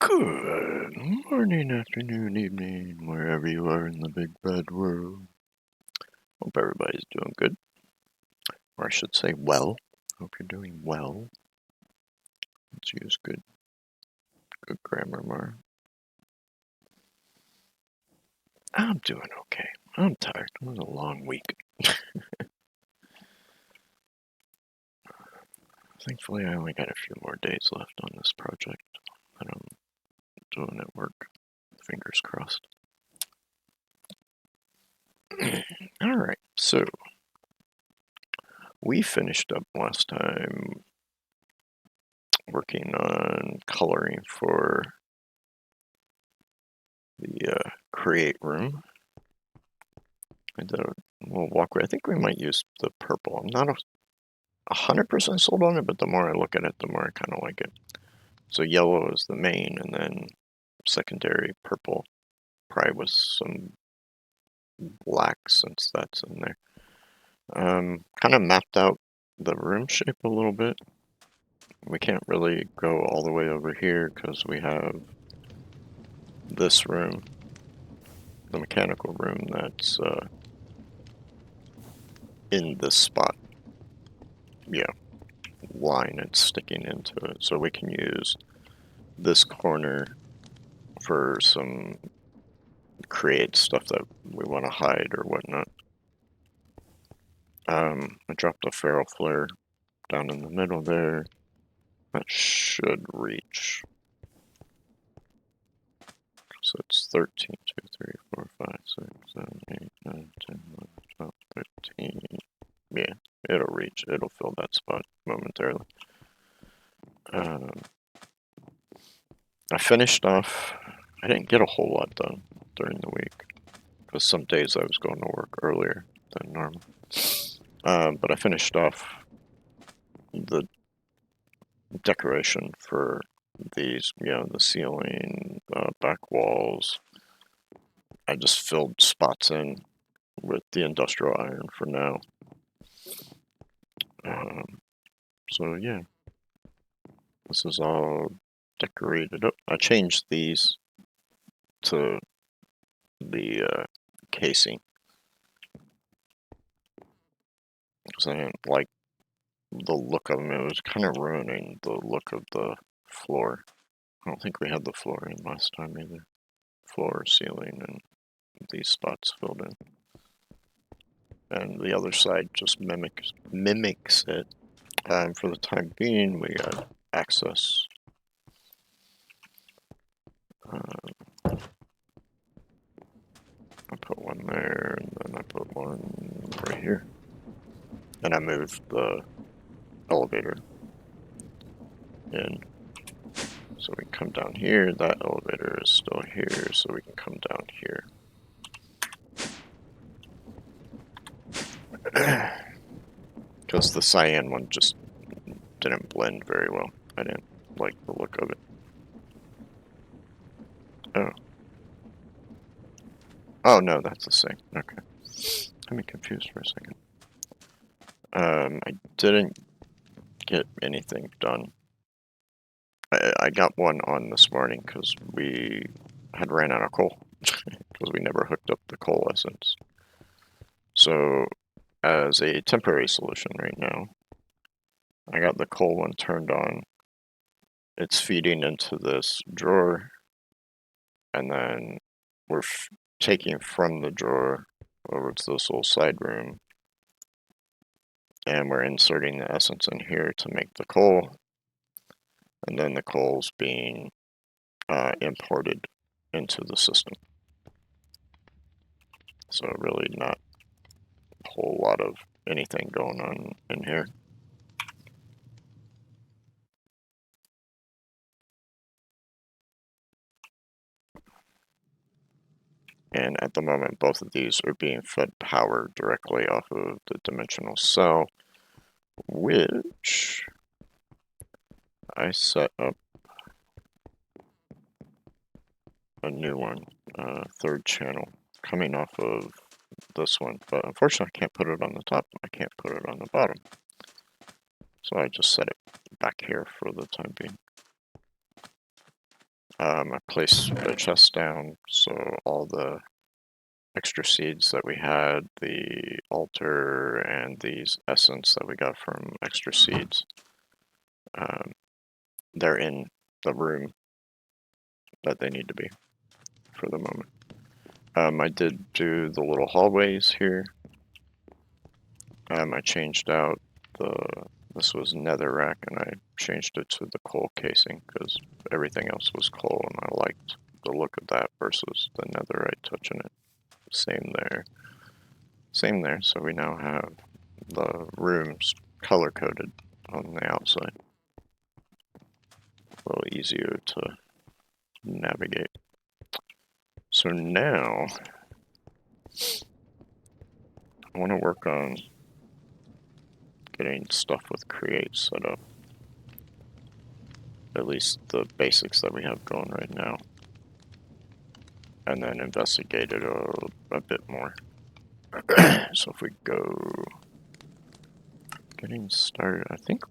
Good morning, afternoon, evening, wherever you are in the big bad world. Hope everybody's doing good. Or I should say well. Hope you're doing well. Let's use good grammar more. I'm doing okay. I'm tired. It was a long week. Thankfully, I only got a few more days left on this project that I'm doing at work. Fingers crossed. Alright, so we finished up last time working on coloring for the create room. I did a little walkway. I think we might use the purple. I'm not 100% sold on it, but the more I look at it, the more I kind of like it. So yellow is the main, and then secondary purple, probably with some black since that's in there. Kind of mapped out the room shape a little bit. We can't really go all the way over here because we have this room, the mechanical room, that's in this spot. Yeah, line it's sticking into it. So we can use this corner for some create stuff that we want to hide or whatnot. I dropped a feral flare down in the middle there. That should reach. So it's 13, 2, 3, 4, 5, 6, 7, 8, 9, 10, 11, 12, 13. Yeah, it'll reach. It'll fill that spot momentarily. I finished off. I didn't get a whole lot done during the week because some days I was going to work earlier than normal. But I finished off the decoration for these, the ceiling, back walls. I just filled spots in with the industrial iron for now. So yeah, this is all decorated up. I changed these to the casing because I didn't like the look of them. It was kind of ruining the look of the floor. I don't think we had the floor in last time either. Floor, ceiling, and these spots filled in. And the other side just mimics it. For the time being, we got access. I put one there, and then I put one right here. And I moved the elevator in. So we can come down here. That elevator is still here, so we can come down here. Because the cyan one just didn't blend very well. I didn't like the look of it. Oh. Oh, no, that's the same. Okay. I'm confused for a second. I didn't get anything done. I got one on this morning because we had ran out of coal. Because we never hooked up the coalescence. So, as a temporary solution right now, I got the coal one turned on. It's feeding into this drawer, and then we're taking from the drawer over to this little side room, and we're inserting the essence in here to make the coal, and then the coal's being imported into the system. So really not a whole lot of anything going on in here. And at the moment, both of these are being fed power directly off of the dimensional cell, which I set up a new one, third channel, coming off of this one. But unfortunately, I can't put it on the top. I can't put it on the bottom. So I just set it back here for the time being. I placed a chest down, so all the extra seeds that we had, the altar, and these essence that we got from extra seeds, they're in the room that they need to be for the moment. I did do the little hallways here. I changed out this was netherrack, and I changed it to the coal casing because everything else was coal, and I liked the look of that versus the netherite touching it. Same there. Same there, so we now have the rooms color-coded on the outside. A little easier to navigate. So now, I want to work on getting stuff with create set up. At least the basics that we have going right now. And then investigate it a bit more. So if we go getting started, I think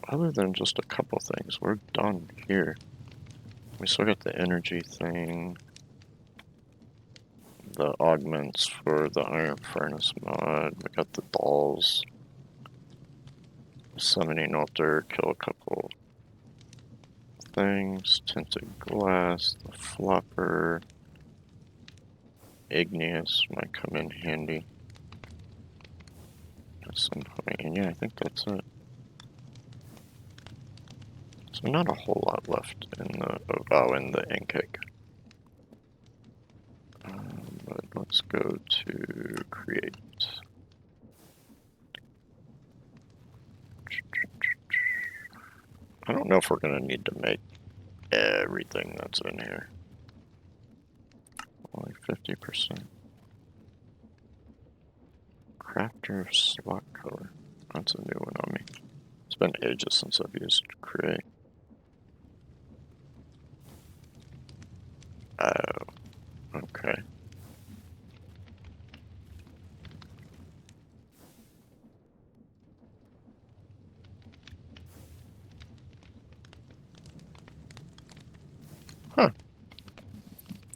other than just a couple things, we're done here. We still got the energy thing, the augments for the iron furnace mod, we got the dolls, summoning altar, kill a couple things, tinted glass, the flopper, igneous might come in handy at some point, and yeah, I think that's it. So not a whole lot left in the intake. But let's go to create. I don't know if we're going to need to make everything that's in here. Only 50%. Crafter slot color. That's a new one on me. It's been ages since I've used create. Oh, okay. Huh.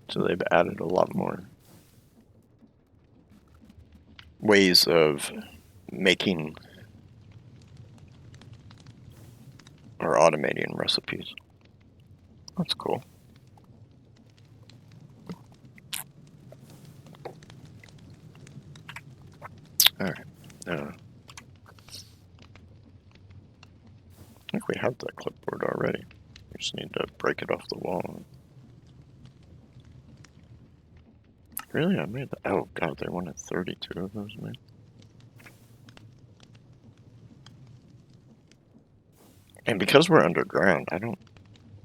So they've added a lot more ways of making or automating recipes. That's cool. Alright. I think we have that clipboard already. We just need to break it off the wall. Really? I made that? Oh god, they wanted 32 of those, man. And because we're underground, I don't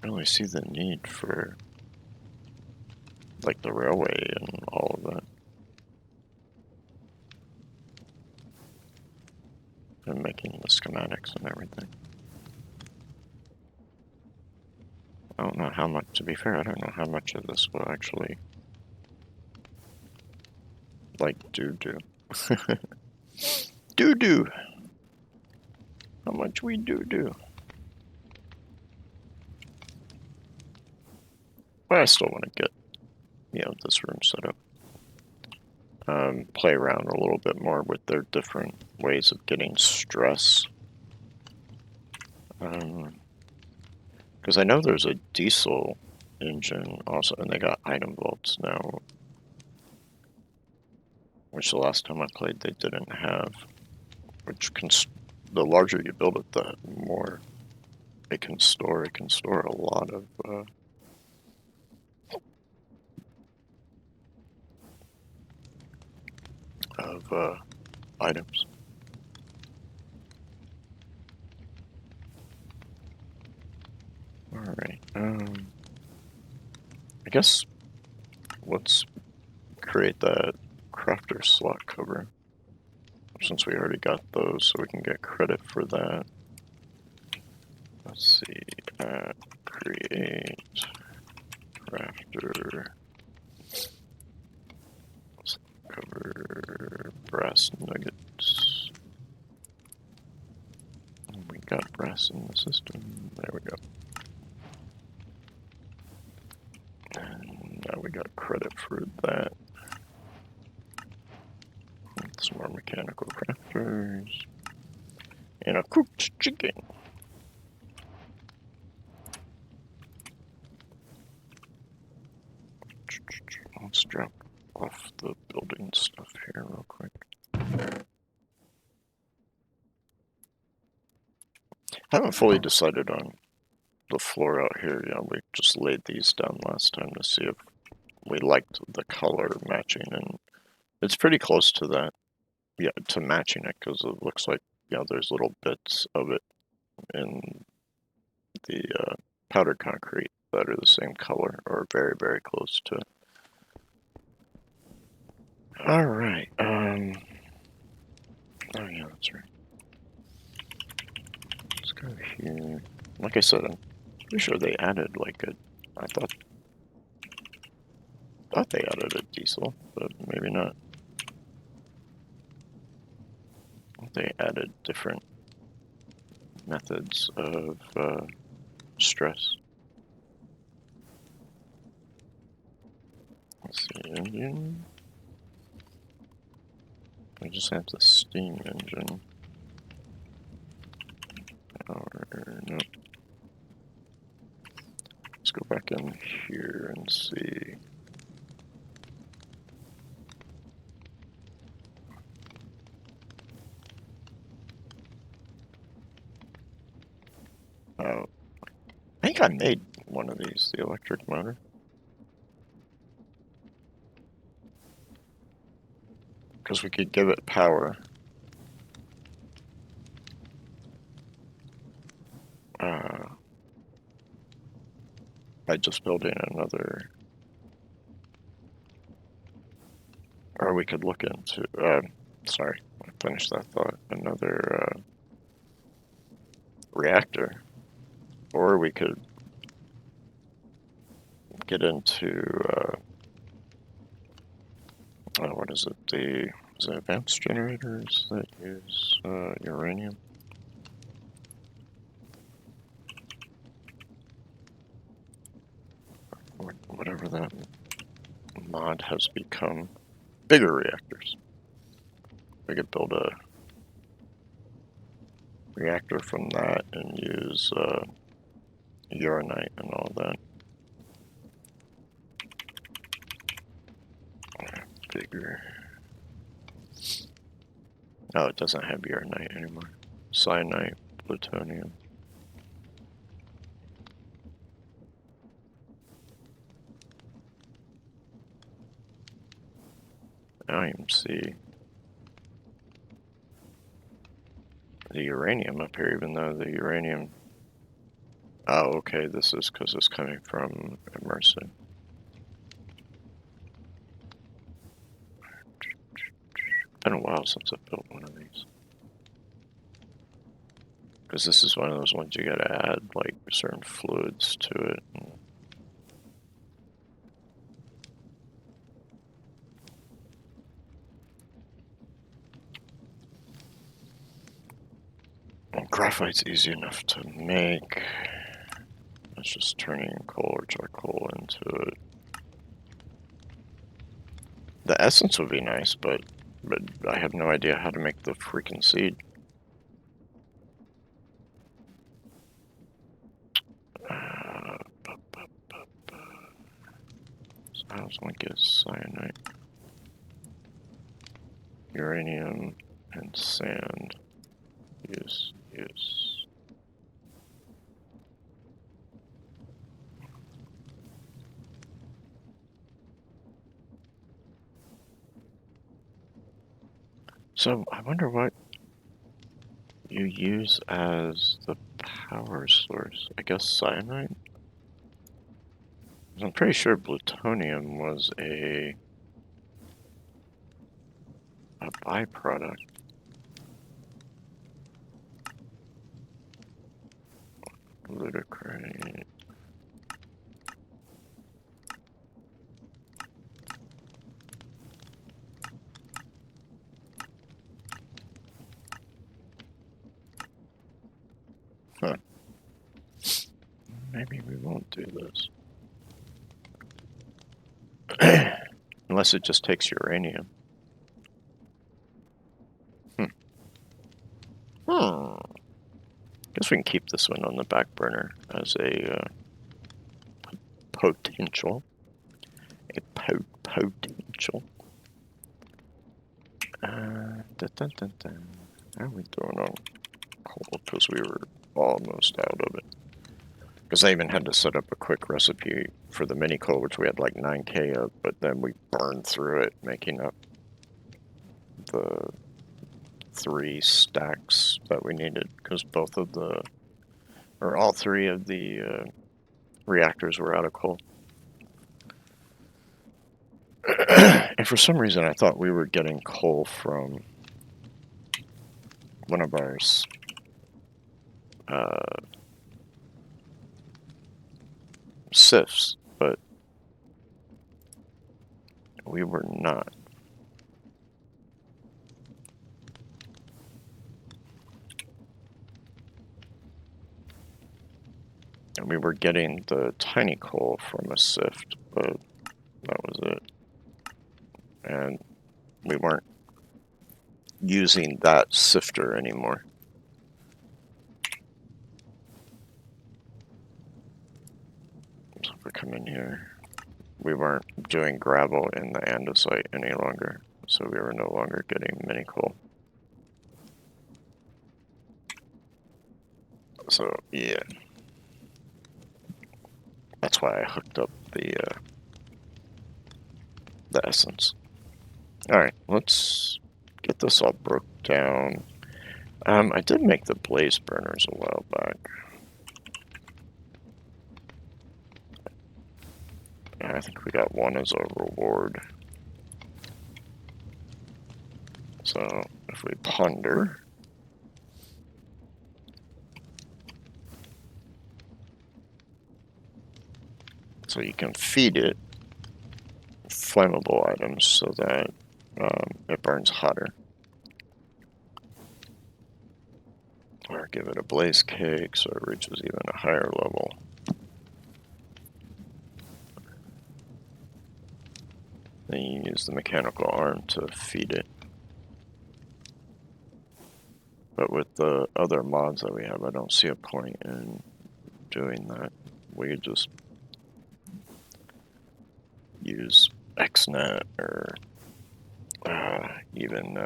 really see the need for, like, the railway and all of that. And making the schematics and everything. I don't know how much, to be fair, I don't know how much of this will actually, like, do. Do. How much we do. But I still want to get, this room set up. Play around a little bit more with their different ways of getting stress. Because I know there's a diesel engine also, and they got item vaults now, which the last time I played they didn't have. Which the larger you build it, the more it can store. It can store a lot of items. Alright, I guess let's create that crafter slot cover, since we already got those, so we can get credit for that. Let's see, create crafter cover brass nuggets. We got brass in the system. There we go. we got credit for that. Some more mechanical crafters. And a cooked chicken. Let's drop off the building stuff here real quick. I haven't fully decided on the floor out here. Yeah, we just laid these down last time to see if we liked the color matching, and it's pretty close to that. Yeah, to matching it, because it looks like, there's little bits of it in the powdered concrete that are the same color, or very, very close to it. Alright, oh yeah, that's right. Let's go here. Like I said, I'm pretty sure they added I thought they added a diesel, but maybe not. They added different methods of stress. Let's see, engine. I just have the steam engine. Power, no. Let's go back in here and see. Oh, I think I made one of these, the electric motor. Because we could give it power. By just building another, or we could look into, sorry, I finished that thought, another reactor, or we could get into, what is it, is it advanced generators that use uranium? Or whatever that mod has become. Bigger reactors. We could build a reactor from that and use uranite and all that. Bigger. Oh, it doesn't have uranite anymore. Cyanite, plutonium. I even see the uranium up here, even though the uranium... Oh, okay, this is because it's coming from immersive. It's been a while since I've built one of these. Because this is one of those ones you gotta add, like, certain fluids to it. Well, graphite's easy enough to make. It's just turning coal or charcoal into it. The essence would be nice, but I have no idea how to make the freaking seed. Sounds like it's cyanite, uranium, and sand. Use. So I wonder what you use as the power source. I guess cyanide? I'm pretty sure plutonium was a byproduct. Ludicrous. Huh. Maybe we won't do this. Unless it just takes uranium. Guess we can keep this one on the back burner as a potential. Potential. How are we doing on coal? Because we were almost out of it. Because I even had to set up a quick recipe for the mini coal, which we had like 9k of, but then we burned through it, making up the 3 stacks that we needed. Because all 3 of the reactors were out of coal. And for some reason, I thought we were getting coal from one of our sifts, but we were not. And we were getting the tiny coal from a sift, but that was it. And we weren't using that sifter anymore. So if we come in here, we weren't doing gravel in the andesite any longer, so we were no longer getting mini coal. So yeah, that's why I hooked up the essence. All right, let's get this all broke down. I did make the blaze burners a while back. I think we got one as a reward. So if we ponder, so you can feed it flammable items so that it burns hotter. Or give it a blaze cake so it reaches even a higher level. Then you use the mechanical arm to feed it. But with the other mods that we have, I don't see a point in doing that. We just use XNet or even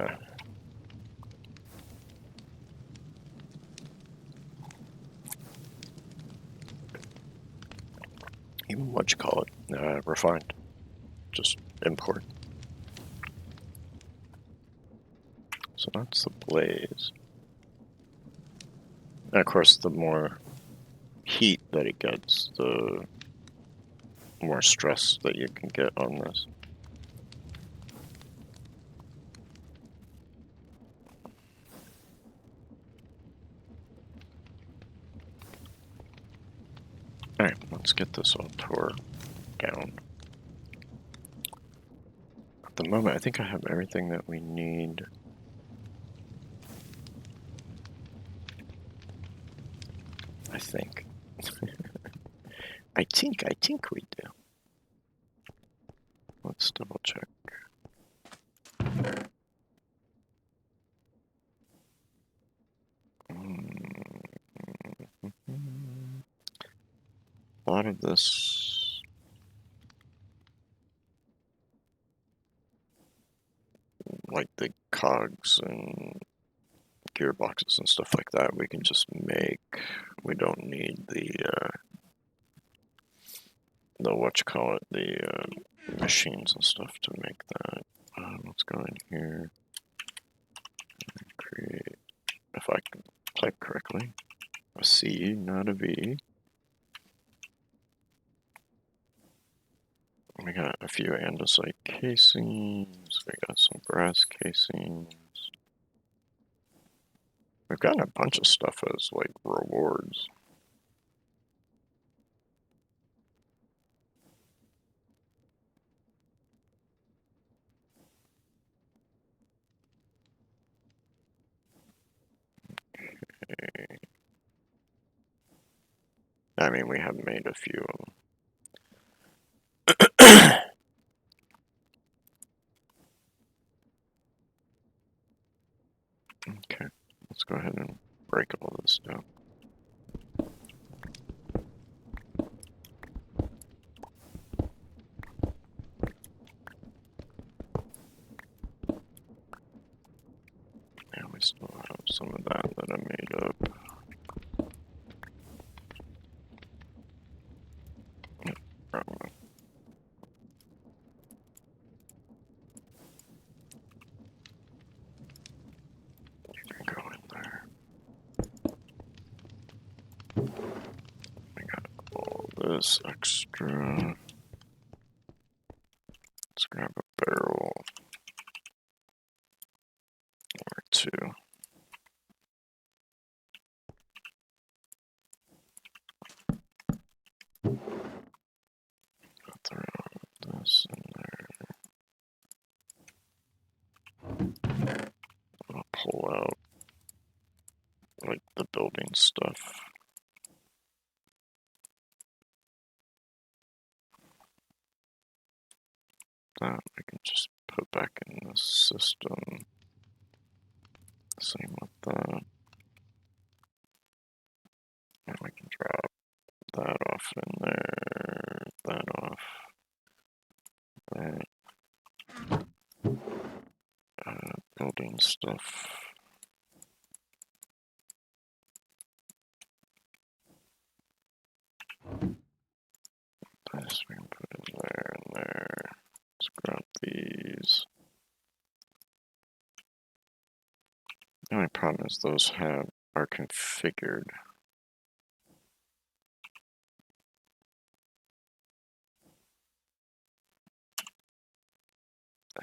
what you call it, refined. Just import. So that's the blaze. And of course, the more heat that it gets, the more stress that you can get on this. Alright, let's get this all tore down. At the moment, I think I have everything that we need. I think. I think we do. Let's double check. A lot of this, like the cogs and gearboxes and stuff like that, we can just make. We don't need the machines and stuff to make that. Let's go in here and create, if I can type correctly, a C, not a V. We got a few andesite casings, we got some brass casings. We've gotten a bunch of stuff as, like, rewards. Okay. I mean, we have made a few of them. Okay, let's go ahead and break all this down. And we still have some of that I made up. Wrong one. You can go in there. We got all this extra. Let's grab a barrel or two. Throw this in there. I'll pull out like the building stuff. That I can just put back in the system. Same with that. And we can drop that off in there, that off, that. Building stuff. This we can put in there and there. Let's grab these. The only problem is those are configured.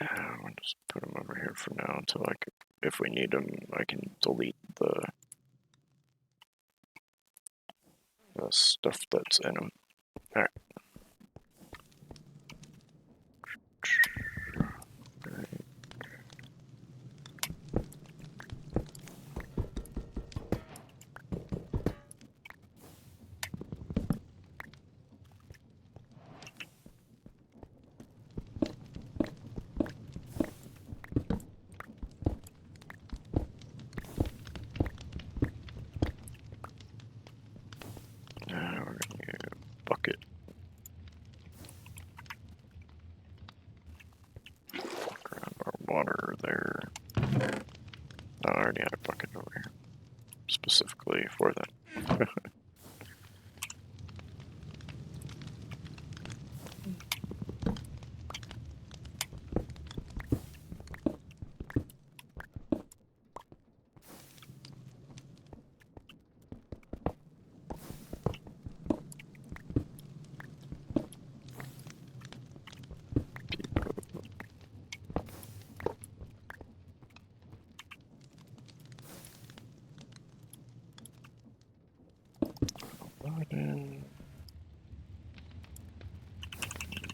I'll just put them over here for now until if we need them, I can delete the stuff that's in them. All right. Now we're gonna use a bucket. Grab our water there. I already had a bucket over here, specifically for that.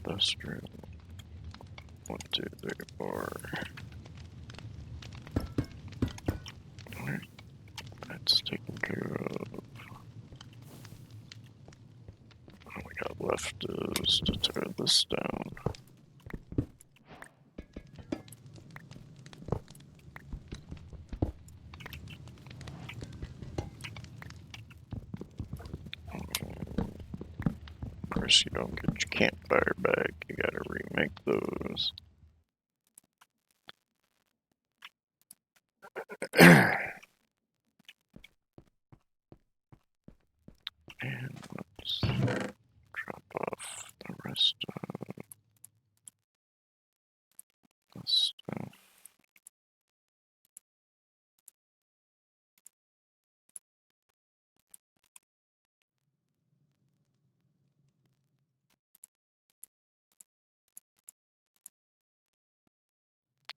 Industrial. 1, 2, 3, 4. Alright, that's taken care of. All we got left is to tear this down. Of course, you don't get your campfire back. You gotta remake those. And let's drop off the rest of the stuff.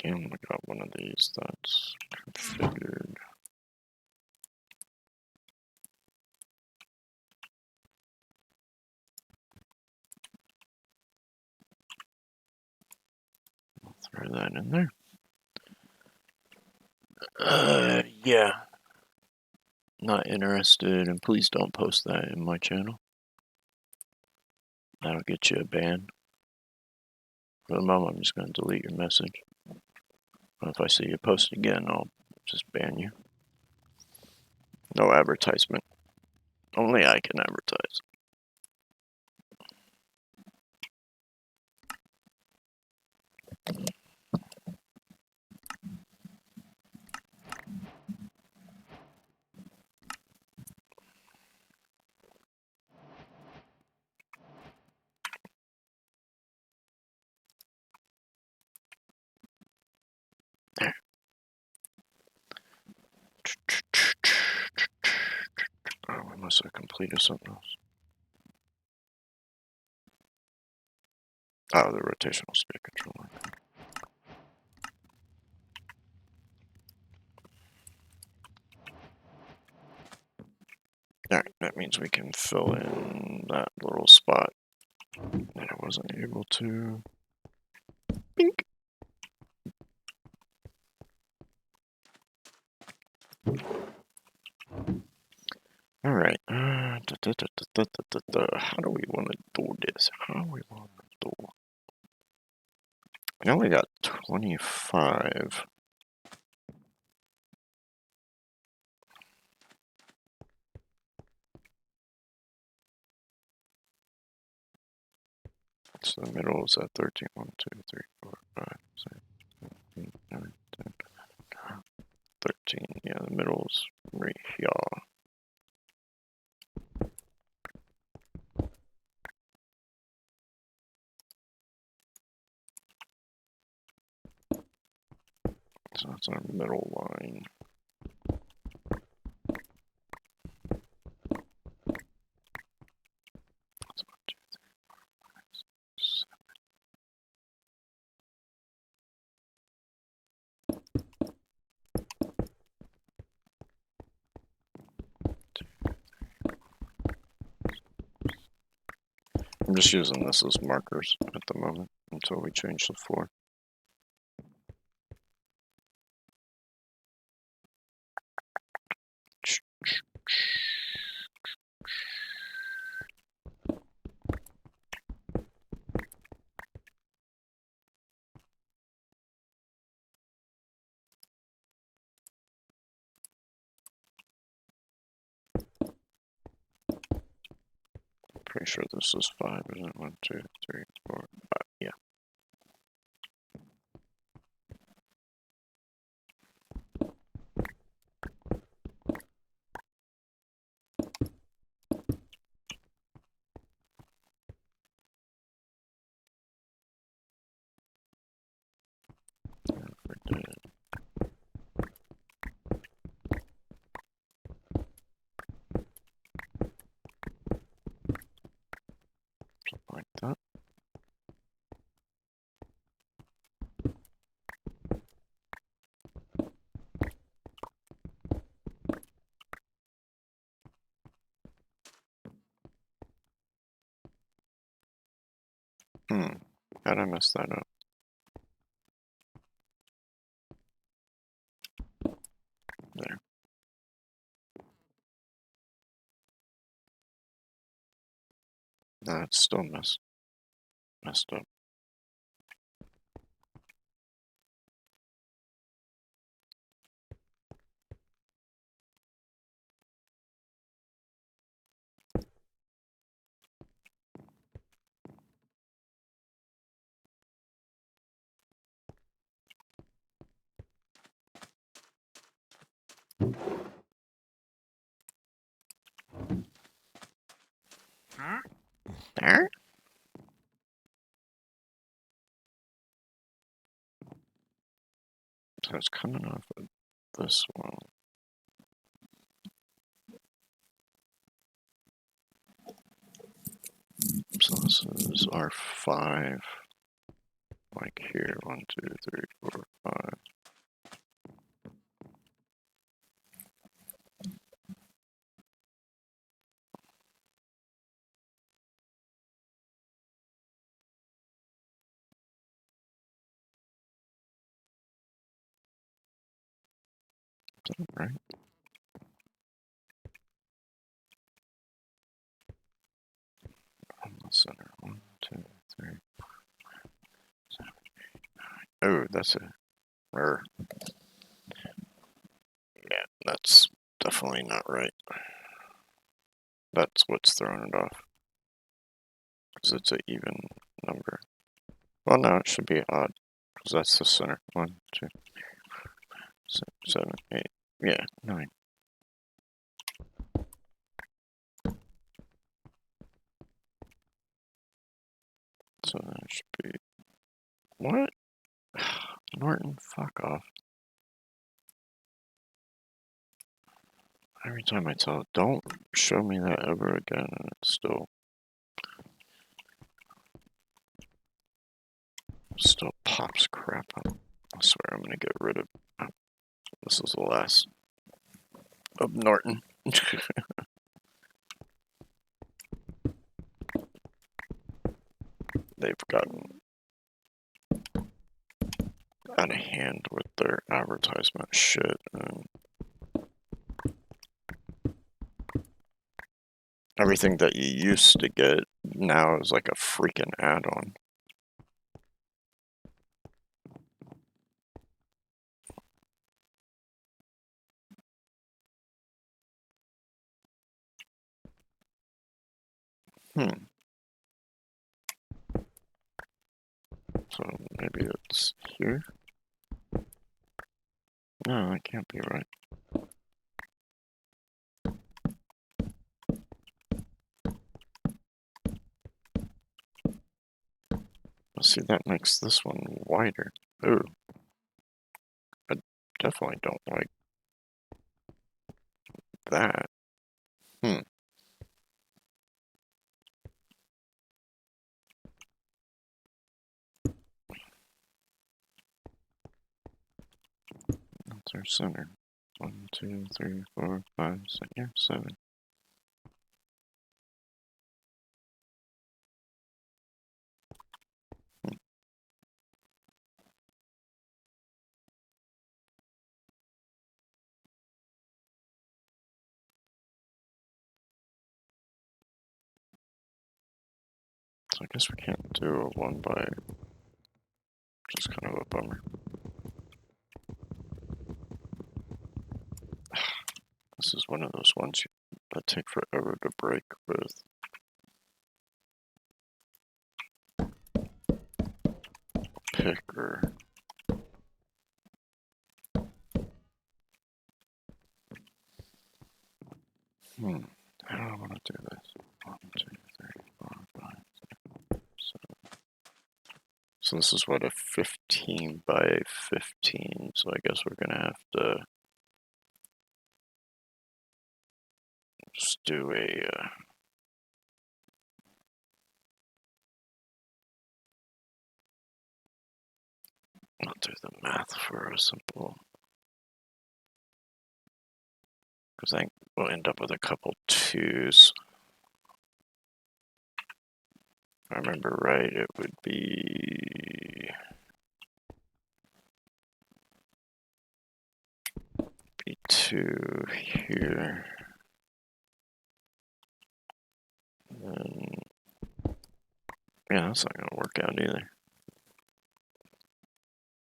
And we got one of these that's configured. I'll throw that in there. Yeah. Not interested, and please don't post that in my channel. That'll get you a ban. For the moment, I'm just going to delete your message. If I see you post again, I'll just ban you. No advertisement. Only I can advertise. There. Oh, unless I completed something else. Oh, the rotational speed controller. Alright, that means we can fill in that little spot that I wasn't able to. Bink. Alright. How do we want to do this? How do we want to do? I only got 25. So the middle is at 13. 1, 2, 3, 4, 5, 6, 7, 8, 9, 10, 13. Yeah, the middle's right here. So that's our middle line. That's 1, 2, 3, 4, 5, 6, 7. I'm just using this as markers at the moment until we change the floor. Pretty sure this is 5, isn't it? 1, 2, 3, 4, 5. Yeah. Like that. How'd I mess that up? There. Nah, it's still messed up. There? So it's coming off of this one. So this is R5. Like here, 1, 2, 3, 4, 5. Is that right? On the center. 1, 2, 3, 4, 5, 6, 7, 8, 9. Oh, that's a error. That's definitely not right. That's what's throwing it off. Because it's an even number. Well, no, it should be odd. Because that's the center. 1, 2, 6, 7, 8. Yeah, 9. So that should be... What? Norton, fuck off. Every time I tell it, don't show me that ever again, and it still pops crap up. I swear I'm gonna get rid of... Oh, this is the last of Norton. They've gotten out of hand with their advertisement shit, and everything that you used to get now is like a freaking add-on. So maybe it's here? No, that can't be right. See, that makes this one wider. Ooh. I definitely don't like that. That's our center. 1, 2, 3, 4, 5, 6, yeah, 7. So I guess we can't do a 1 by, which is kind of a bummer. This is one of those ones that take forever to break with. Pick or... How do I want to do this? 1, 2, 3, 4, 5, 6, 7. So this is what, a 15 by 15. So I guess we're gonna have to just do a I'll do the math for a simple, because I think we'll end up with a couple 2s. If I remember right, it would be 2 here. And yeah, that's not gonna work out either.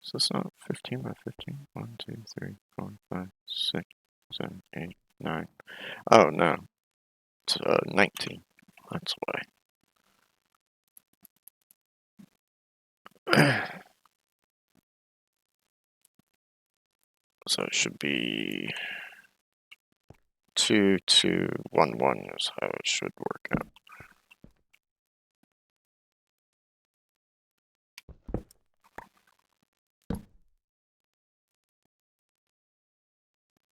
So it's not 15 by 15. 1, 2, 3, 4, 5, 6, 7, 8, 9. Oh no, it's 19. That's why. So it should be 2, 2, 1, 1 is how it should work out.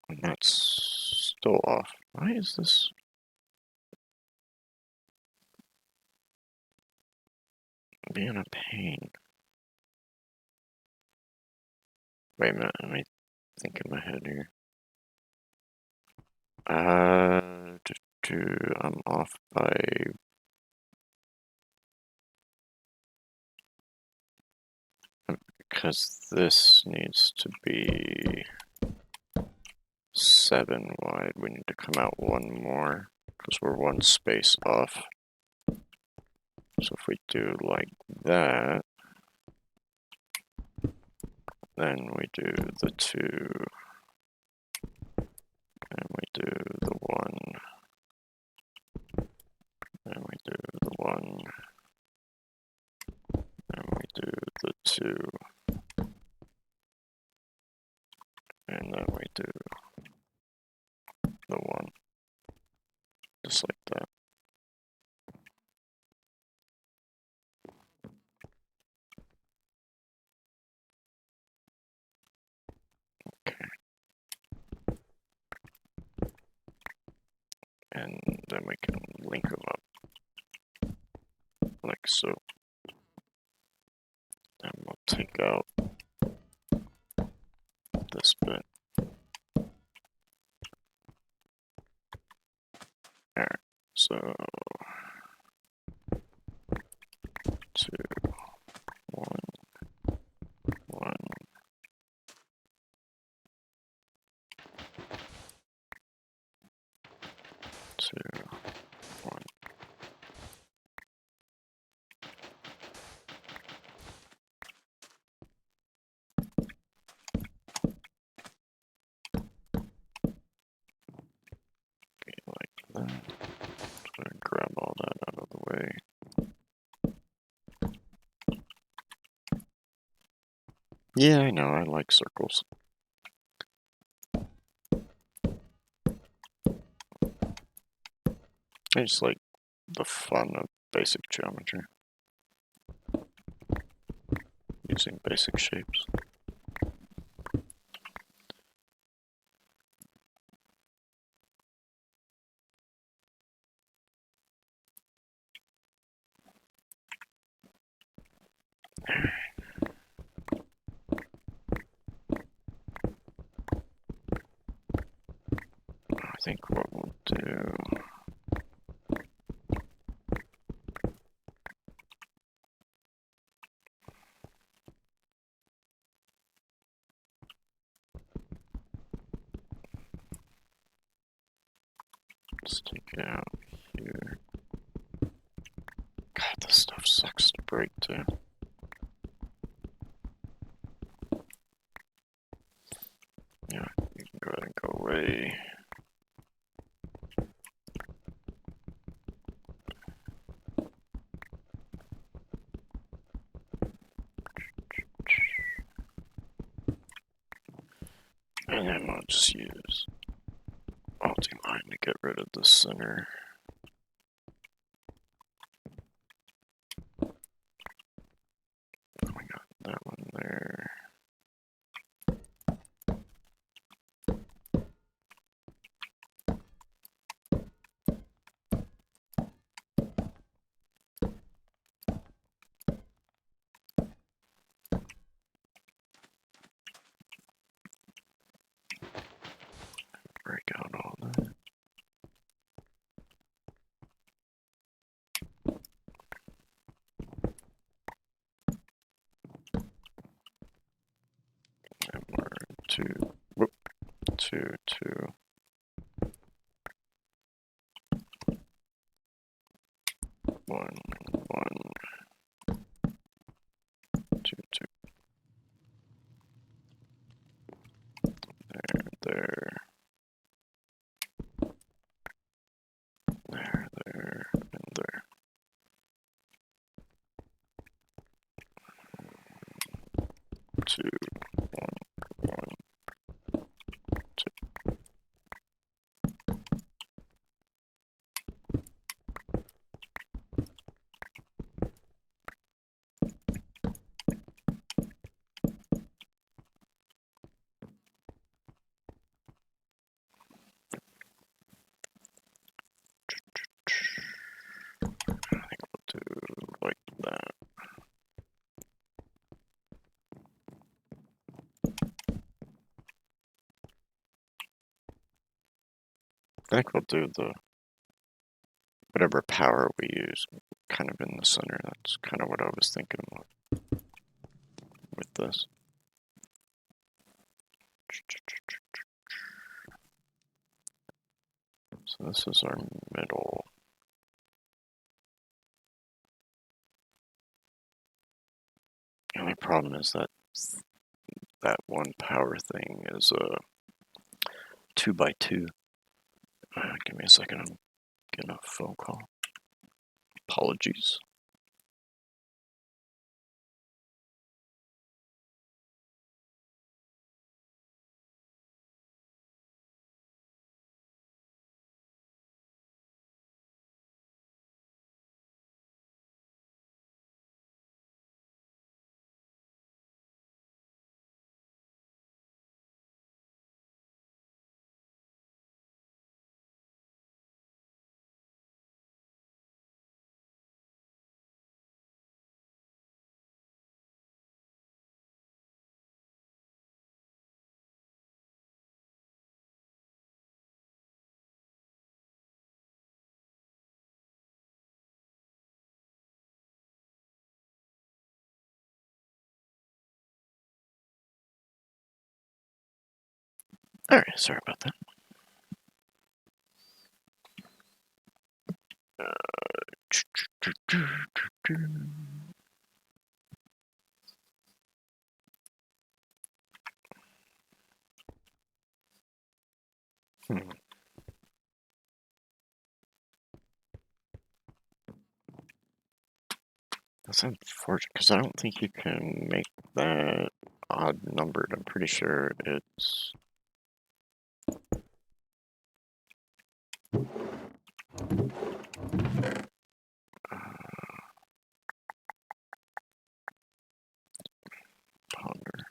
And that's still off. Why is this being a pain? Wait a minute, let me think in my head here. I'm off by... Because this needs to be 7 wide. We need to come out 1 more, because we're 1 space off. So if we do like that, then we do the 2 And then we do the one, just like that. Okay. And then we can link them up, like so. And we'll take out this bit. Alright, so 2, 1, 1, 2, 1. Okay, like that. Just gonna grab all that out of the way. Yeah, I know, I like circles. I just like the fun of basic geometry. Using basic shapes. I think what we'll do... Let's take it out here. God, this stuff sucks to break too. Yeah, you can go ahead and go away. And then we'll just use Alt-Line to get rid of the center. We got that one there. Break out all that. And we're 2, whoop, 2, 2. 1, 1, 2, 2. There, there. There, there, and there. Two, one, one, two. I think we'll do like that. I think we'll do the whatever power we use kind of in the center. That's kind of what I was thinking with this. So this is our middle. The only problem is that that one power thing is a 2x2. Give me a second, I'm getting a phone call. Apologies. Alright, sorry about that. Hmm. That's unfortunate, because I don't think you can make that odd numbered. I'm pretty sure it's... ponder.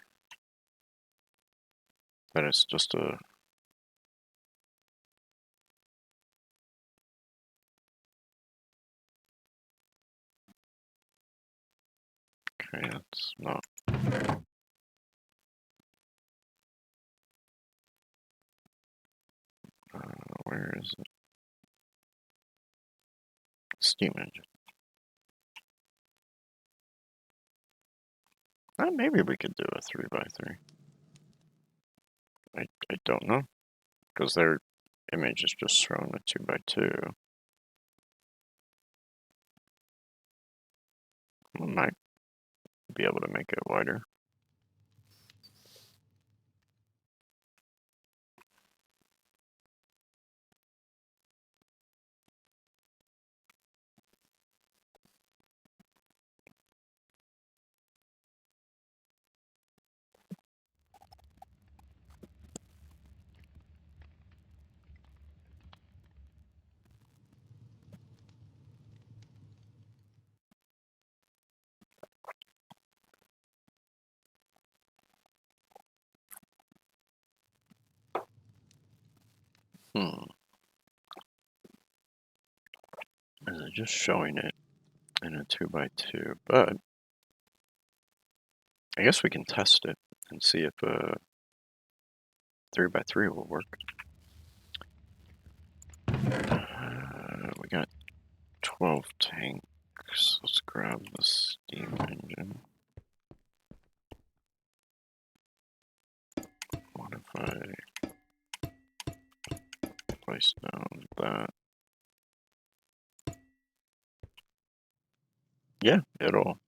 That is just a... Okay, that's not... where is it? Steam engine. Maybe we could do a 3x3. I don't know, because their image is just shown a 2x2. We might be able to make it wider. Hmm. Is it just showing it in a 2x2? But I guess we can test it and see if a 3x3 will work. We got 12 tanks. Let's grab the steam engine. What if I place down that? Yeah, it'll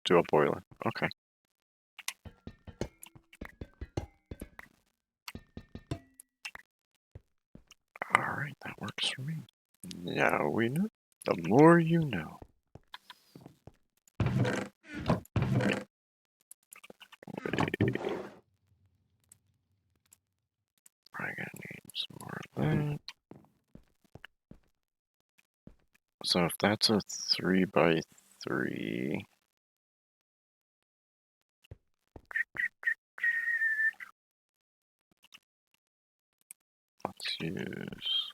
do a boiler. Okay. Alright, that works for me. Now we know. The more you know. Probably gonna need some more of that. So if that's a 3x3, let's use...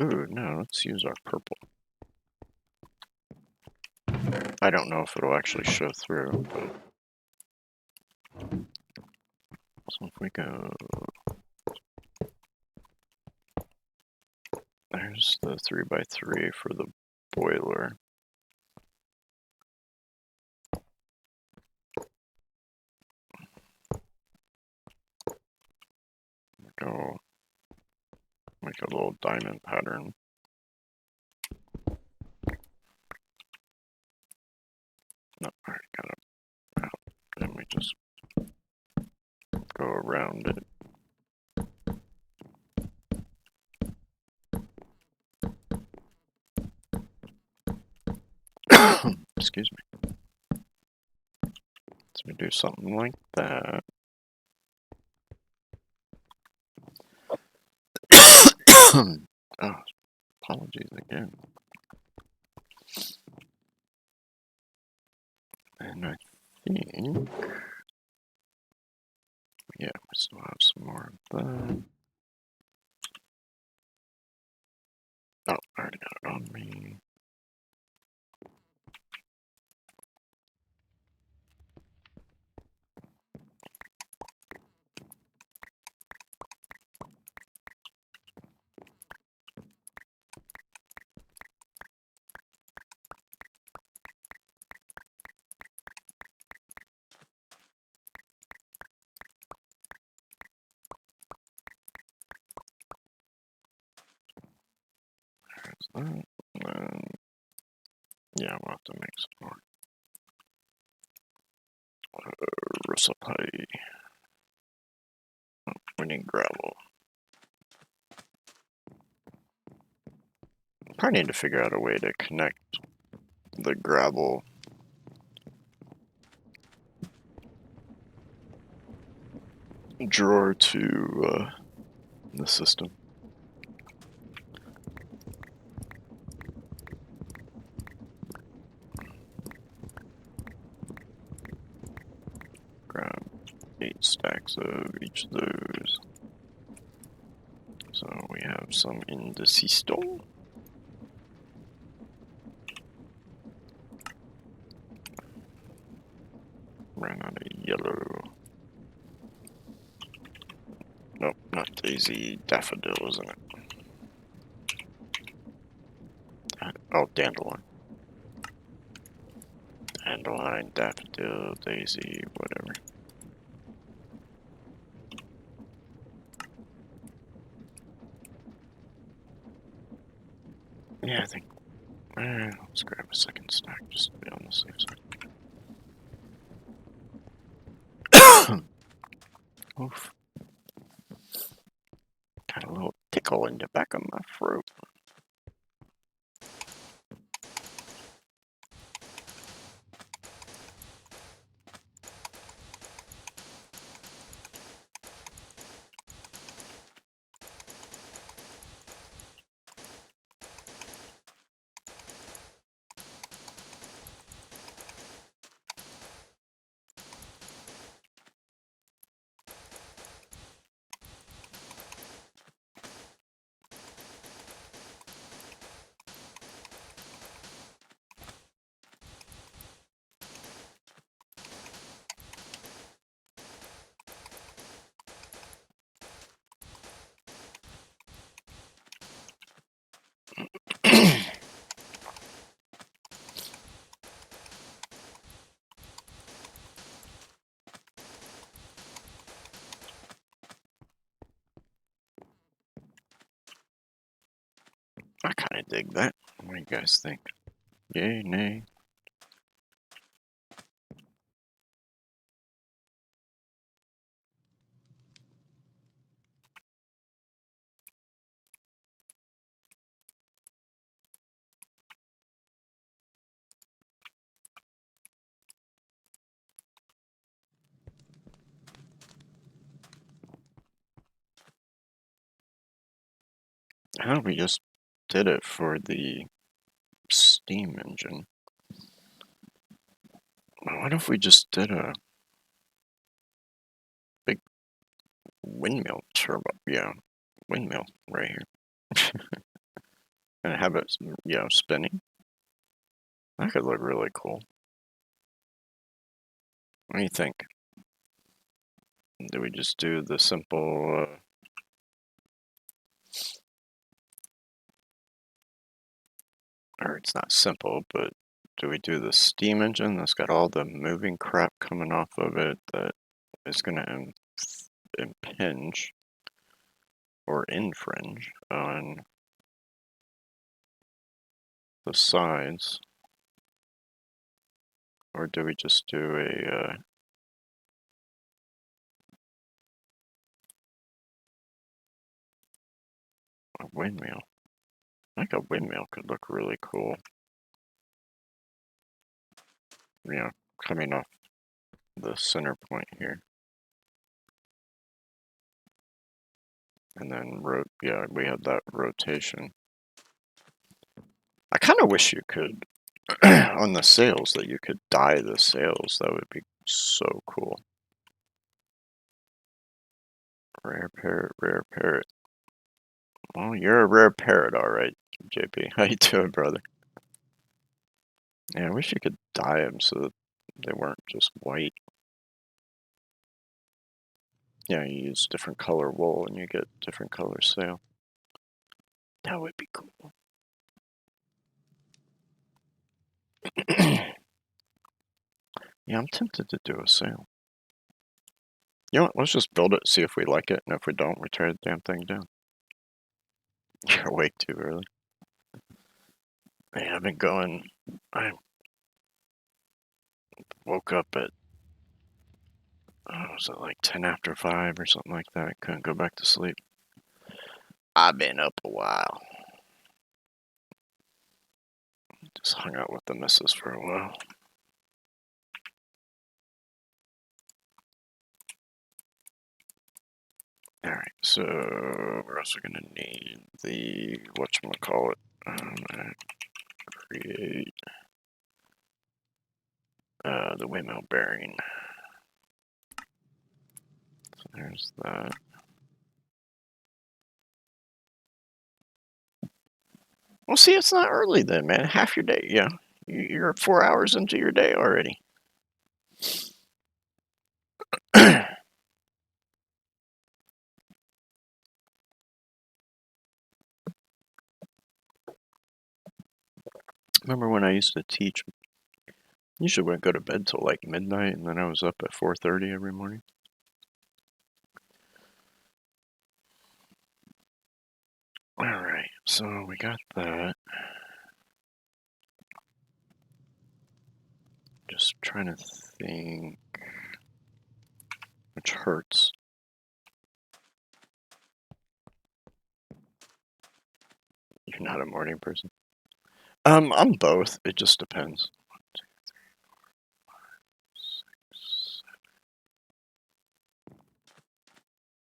Ooh, no, let's use our purple. I don't know if it'll actually show through, but... So if we go... There's the 3x3 for the boiler. Go make a little diamond pattern. No, I already got it out. Then we just go around it. Excuse me. So we do something like that. Oh, apologies again. And I think, yeah, we still have some more of that. Oh, I already got it on me. Yeah, we'll have to make some more. Recipe. Oh, we need gravel. Probably need to figure out a way to connect the gravel drawer to the system. Grab 8 stacks of each of those. So we have some in the system. Ran out of yellow. Nope, not daisy. Daffodil, isn't it? Oh, dandelion. Dandelion, daffodil, daisy, whatever. Yeah, I think. Let's grab a second stack just to be on the safe side. Oof. Got a little tickle in the back of my throat. I kind of dig that. What do you guys think? Yay, nay? How we just did it for the steam engine. What if we just did a big windmill turbo? Yeah, windmill right here. And have it, spinning. That could look really cool. What do you think? Do we just do the simple, or it's not simple, but do we do the steam engine that's got all the moving crap coming off of it that is going to impinge or infringe on the sides? Or do we just do a windmill? I think a windmill could look really cool. Coming off the center point here. And then, we have that rotation. I kind of wish you could, on the sails, that you could dye the sails. That would be so cool. Rare parrot, rare parrot. Well, you're a rare parrot, all right, JP. How you doing, brother? Yeah, I wish you could dye them so that they weren't just white. Yeah, you use different color wool and you get different color sail. That would be cool. Yeah, I'm tempted to do a sail. You know what? Let's just build it, see if we like it, and if we don't, we tear the damn thing down. You're awake too early. I've been going. I woke up at, was it like 10 after 5 or something like that? Couldn't go back to sleep. I've been up a while. Just hung out with the missus for a while. Alright, so we're also going to need the, whatchamacallit, create the windmill bearing. So there's that. Well, see, it's not early then, man. Half your day, yeah. You're 4 hours into your day already. Remember when I used to teach? Usually wouldn't go to bed till like midnight, and then I was up at 4:30 every morning. Alright, so we got that. Just trying to think which hurts. You're not a morning person? I'm both. It just depends. 1, 2, 3, 4, 5, 6,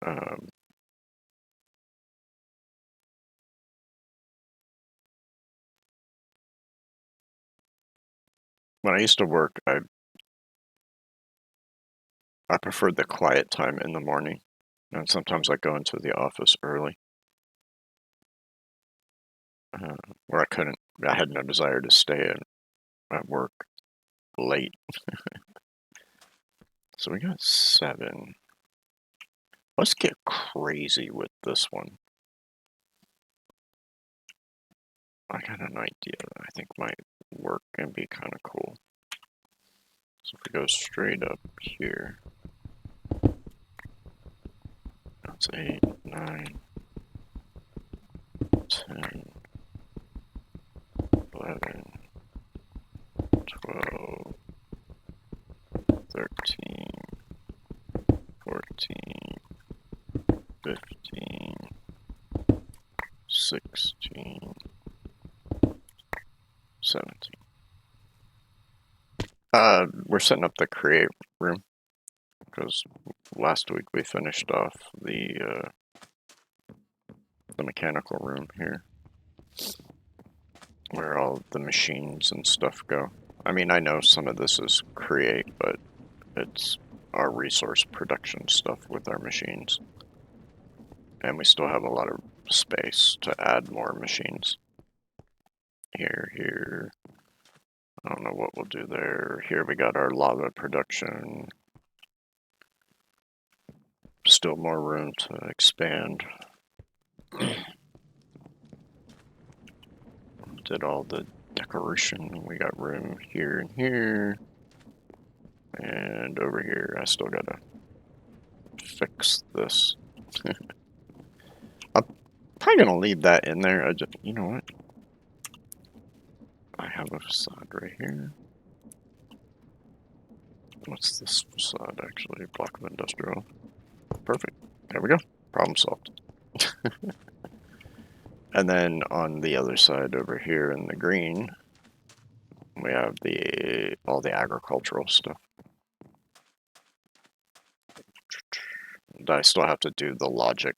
7. When I used to work, I preferred the quiet time in the morning, and sometimes I go into the office early, where I had no desire to stay at work late. So we got 7. Let's get crazy with this one. I got an idea that I think might work and be kind of cool. So if we go straight up here, that's 8, 9, 10, 11, 12, 13, 14, 15, 16, 17. We're setting up the create room because last week we finished off the mechanical room here, where all the machines and stuff go. I mean, I know some of this is create, but it's our resource production stuff with our machines. And we still have a lot of space to add more machines. Here. I don't know what we'll do there. Here we got our lava production. Still more room to expand. Did all the decoration. We got room here and here. And over here, I still gotta fix this. I'm probably gonna leave that in there. You know what? I have a facade right here. What's this facade actually? Block of industrial. Perfect. There we go. Problem solved. And then on the other side over here in the green, we have all the agricultural stuff. I still have to do the logic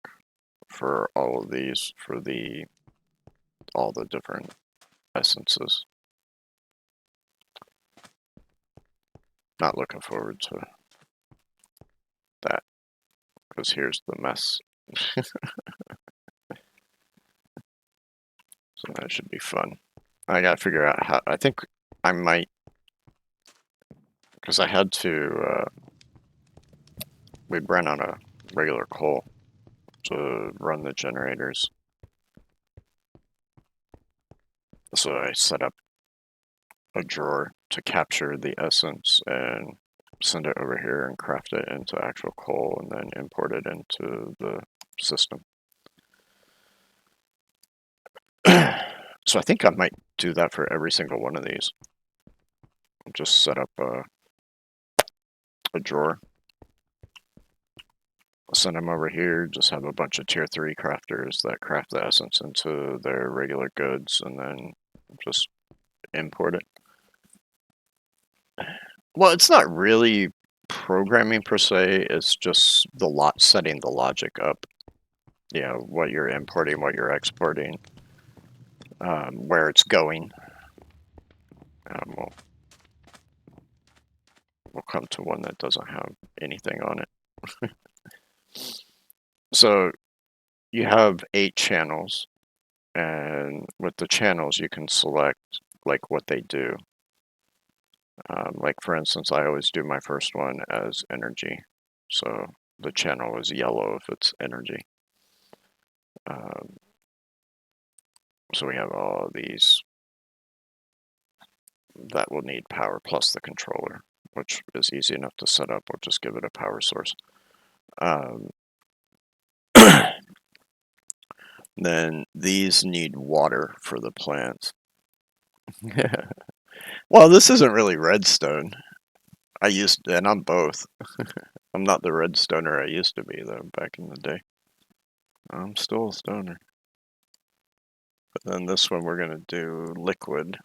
for all of these, for all the different essences. Not looking forward to that, because here's the mess. So that should be fun. I gotta figure out how, I think I might, because I had to, we'd run on a regular coal to run the generators. So I set up a drawer to capture the essence and send it over here and craft it into actual coal and then import it into the system. So I think I might do that for every single one of these. Just set up a drawer. Send them over here, just have a bunch of tier 3 crafters that craft the essence into their regular goods, and then just import it. Well, it's not really programming per se, it's just setting the logic up. You know, what you're importing, what you're exporting, where it's going. We'll come to one that doesn't have anything on it. So you have 8 channels, and with the channels you can select like what they do. Like for instance, I always do my first one as energy, so the channel is yellow if it's energy. So we have all these that will need power plus the controller, which is easy enough to set up. We'll just give it a power source. Then these need water for the plants. Well, this isn't really redstone. And I'm both. I'm not the redstoner I used to be, though, back in the day. I'm still a stoner. But then this one we're going to do liquid,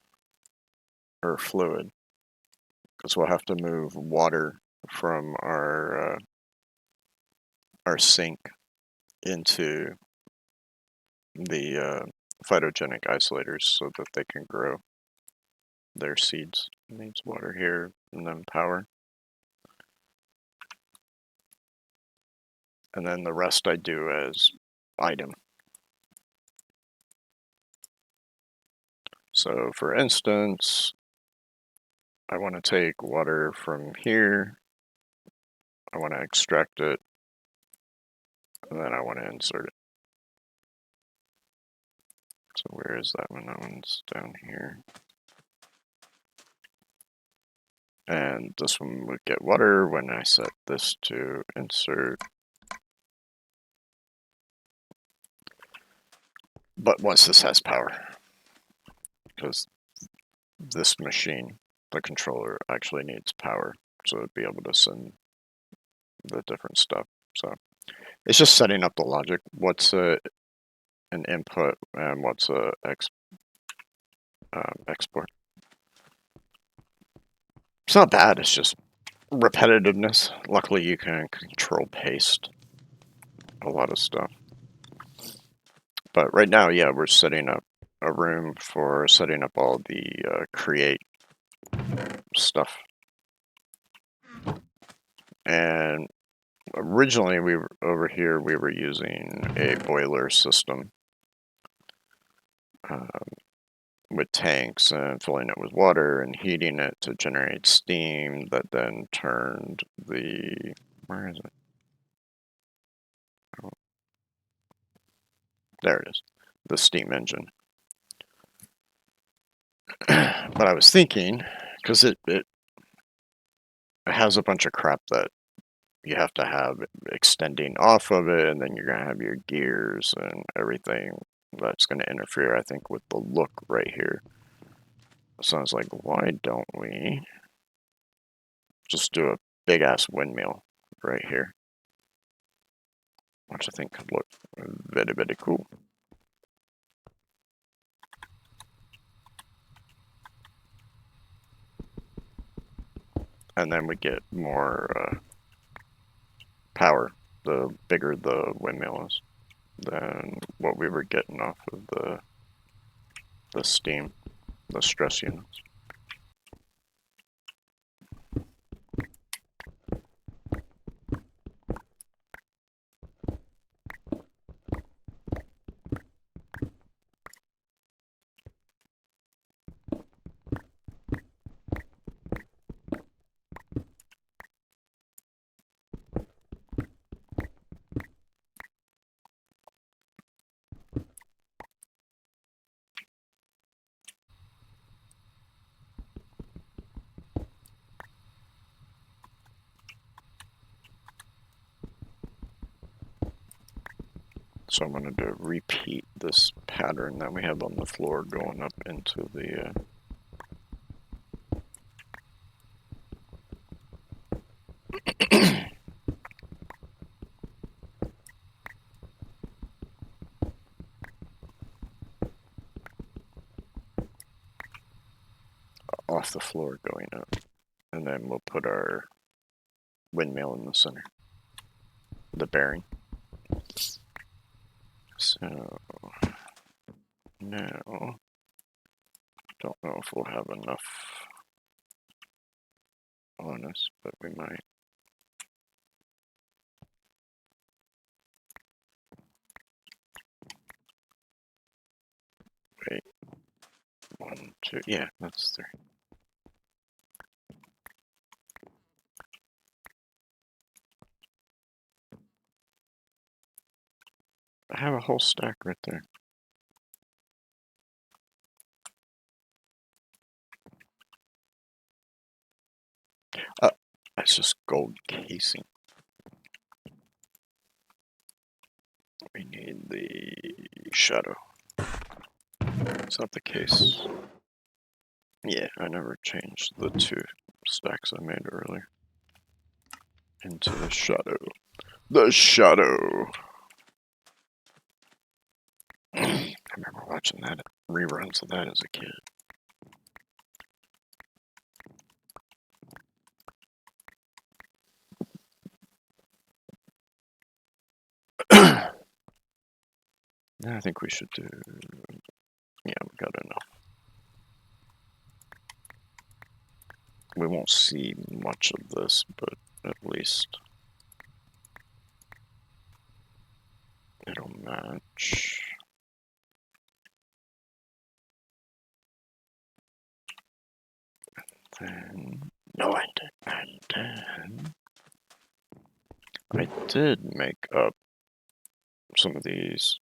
or fluid, because we'll have to move water from our sink into the phytogenic isolators so that they can grow their seeds. It needs water here, and then power. And then the rest I do as item. So for instance, I want to take water from here, I want to extract it, and then I want to insert it. So where is that one? That one's down here. And this one would get water when I set this to insert. But once this has power, because this machine, the controller, actually needs power, so it'd be able to send the different stuff. So it's just setting up the logic. What's an input and what's a export. It's not bad, it's just repetitiveness. Luckily you can control paste a lot of stuff. But right now, yeah, we're setting up a room for setting up all the create stuff. And originally over here we were using a boiler system with tanks and filling it with water and heating it to generate steam that then turned the, where is it? Oh. There it is, the steam engine. But I was thinking, because it has a bunch of crap that you have to have extending off of it, and then you're going to have your gears and everything that's going to interfere, I think, with the look right here. So I was like, why don't we just do a big-ass windmill right here? Which I think could look very, very cool. And then we get more power the bigger the windmill is than what we were getting off of the steam, the stress units. So I'm going to repeat this pattern that we have on the floor going up into the off the floor going up. And then we'll put our windmill in the center. The bearing. So now, don't know if we'll have enough on us, but we might. Wait, 1, 2, yeah, that's 3. I have a whole stack right there. That's just gold casing. We need the shadow. Is that the case? Yeah, I never changed the 2 stacks I made earlier into the shadow. The shadow! I remember watching that reruns of that as a kid. Yeah, I think we should do. Yeah, we got enough. We won't see much of this, but at least it'll match. Then, no, I didn't. I did make up some of these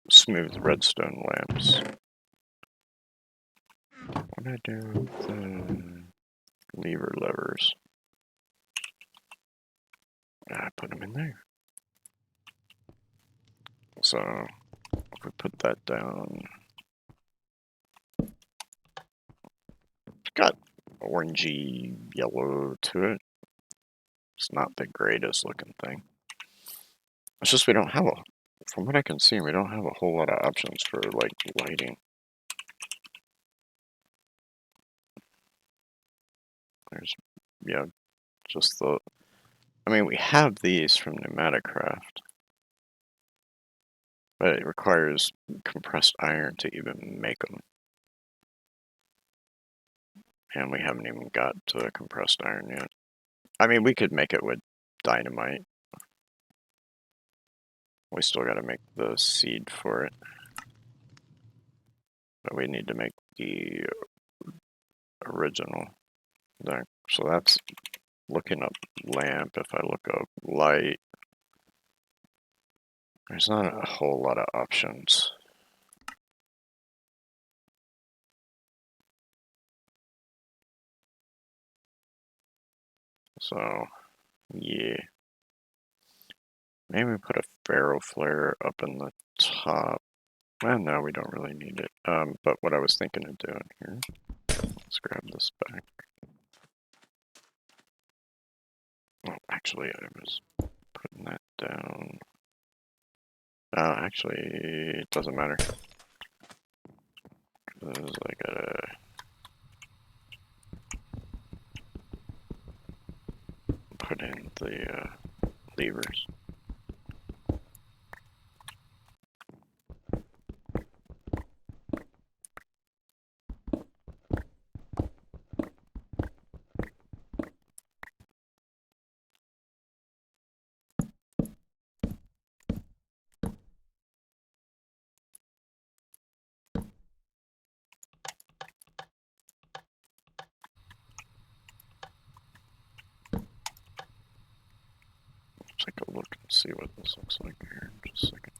smooth redstone lamps. What did I do with the levers? I put them in there. So, if we put that down, it's got orangey yellow to it. It's not the greatest looking thing. It's just we don't have from what I can see, we don't have a whole lot of options for like lighting. There's, yeah, just I mean, we have these from Pneumaticraft, but it requires compressed iron to even make them. And we haven't even got to compressed iron yet. I mean, we could make it with dynamite. We still got to make the seed for it. But we need to make the original. So that's looking up lamp. If I look up light, there's not a whole lot of options. So, yeah. Maybe we put a ferro flare up in the top. Well, no, we don't really need it. But what I was thinking of doing here, let's grab this back. Oh, actually, I was putting that down. Actually, it doesn't matter. Because I gotta put in the levers. Take a look and see what this looks like here in just a second.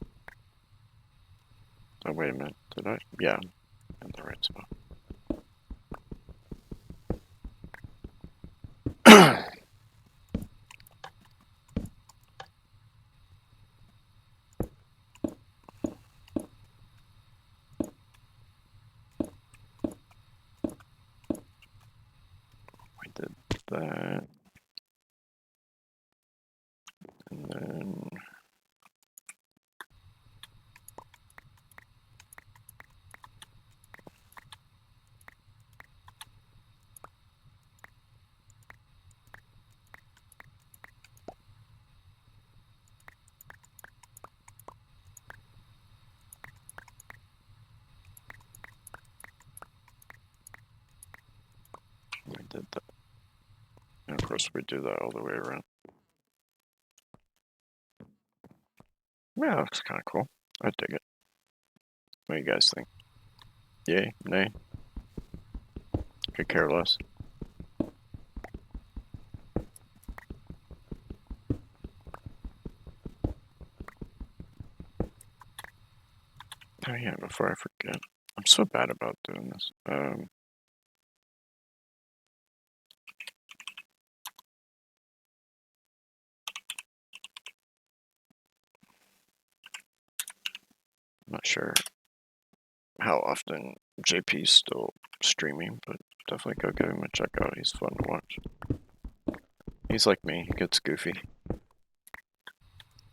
Oh, wait a minute. Did I? Yeah, in the right spot. that. And then we did that. And of course we do that all the way around. Yeah, that looks kind of cool. I dig it. What do you guys think? Yay? Nay? Could care less. Oh yeah, before I forget. I'm so bad about doing this. I'm not sure how often JP's still streaming, but definitely go give him a check out. He's fun to watch. He's like me, he gets goofy.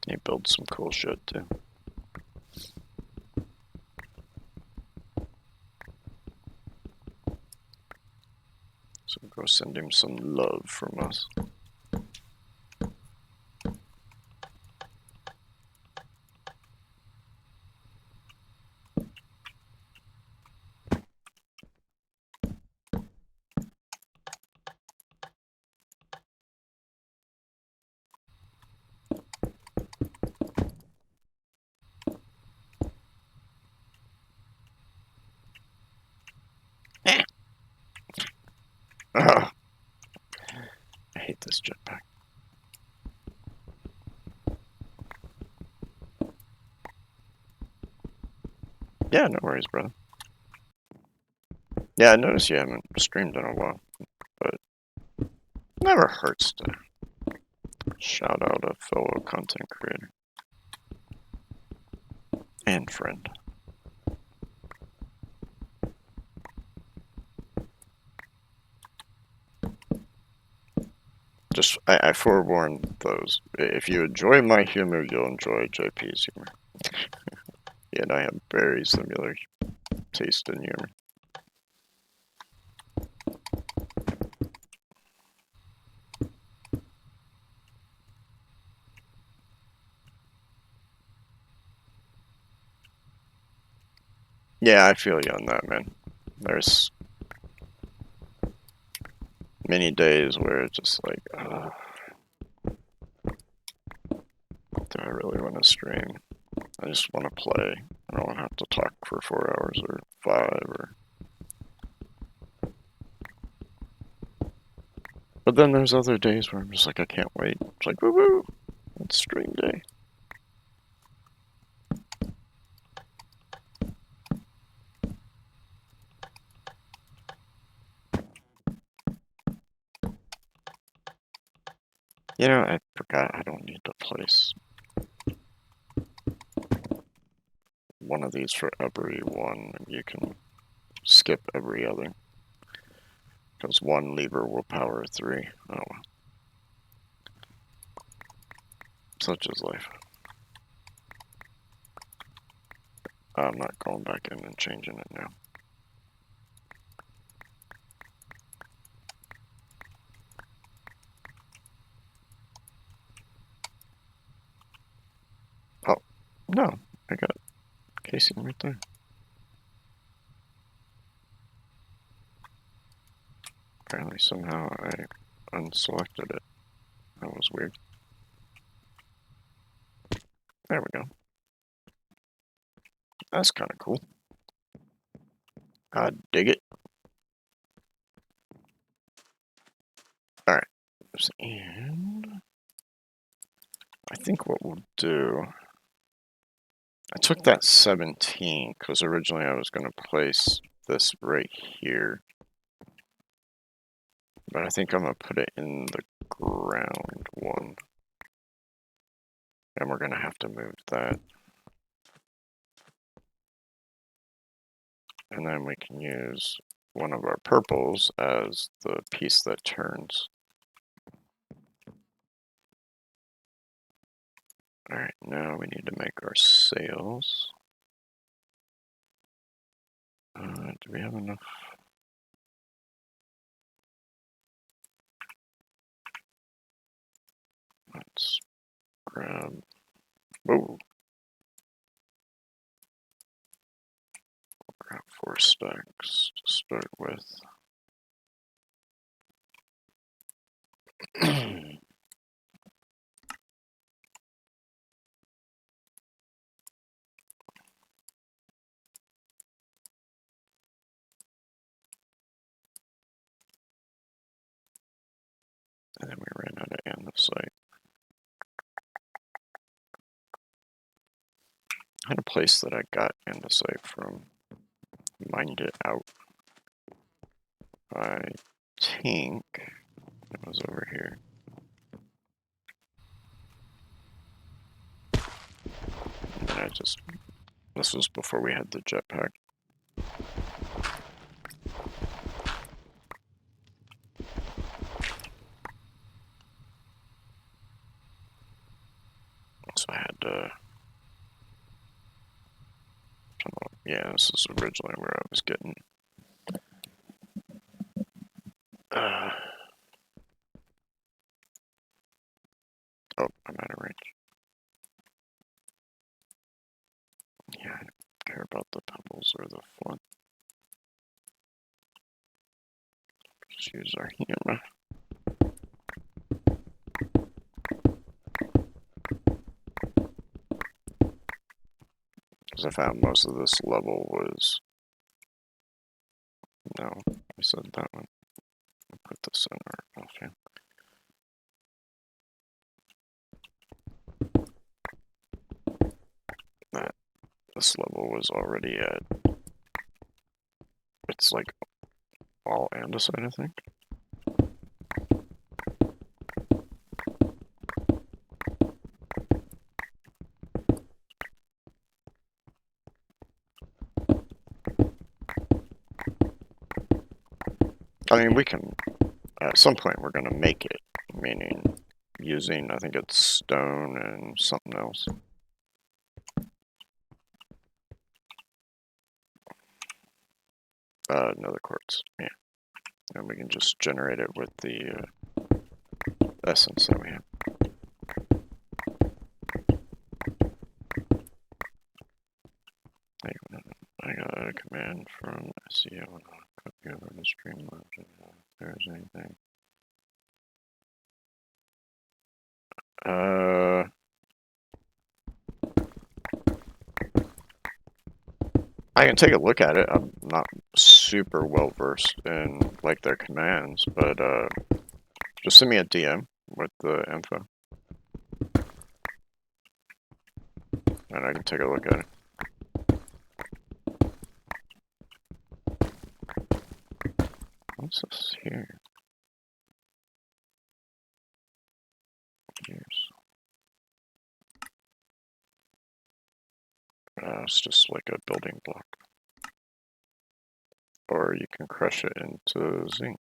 He builds some cool shit too. So go send him some love from us. Oh, I hate this jetpack. Yeah, no worries, brother. Yeah, I noticed you haven't streamed in a while, but never hurts to shout out a fellow content creator and friend. Just, I forewarn those. If you enjoy my humor, you'll enjoy JP's humor. He and I have very similar taste in humor. Yeah, I feel you on that, man. There's many days where it's just like, do I really want to stream? I just want to play. I don't want to have to talk for 4 hours or 5 or... But then there's other days where I'm just like, I can't wait. It's like, woo-woo! It's stream day. You know, I forgot I don't need to place one of these for every one. You can skip every other. Because one lever will power 3. Oh well. Such is life. I'm not going back in and changing it now. Oh, no. I got casing right there. Apparently somehow I unselected it. That was weird. There we go. That's kind of cool. I dig it. Alright. And I think what we'll do... I took that 17 because originally I was going to place this right here. But I think I'm going to put it in the ground one. And we're going to have to move that. And then we can use one of our purples as the piece that turns. Alright, now we need to make our sails. Do we have enough? Let's grab... Whoa! Grab 4 stacks to start with. And then we ran out of andesite. I had a place that I got andesite from. Mined it out. I think it was over here. And this was before we had the jetpack. So I had to... Yeah, this is originally where I was getting... Oh, I'm out of range. Yeah, I don't care about the pebbles or the flood. Just use our hammer. Because I found most of this level was... No, I said that one. I'll put this in our offhand. This level was already at... It's like all andesite, I think. I mean, we can... At some point, we're going to make it. Meaning, using, I think it's stone and something else. Another quartz, yeah. And we can just generate it with the essence that we have. I got a command from SEO and I'll copy over to Streamlabs if there's anything. I can take a look at it. I'm not super well versed in like their commands, but just send me a DM with the info, and I can take a look at it. What's this here? Gears. It's just like a building block. Or you can crush it into zinc.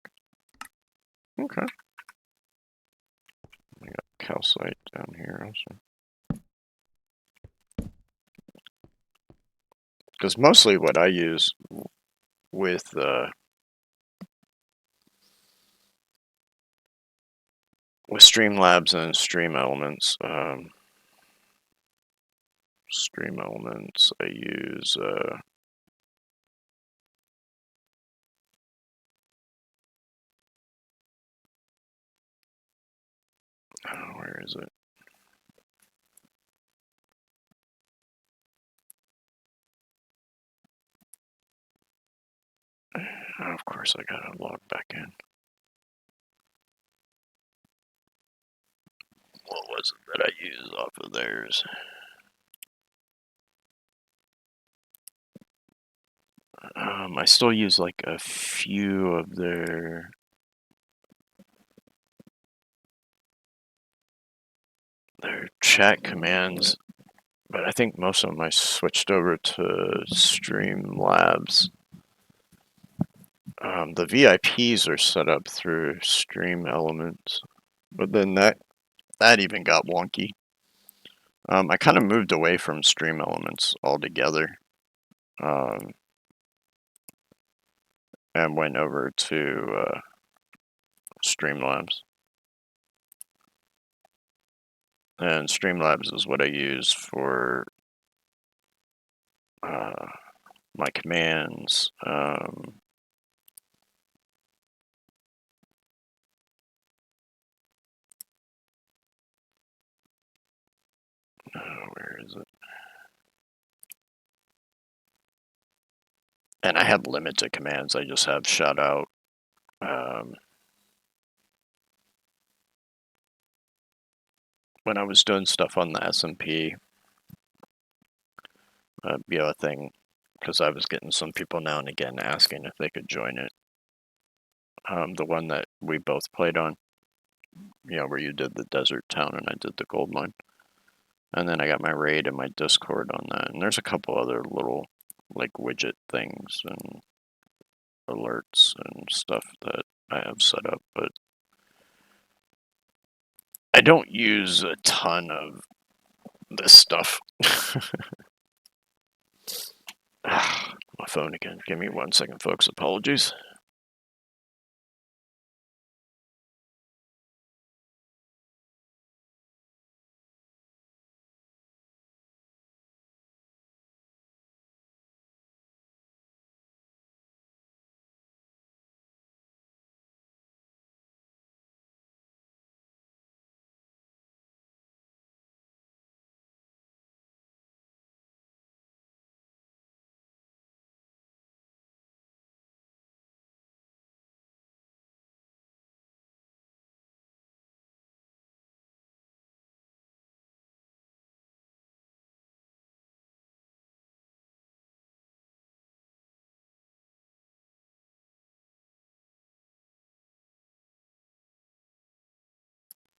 Okay. I got calcite down here also. Because mostly what I use with Streamlabs and Stream Elements, I use where is it? Oh, of course, I gotta log back in. What was it that I used off of theirs? I still use like a few of their chat commands, but I think most of them I switched over to Streamlabs. The VIPs are set up through Stream Elements, but then that even got wonky. I kind of moved away from Stream Elements altogether, and went over to Streamlabs. And Streamlabs is what I use for my commands. Where is it? And I have limited commands. I just have shout out. When I was doing stuff on the SMP, thing, because I was getting some people now and again asking if they could join it. The one that we both played on, where you did the desert town and I did the gold mine. And then I got my raid and my Discord on that. And there's a couple other little, like, widget things and alerts and stuff that I have set up, but I don't use a ton of this stuff. My phone again. Give me 1 second, folks. Apologies.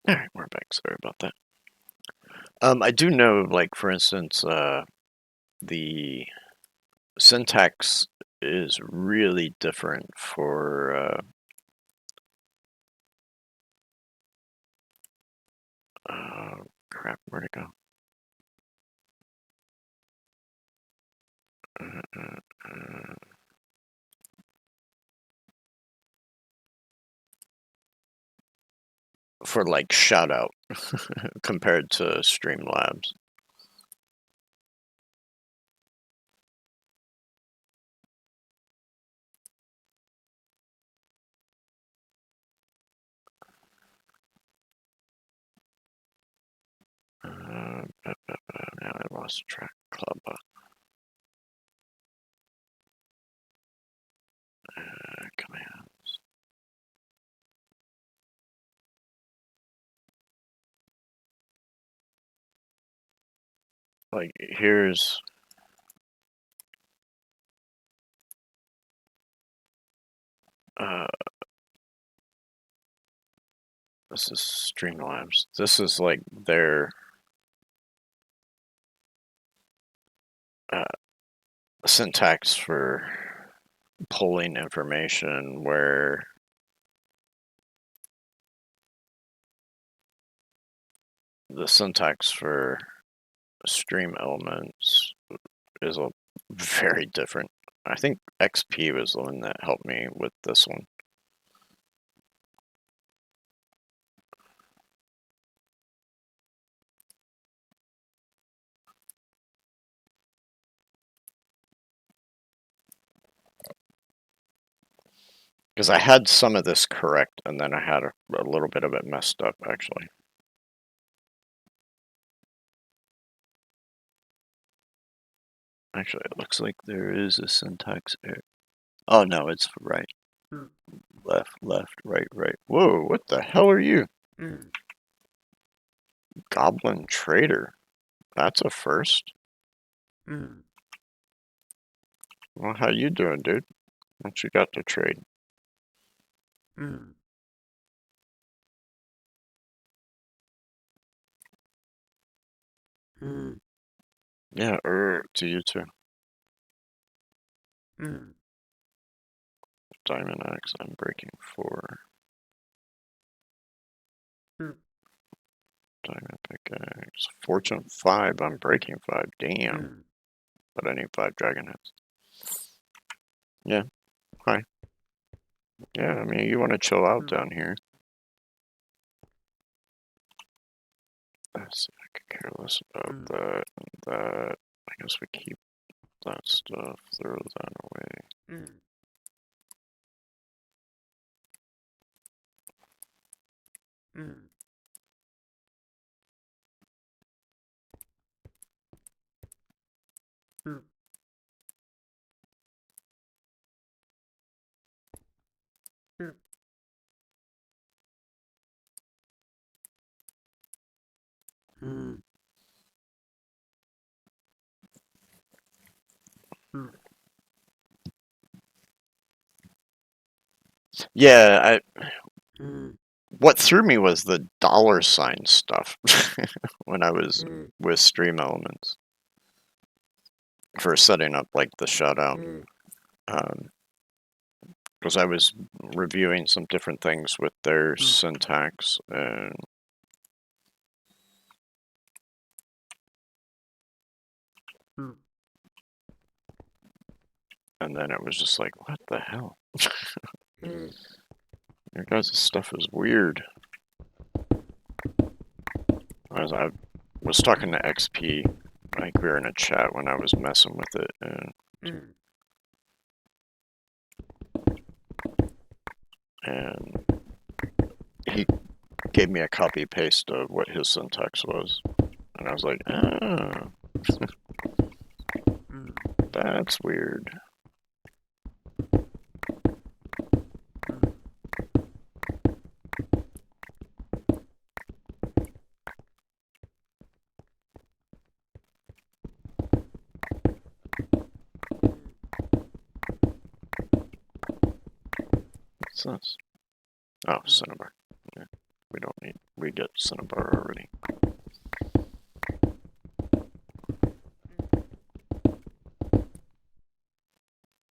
All right, we're back. Sorry about that. I do know, like, for instance, the syntax is really different for crap, where'd it go? For like shout out compared to Streamlabs. Now I lost track. Club. Commands. Like, here's this is Streamlabs. This is like their syntax for pulling information, where the syntax for Stream Elements is a very different. I think XP was the one that helped me with this one. Because I had some of this correct, and then I had a little bit of it messed up, actually. Actually, it looks like there is a syntax error. Oh, no, it's right. Left, left, right, right. Whoa, what the hell are you? Goblin Trader. That's a first. Well, how you doing, dude? What you got to trade? Yeah, to you too. Diamond Axe, I'm breaking 4. Diamond Pickaxe. It's Fortune 5. I'm breaking 5. Damn. But I need 5 dragon heads. Yeah. Hi. Yeah, I mean, you want to chill out down here. Let's see, I could care less about that and that. I guess we keep that stuff, throw that away. Yeah, what threw me was the $ stuff when I was with Stream Elements for setting up like the shutout. Because I was reviewing some different things with their syntax and then it was just like, what the hell? Your guys' stuff is weird. I was talking to XP. I think we were in a chat when I was messing with it, and he gave me a copy paste of what his syntax was, and I was like, ah, that's weird. What's this? Oh, Cinnabar. Yeah, we don't need. We get Cinnabar already.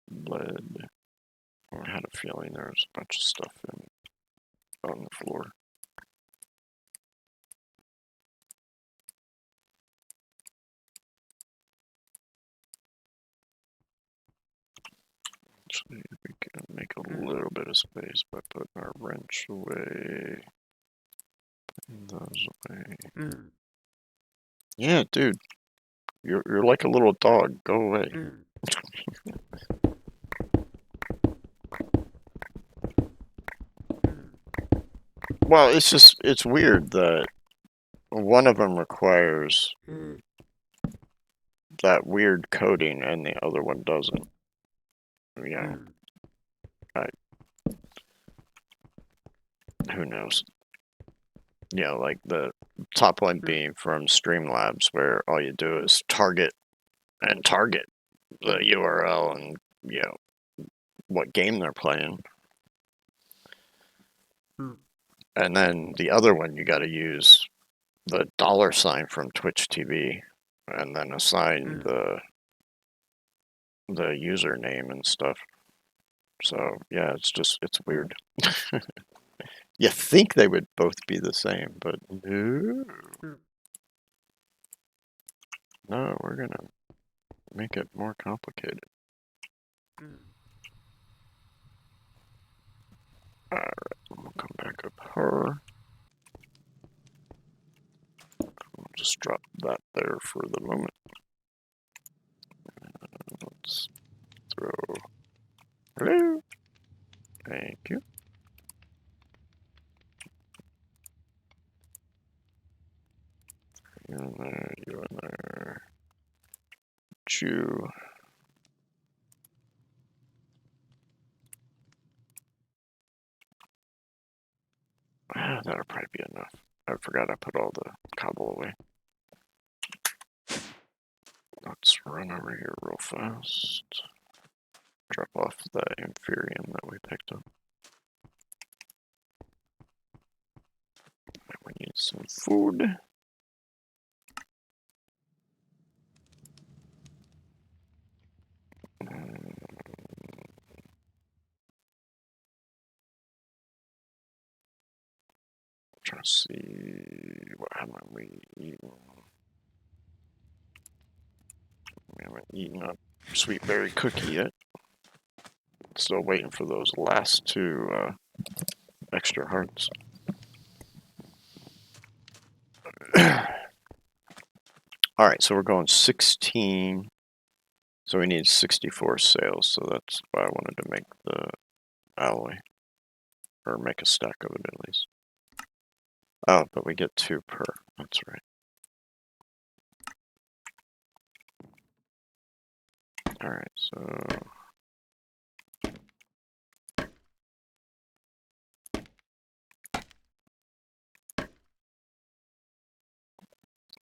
Lead. I had a feeling there was a bunch of stuff on the floor. Actually, we can make a little bit of space by putting our wrench away. Putting those away. Yeah, dude. You're like a little dog. Go away. Well, it's weird that one of them requires that weird coding and the other one doesn't. Yeah. Who knows? Yeah, like the top one being from Streamlabs, where all you do is target the URL and, you know, what game they're playing. And then the other one, you got to use the $ from Twitch TV and then assign the username and stuff. So, yeah, it's weird. You think they would both be the same, but no. No, we're going to make it more complicated. Alright, we'll come back up her. We'll just drop that there for the moment. Let's throw. Hello. Thank you. You in there, you in there. Chew. That'll probably be enough. I forgot I put all the cobble away. Let's run over here real fast. Drop off the Inferium that we picked up. We need some food. Trying to see what haven't we eaten? We haven't eaten a sweet berry cookie yet. Still waiting for those last two extra hearts. Alright, so we're going 16. So we need 64 sales, so that's why I wanted to make the alloy. Or make a stack of it at least. Oh, but we get 2 per. That's right. Alright, so...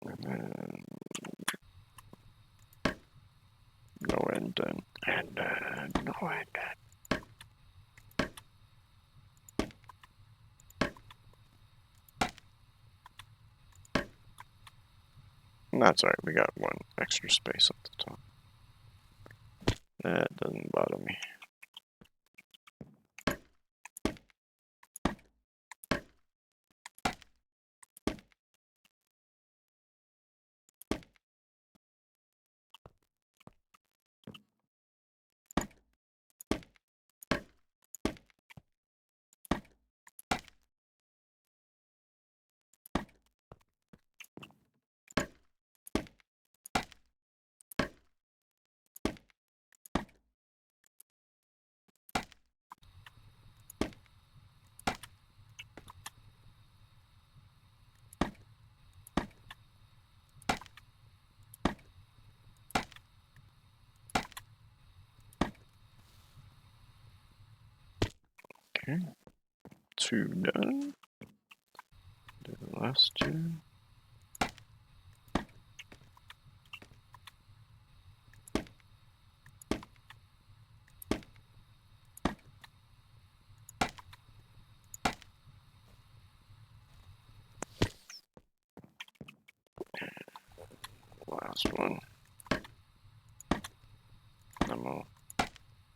And then... no indent. And no indent. That's alright, we got 1 extra space at the top. That doesn't bother me. Okay. 2 done. Do the last 2. Last one. I'm gonna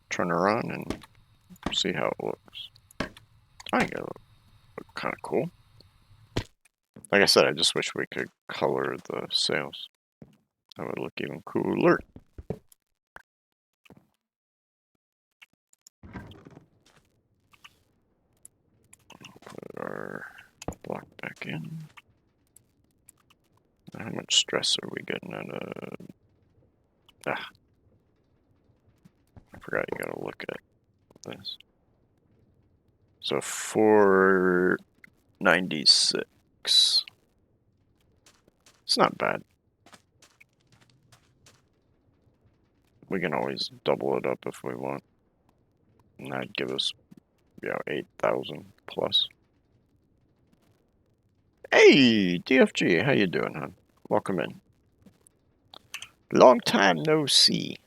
turn her on and see how it looks. I think it look kind of cool. Like I said, I just wish we could color the sails. That would look even cooler. Put our block back in. How much stress are we getting out of... I forgot you gotta look at this. So 496. It's not bad. We can always double it up if we want. And that'd give us, 8,000 plus. Hey, DFG, how you doing, hon? Welcome in. Long time no see.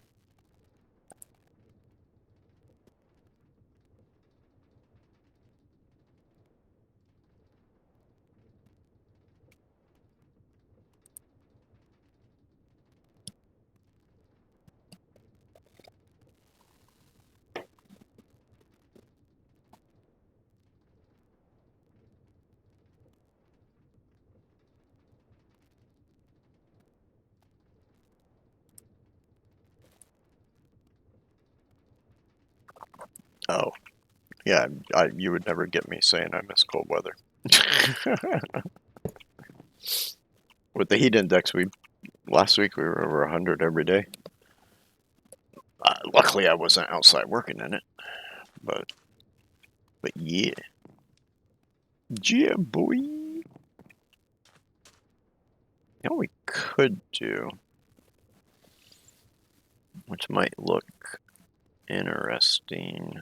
Oh, yeah, you would never get me saying I miss cold weather. With the heat index, last week we were over 100 every day. Luckily, I wasn't outside working in it, but yeah. Yeah, boy. You know what we could do, which might look interesting.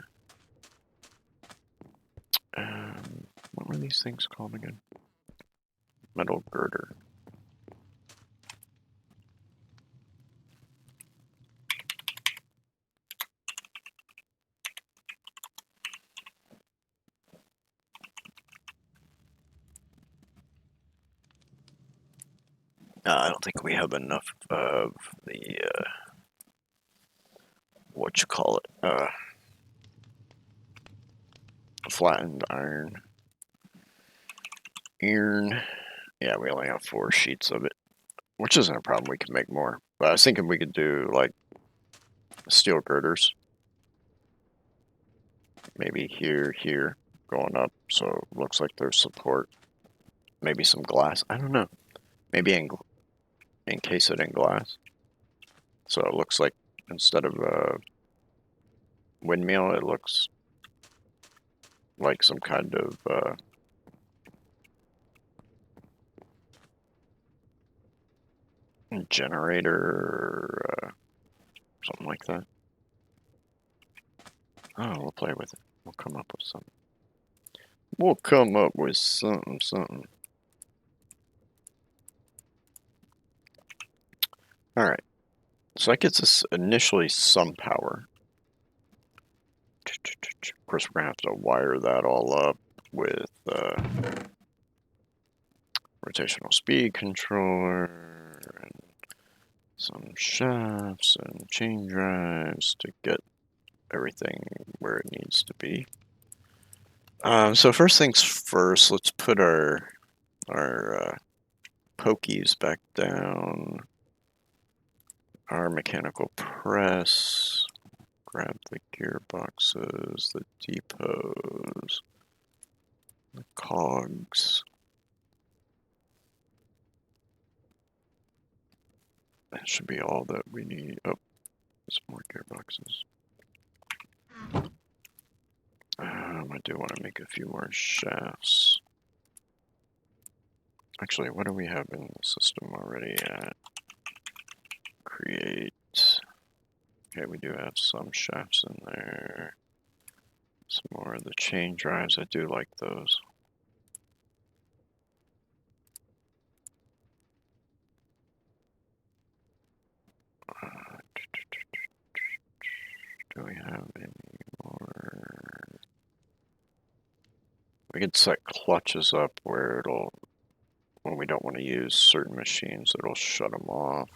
What were these things called again? Metal girder. I don't think we have enough of the, flattened iron. Yeah, we only have 4 sheets of it, which isn't a problem. We can make more. But I was thinking we could do, like, steel girders. Maybe here, going up, so it looks like there's support. Maybe some glass. I don't know. Maybe encase it in glass. So it looks like instead of a windmill, it looks like some kind of generator, something like that. Oh, we'll play with it. We'll come up with something. We'll come up with something. Alright. So that gets us initially some power. Of course, we're going to have to wire that all up with rotational speed controller and some shafts and chain drives to get everything where it needs to be. So first things first, let's put our pokies back down. Our mechanical press. Grab the gearboxes, the depots, the cogs. That should be all that we need. Oh, some more gearboxes. I do want to make a few more shafts. Actually, what do we have in the system already at? Create. Okay, we do have some shafts in there. Some more of the chain drives. I do like those. Do we have any more? We could set clutches up where it'll, when we don't want to use certain machines, it'll shut them off.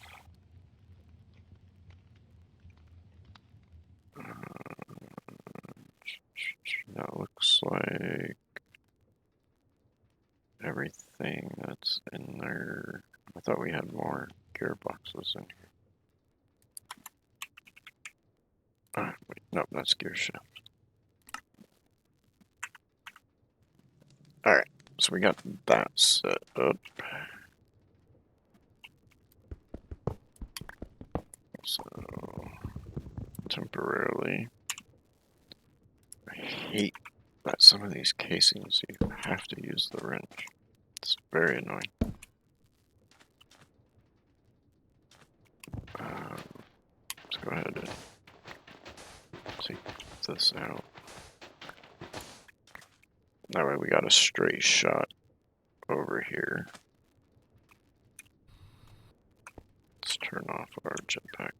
That looks like everything that's in there. I thought we had more gearboxes in here. Wait, nope, that's gear shift. Alright, so we got that set up. So, temporarily. I hate that some of these casings you have to use the wrench. It's very annoying. Let's go ahead and take this out. That way we got a straight shot over here. Let's turn off our jetpack.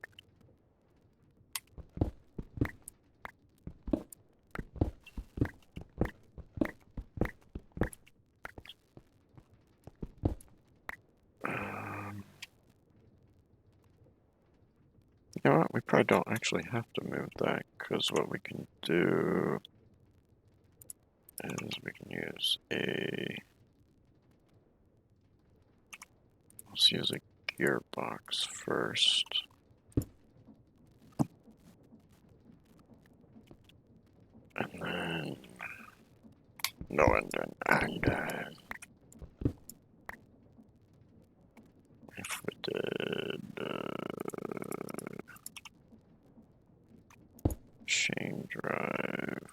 You know what? We probably don't actually have to move that, because what we can do is we can use let's use a gearbox first. And then, if we did chain drive,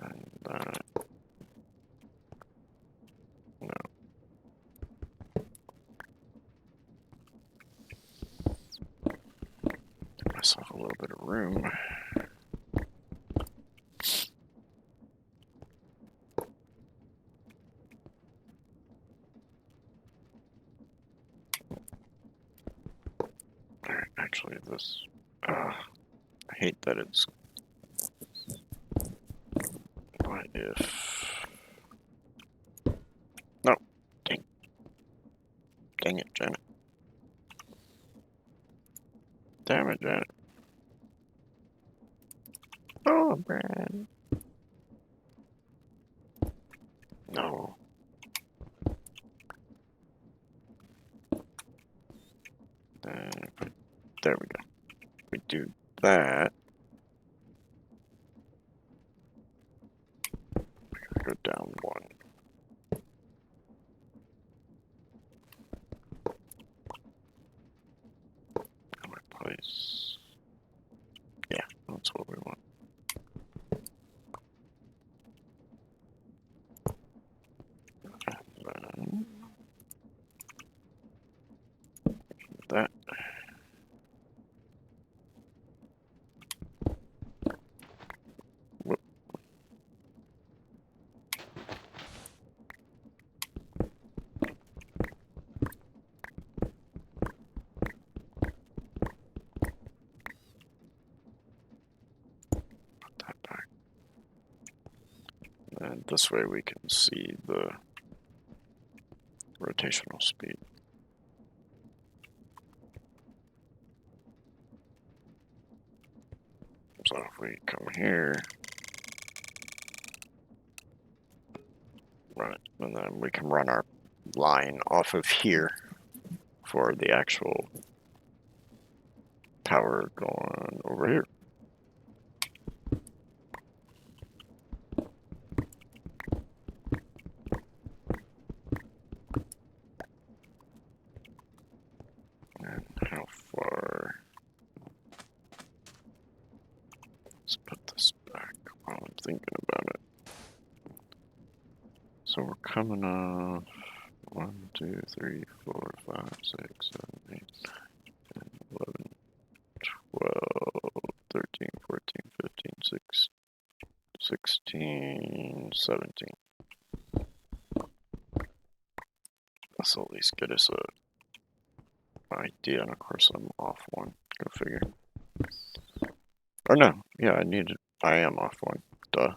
and that, no. Give myself a little bit of room. Alright, actually this, I hate that it's, what if, no, dang it, Janet. Damn it, Janet. bread. No. There we go. We do that. We gotta go down one. Place. Yeah, that's what we want. And then that. Whoop. Put that back. And this way we can see the rotational speed. So if we come here, run it, and then we can run our line off of here for the actual power going over here. And how far? Let's put this back while I'm thinking about it. So we're coming off 1, 2, 3, 4, 5, 6, 7, 8, 10, 11, 12, 13, 14, 15, 16, 17. This will at least get us a idea, and of course I'm off one. Go figure. Or no, yeah, I am off one. Duh.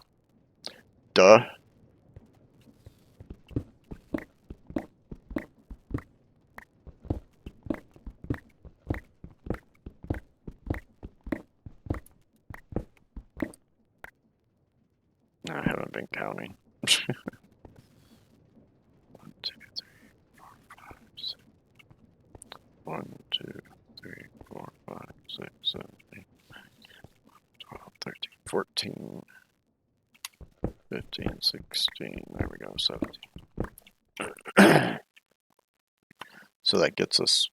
Duh. I haven't been counting. 1, 2, 3, 4, 5, 6. 1, 2, 3, 4, 5, 6, 7, 8, 12, 13, 14, 15, 16. There we go, 17. So that gets us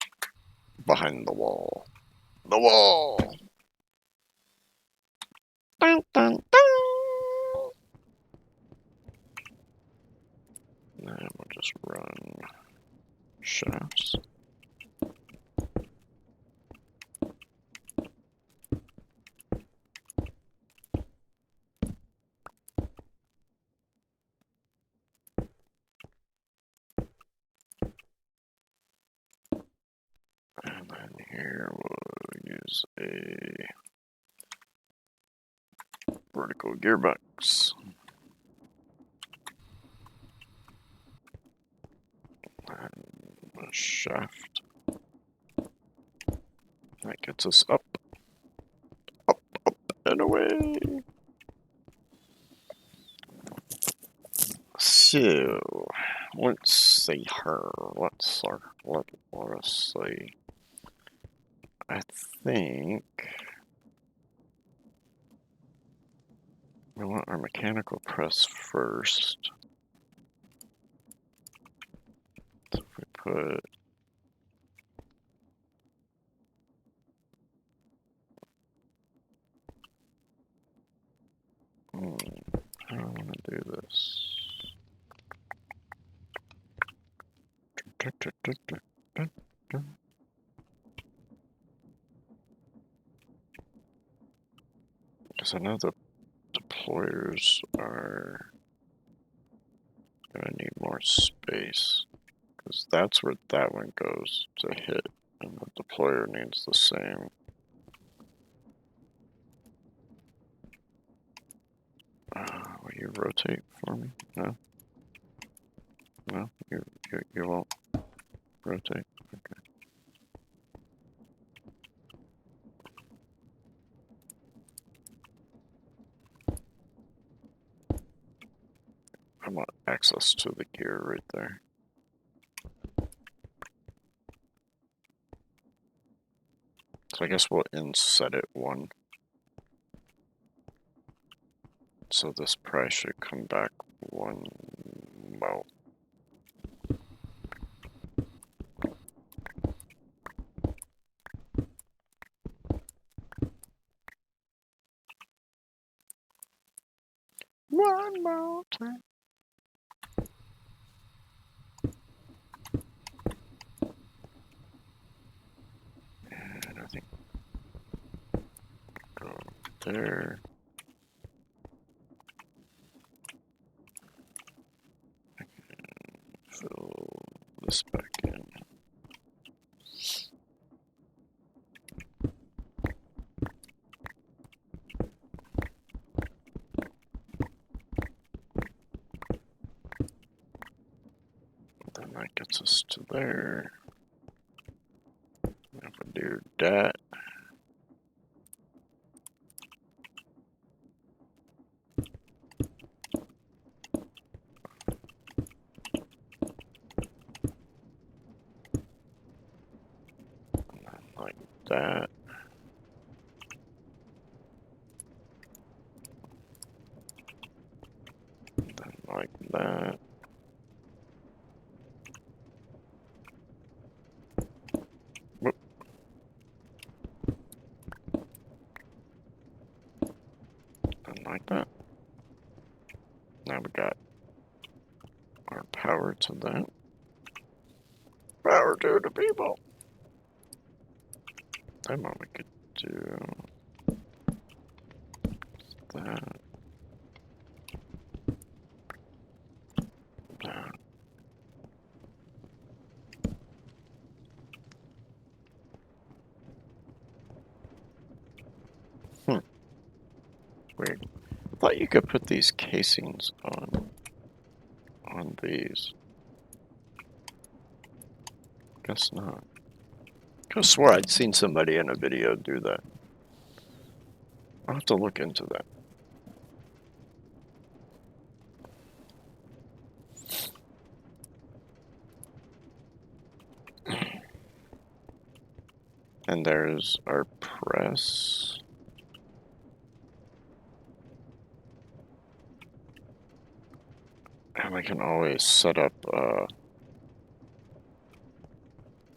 behind the wall. The wall! Dun, dun, dun. And then we'll just run shafts. And then here we'll use a vertical gearbox. And a shaft. That gets us up, up, up, and away. So, let's see her. Let's see. I think we want our mechanical press first. So if we put I don't want to do this. Because I know the deployers are going to need more space. Because that's where that one goes to hit. And the deployer needs the same. Will you rotate for me? No? No? You won't rotate? Okay. I want access to the gear right there. So I guess we'll inset it 1. So this price should come back 1 mo. One more time. And I think go there. Fill this back in. Then that gets us to there. If we do that, like that. Then like that. Whoop. Then like that. Now we got our power to that. Power to the people. Then what we could do that. That. Weird. I thought you could put these casings on these. Guess not. I could have swore I'd seen somebody in a video do that. I'll have to look into that. And there's our press. And we can always set up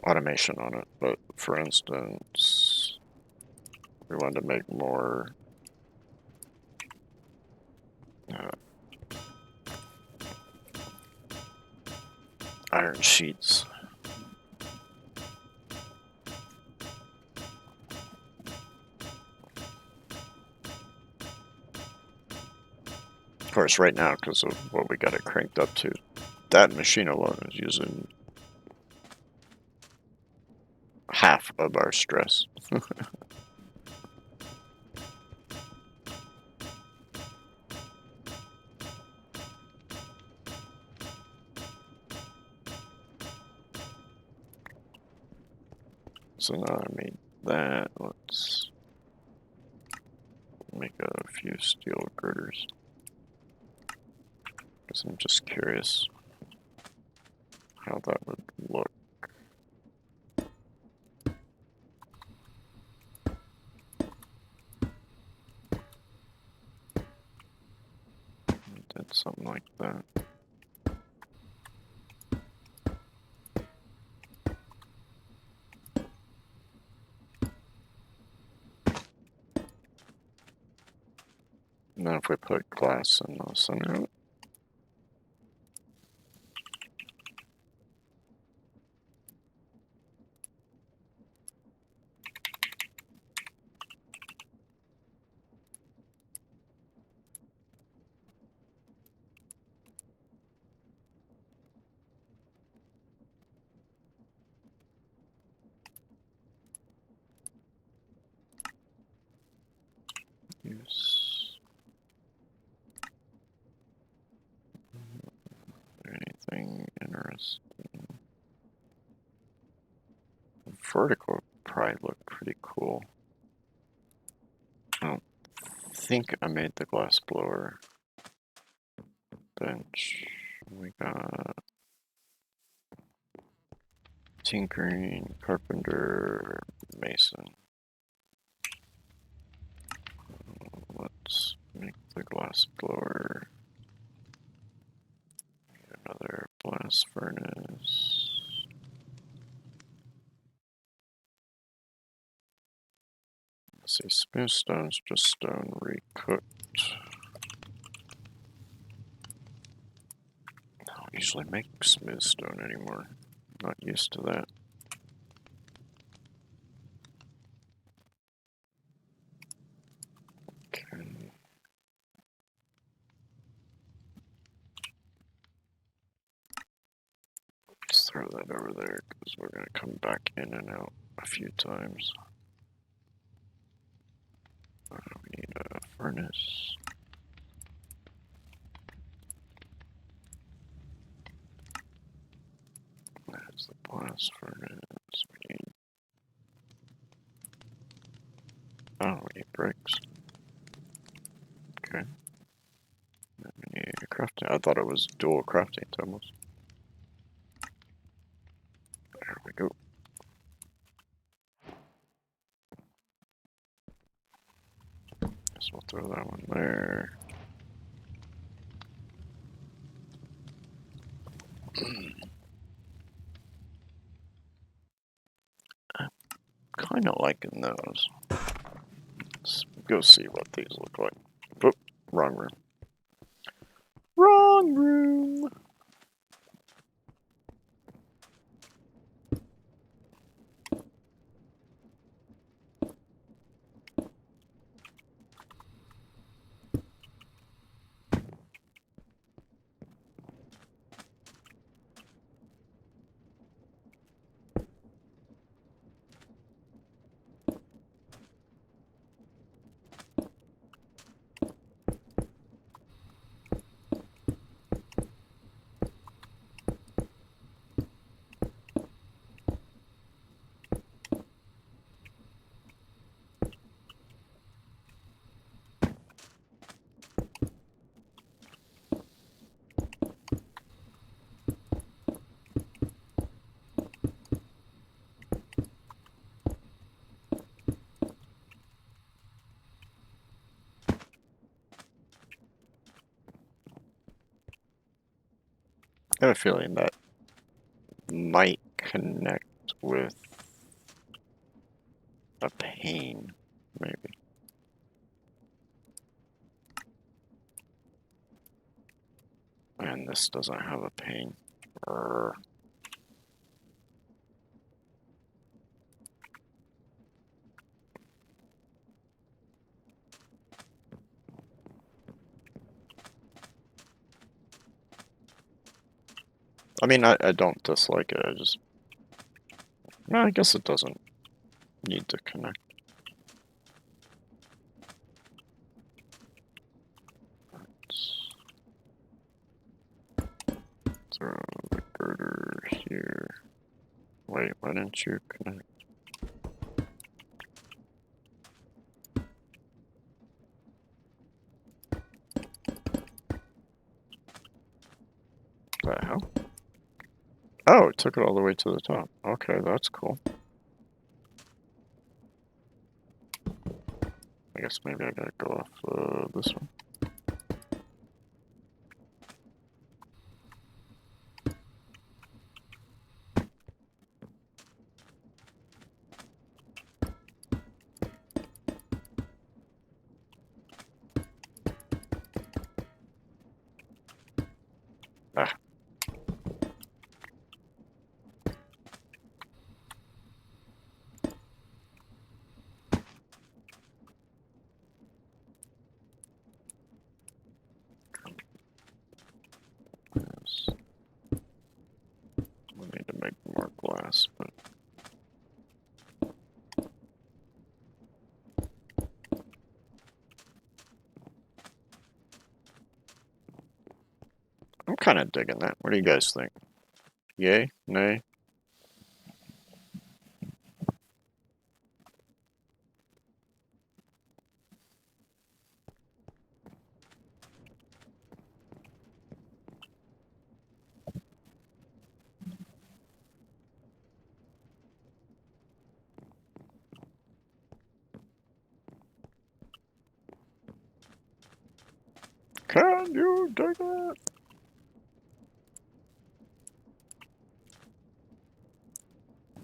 automation on it. But for instance, we wanted to make more iron sheets. Of course, right now, because of what we got it cranked up to, that machine alone is using half of our stress. So now I made that. Let's make a few steel girders. Because I'm just curious how that would look. Did something like that. Now if we put glass in the center of it. Use anything interesting. Vertical would probably look pretty cool. I don't think I made the glass blower. bench. We got tinkering, carpenter, mason. Let's make the glass blower. Another blast furnace. Let's see, smooth stone's just stone recooked. I don't usually make smooth stone anymore. Not used to that. Okay. Let's throw that over there because we're going to come back in and out a few times. We need a furnace. There's the blast furnace. We need. Oh, we need bricks. Okay. Then we need crafting. I thought it was dual crafting tables. There we go. Guess we'll throw that one there. I'm kind of liking those. Let's go see what these look like. Oop, wrong room. Wrong room! I have a feeling that might connect with a pane, maybe. And this doesn't have a pane. Brr. I mean, I don't dislike it, I just... No, I guess it doesn't need to connect. Let's throw the girder here. Wait, why didn't you connect? The hell? Oh, it took it all the way to the top. Okay, that's cool. I guess maybe I gotta go off this one. Ah. Yes. We need to make more glass, but... I'm kind of digging that. What do you guys think? Yay? Nay? Can you dig it?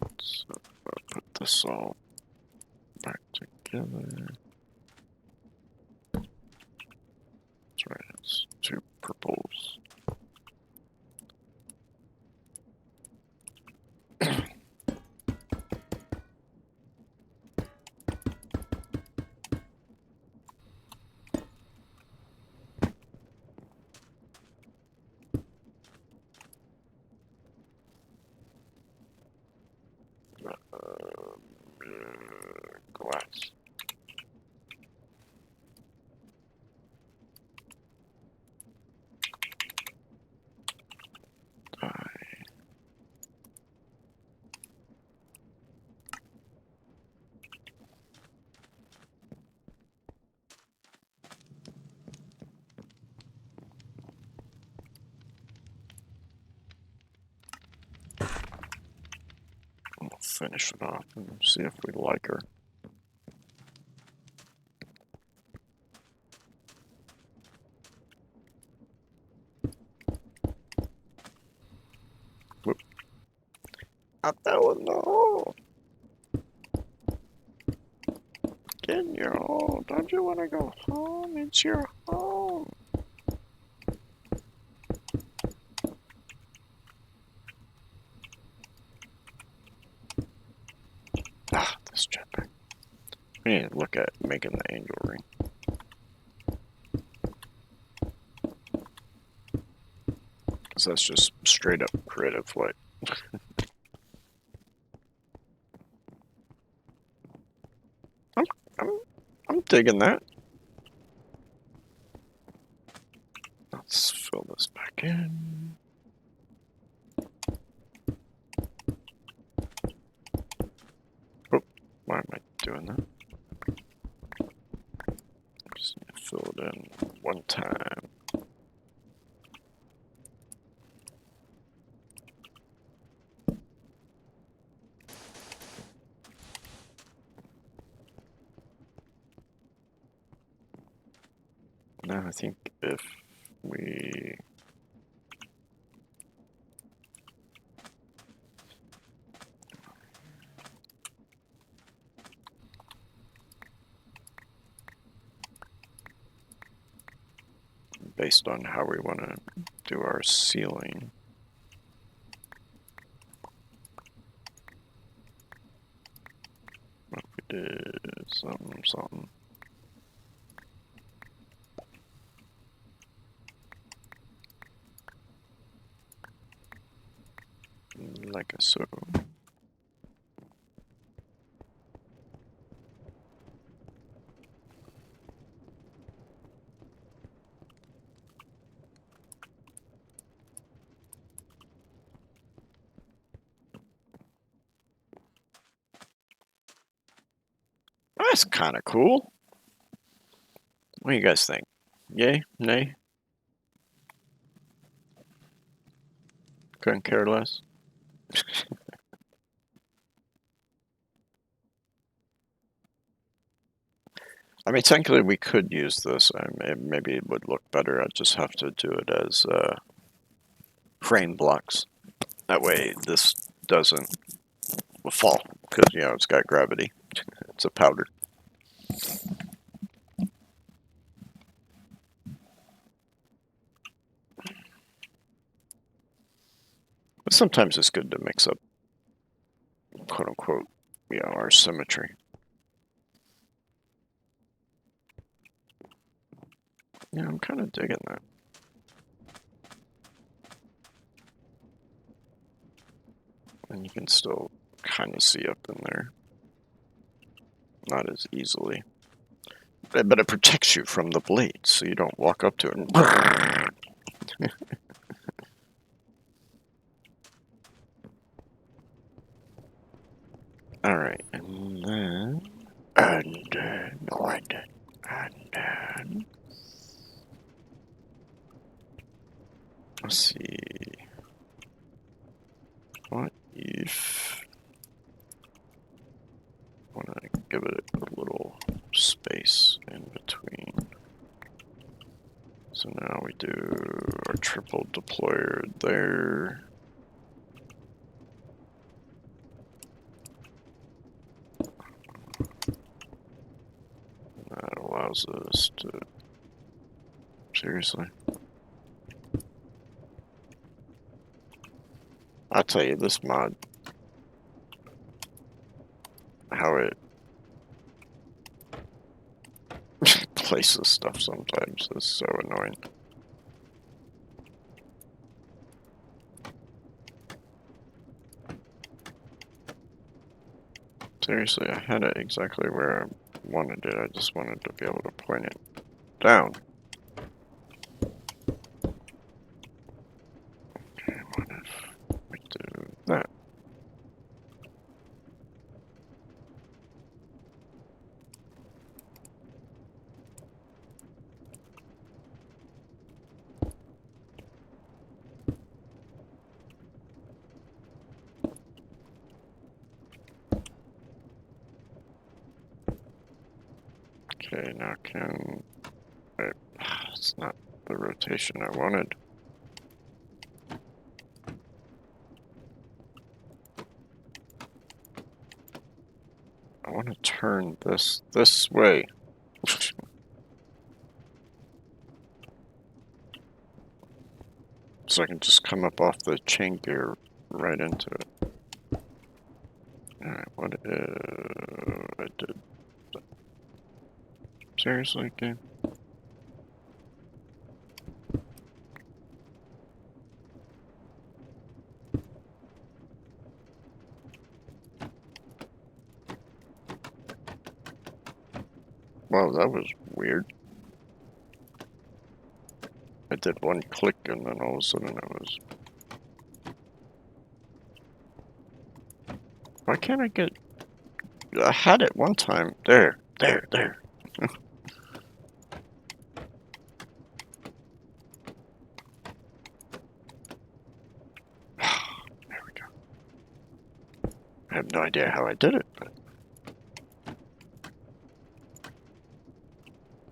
Let's put this all back together. That's right, it's 2 purples. Glass. We'll finish it off and see if we like her. Whoop. I fell in the hole. Get in your hole. Don't you want to go home? It's your home. Ah, this jetpack. We need to look at making the angel ring. Because that's just straight up creative flight. I'm digging that. Let's fill this back in. Oh, why am I doing that? Just need to fill it in one time. Now I think if we based on how we want to do our ceiling. What if we did something. Like so. That's kind of cool. What do you guys think? Yay? Nay? Couldn't care less? I mean, technically we could use this. Maybe it would look better. I'd just have to do it as frame blocks. That way this doesn't fall, because, you know, it's got gravity. It's a powder. But sometimes it's good to mix up, quote unquote, you know, our symmetry. Yeah, I'm kind of digging that. And you can still kind of see up in there. Not as easily. But it protects you from the blade, so you don't walk up to it and... Alright, and then... Let's see... What if... I want to give it a little space in between. So Now we do our triple deployer there. That allows us to... Seriously? I'll tell you, this mod, how it places stuff sometimes is so annoying. Seriously, I had it exactly where I wanted it. I just wanted to be able to point it down. Okay, what if we do that? Okay, now can... Wait, it's not the rotation I wanted. I want to turn this way. So I can just come up off the chain gear right into it. Alright, what I did. Seriously, game? Wow, that was weird. I did one click and then all of a sudden it was... Why can't I get... I had it one time. There. There we go. I have no idea how I did it, but...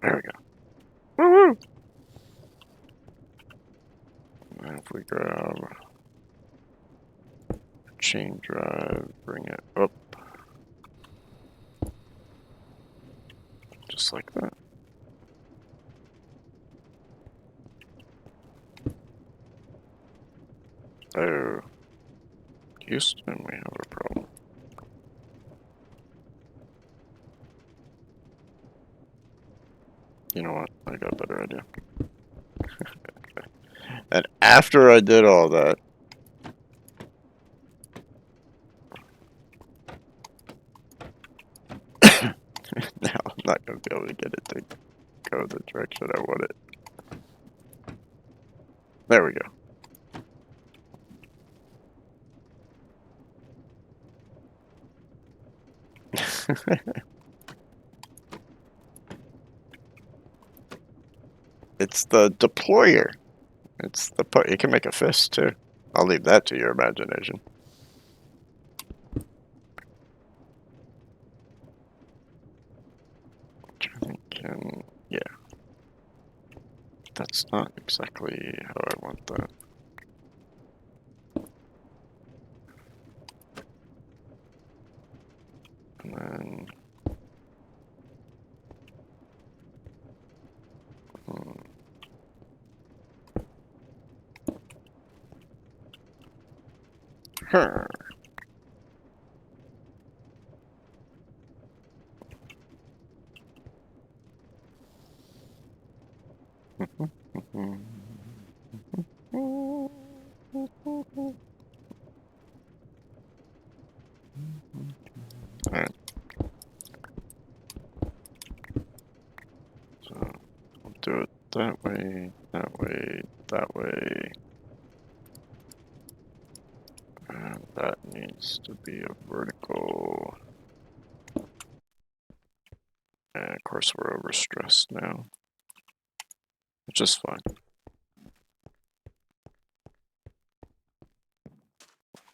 There we go. Woo-woo! And if we grab... chain drive, bring it up. Just like that. Oh. Houston, we have a problem. You know what? I got a better idea. And after I did all that, now I'm not going to be able to get it to go the direction I want it. There we go. It's the deployer. It's the you can make a fist too. I'll leave that to your imagination. I think yeah. That's not exactly how I want that. And then Huh. Alright. So we'll do it that way, that way, that way. And that needs to be a vertical. And of course we're overstressed now, which is fine.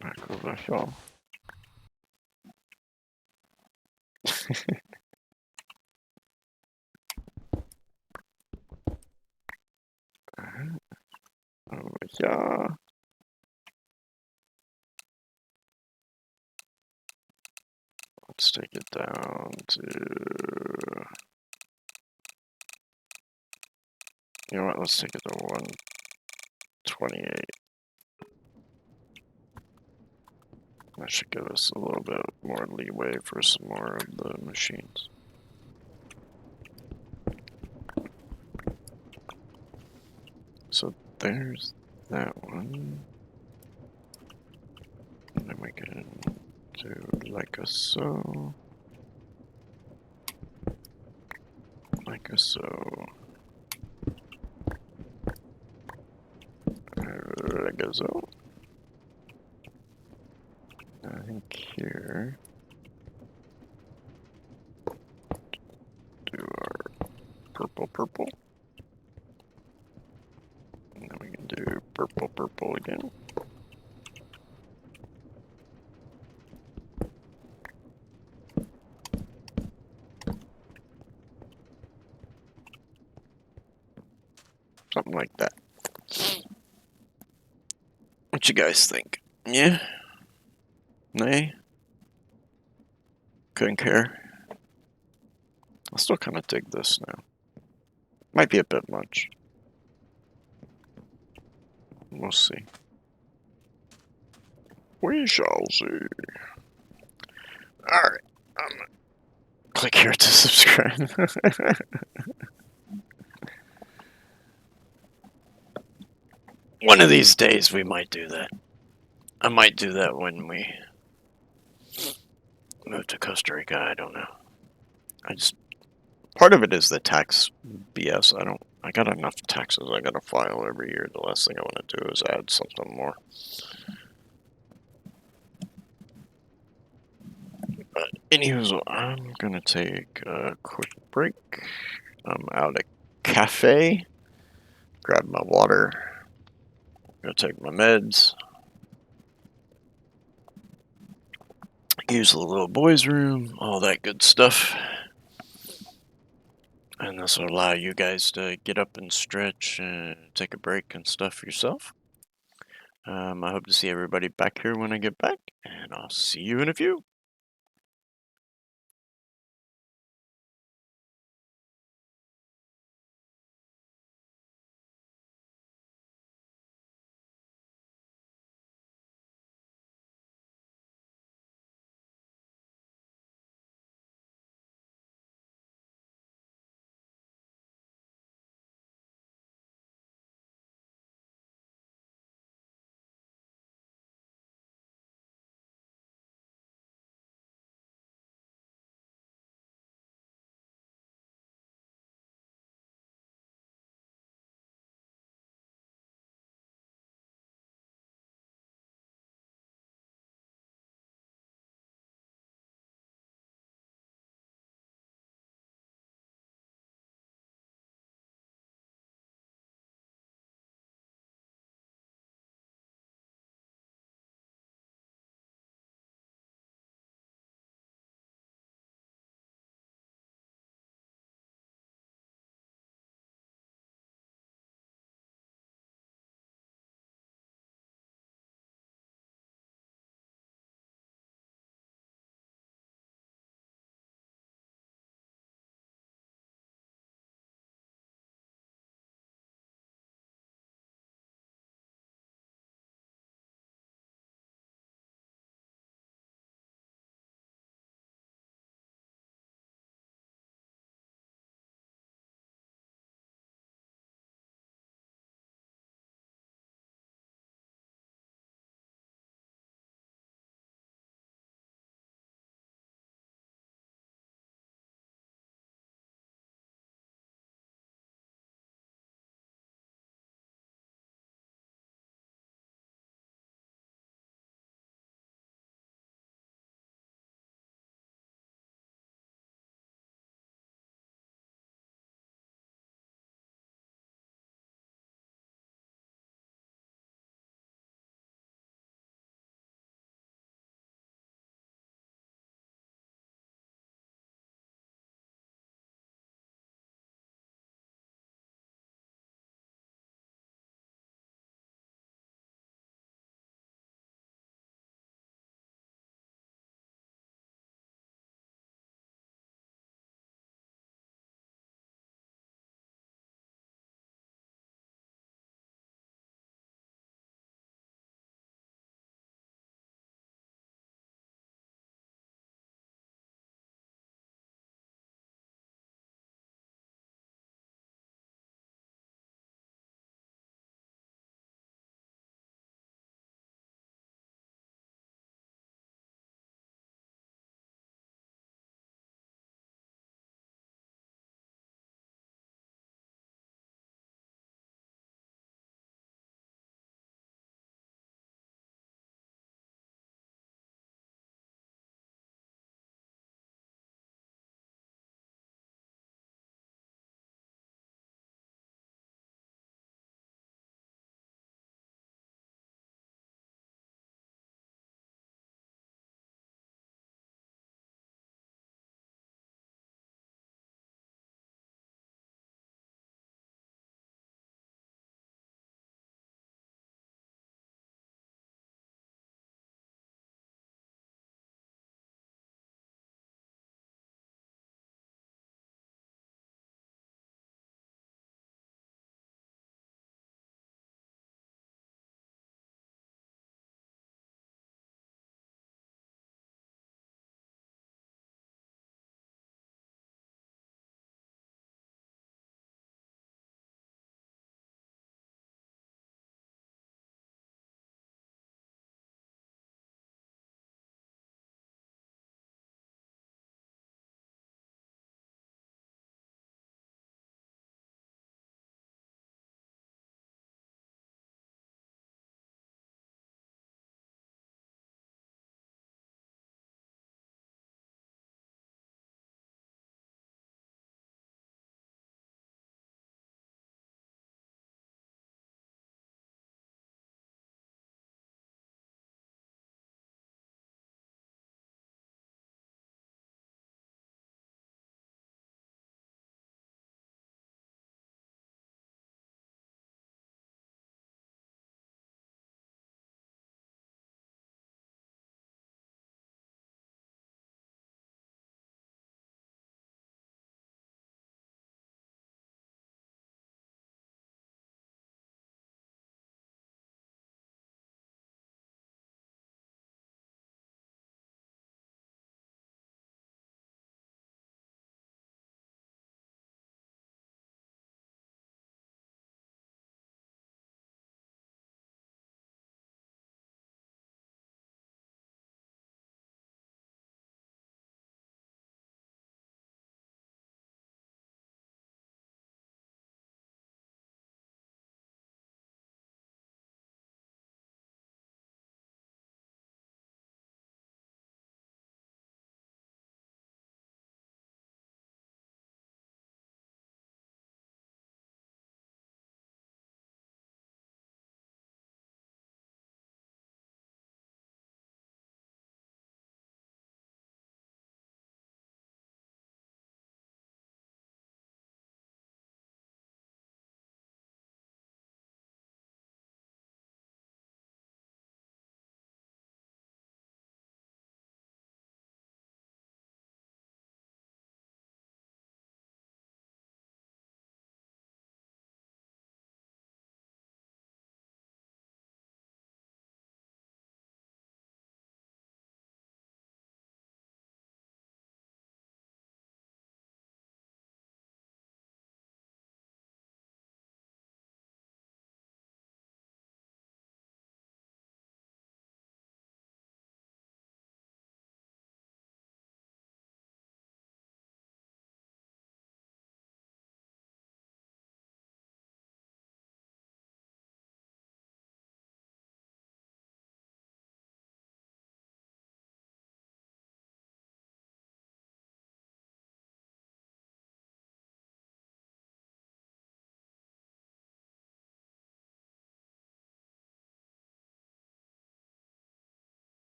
Back over here. yeah. Let's take it down to... You know what, let's take it to 128. That should give us a little bit more leeway for some more of the machines. So there's that one. And then we can do like a so. Like a so. Like a so. I think here. Do our purple. And then we can do purple again. Something like that. What you guys think? Yeah? Nay? Couldn't care? I still kind of dig this now. Might be a bit much. We'll see. We shall see. Alright. Click here to subscribe. One of these days we might do that. I might do that when we move to Costa Rica. I don't know. Part of it is the tax BS. I got enough taxes I gotta file every year. The last thing I want to do is add something more. But anywho, I'm gonna take a quick break. I'm out at cafe. Grab my water. Go take my meds. Use the little boys' room. All that good stuff. And this will allow you guys to get up and stretch and take a break and stuff yourself. I hope to see everybody back here when I get back, and I'll see you in a few.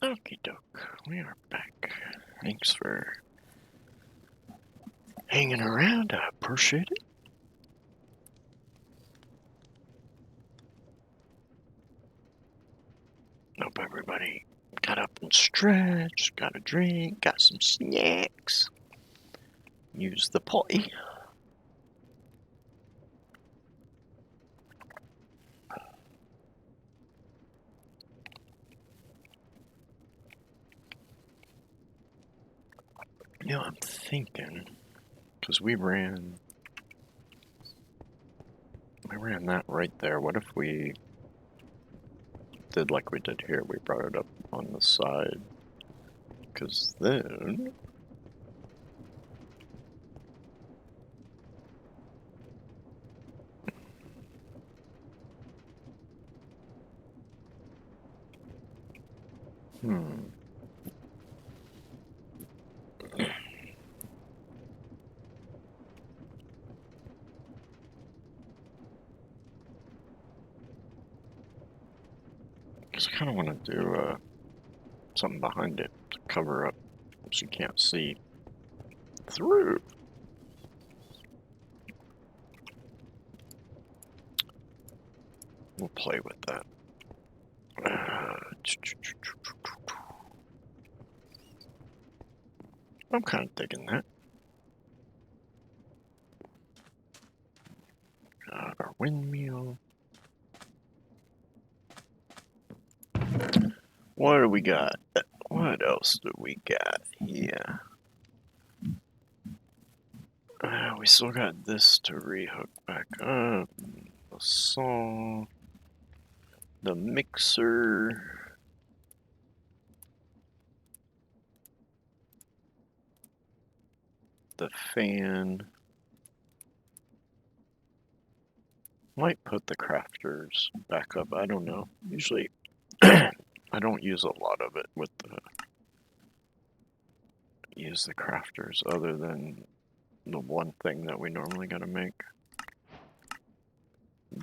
Okie doke, we are back. Thanks for hanging around, I appreciate it. Hope everybody got up and stretched, got a drink, got some snacks. Use the potty. You know, I'm thinking, because we ran that right there. What if we did like we did here? We brought it up on the side. Because then... Because I kind of want to do something behind it to cover up so you can't see through. We'll play with that. I'm kind of digging that. Got our windmill. What do we got? What else do we got here? We still got this to rehook back up. The saw. The mixer. The fan. Might put the crafters back up. I don't know. Usually, I don't use a lot of it with the crafters other than the one thing that we normally gotta make.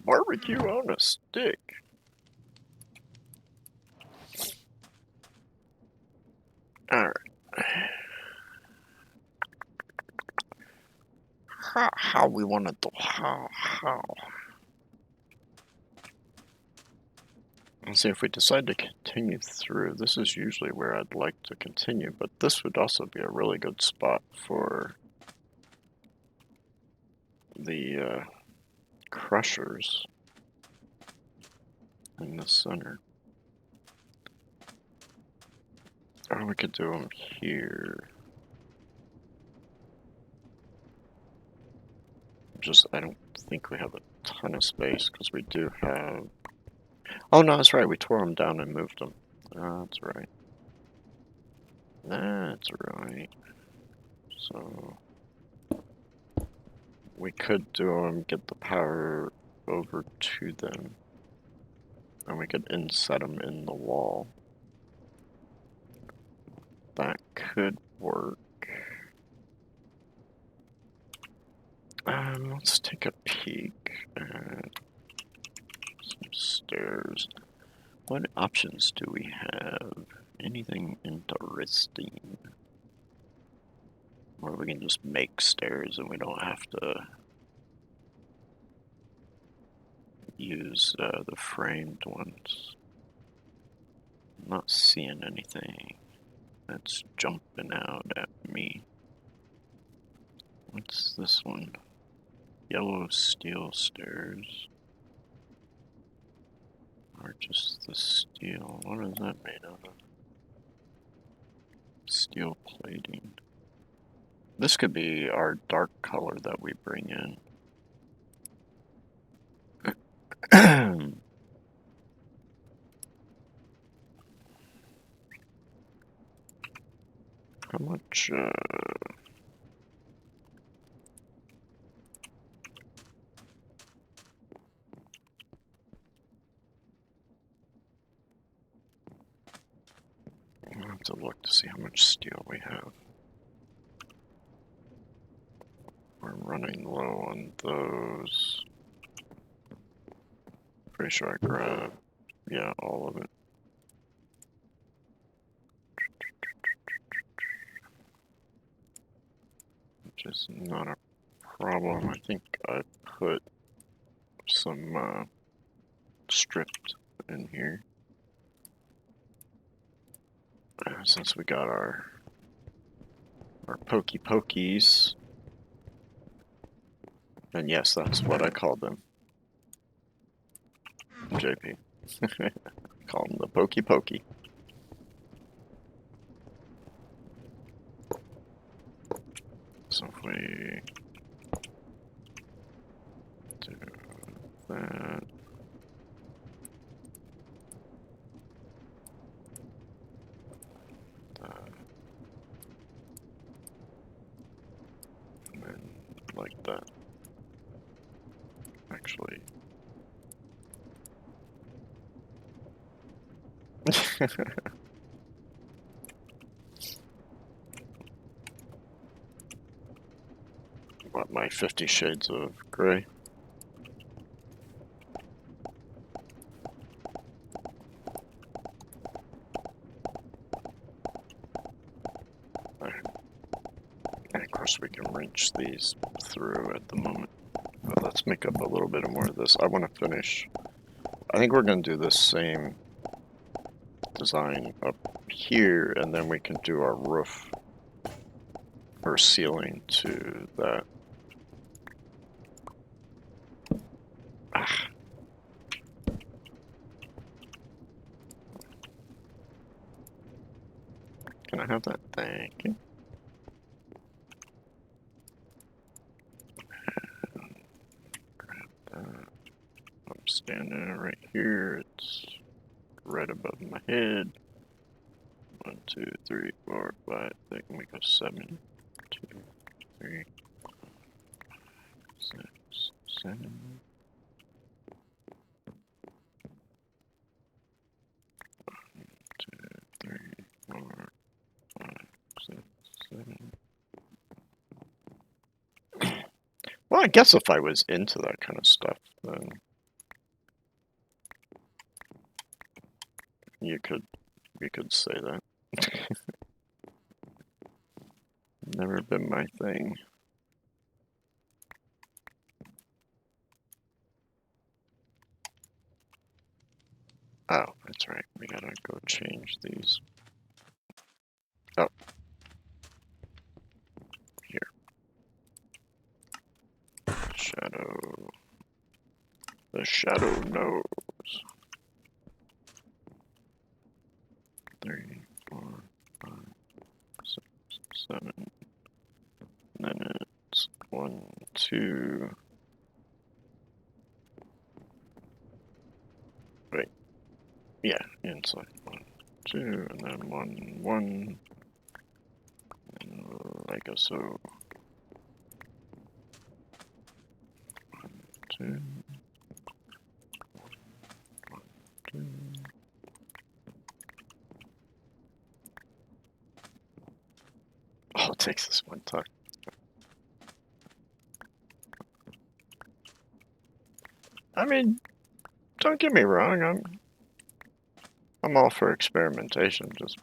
Barbecue on a stick. Alright. How we want to do, how. Let's see, if we decide to continue through, this is usually where I'd like to continue, but this would also be a really good spot for the crushers in the center. Or we could do them here. Just, I don't think we have a ton of space, because we do have... Oh, no, that's right, we tore them down and moved them. That's right. That's right. So... we could do them, get the power over to them. And we could inset them in the wall. That could work. Let's take a peek at some stairs. What options do we have? Anything interesting? Or we can just make stairs and we don't have to use the framed ones. I'm not seeing anything that's jumping out at me. What's this one? Yellow steel stairs. Or just the steel. What is that made out of? Steel plating. This could be our dark color that we bring in. How much, I'll have to look to see how much steel we have. We're running low on those. Pretty sure I grabbed, yeah, all of it. which is not a problem. I think I put some stripped in here. Since we got our pokey pokies. And yes, that's what I called them. JP. Call them the pokey pokey. So if we do that. And then like that. Actually. What, my 50 Shades of Grey? And of course we can wrench these through at the moment. But let's make up a little bit more of this. I want to finish. I think we're going to do the same design up here, and then we can do our roof or ceiling to that. Ah. Can I have that? Thank you. Grab that. I'm standing right here. It's right above my head. 1, 2, 3, 4, 5. They can make a 7. 2, 3, 6, 7. 2, 3, 4, 5, 6, 7. Well, I guess if I was into that kind of stuff, then you could say that. Never been my thing. Oh, that's right. We gotta go change these. Oh. Here. Shadow. The shadow knows. 3, 4, 5, 6, 7. And then it's 1, 2. Wait. Yeah, inside. 1, 2, and then 1, 1. And like so. 1, 2. 1, 2. Oh, it takes this one time. I mean, don't get me wrong. I'm all for experimentation. Just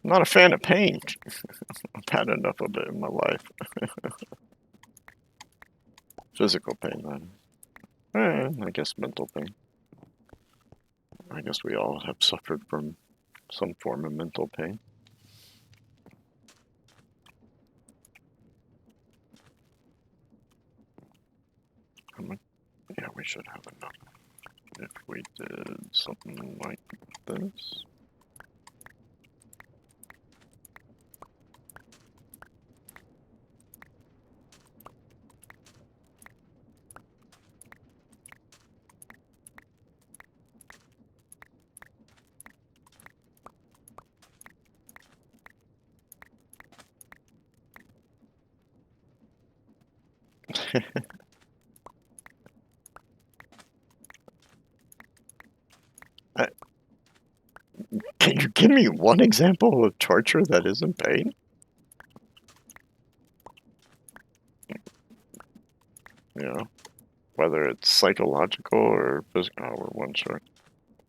not a fan of paint. I've had enough of it in my life. Physical pain, that is. I guess mental pain. I guess we all have suffered from some form of mental pain. Yeah, we should have enough. If we did something like this. Can you give me one example of torture that isn't pain? You know, whether it's psychological or physical. Oh, we're one short.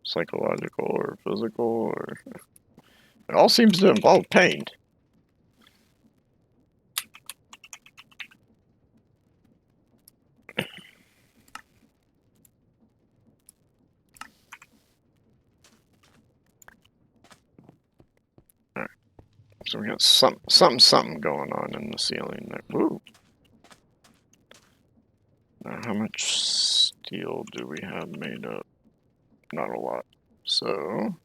Psychological or physical, or it all seems to involve pain. So we got something going on in the ceiling there. Woo! Now, how much steel do we have made up? Not a lot. So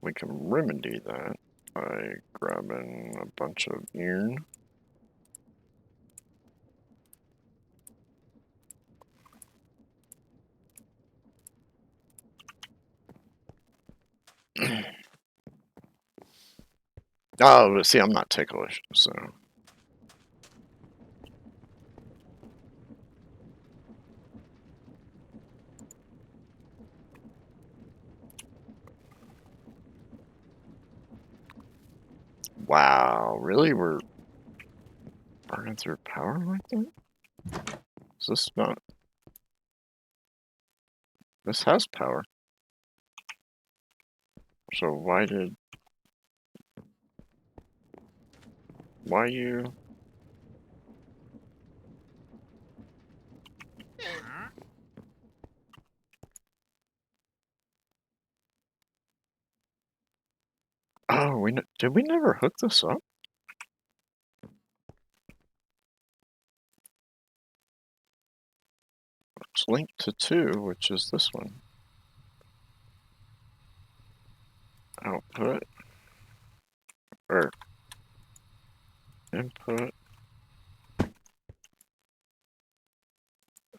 we can remedy that by grabbing a bunch of iron. Oh, see, I'm not ticklish, so. Wow, really? We're burning through power like that? Is this not... This has power. So why you... Oh, did we never hook this up? It's linked to 2, which is this one. Output. Or input.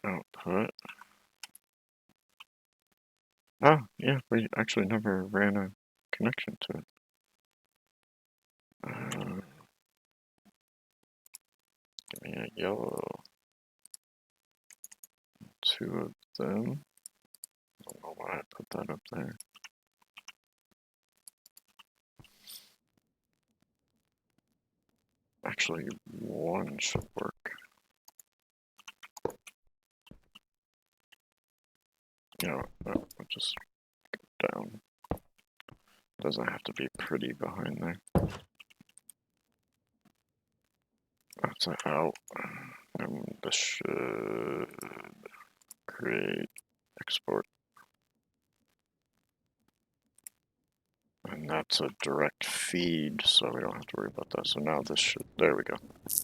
Output. Oh, yeah, we actually never ran a connection to it. Give me a yellow. 2 of them. I don't know why I put that up there. Actually, 1 should work. You know, we'll just go down. Doesn't have to be pretty behind there. That's an out. And this should create export. And that's a direct feed, so we don't have to worry about that. So now this should, there we go.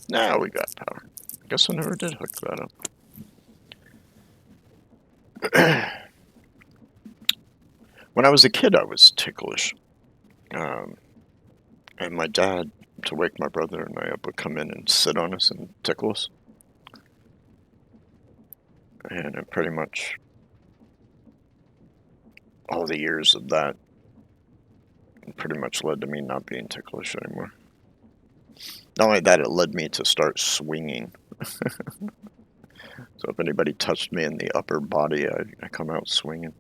Now we got power. I guess I never did hook that up. When I was a kid, I was ticklish. And my dad, to wake my brother and I up, would come in and sit on us and tickle us. And it pretty much, all the years of that pretty much led to me not being ticklish anymore. Not only that, it led me to start swinging. So if anybody touched me in the upper body, I come out swinging.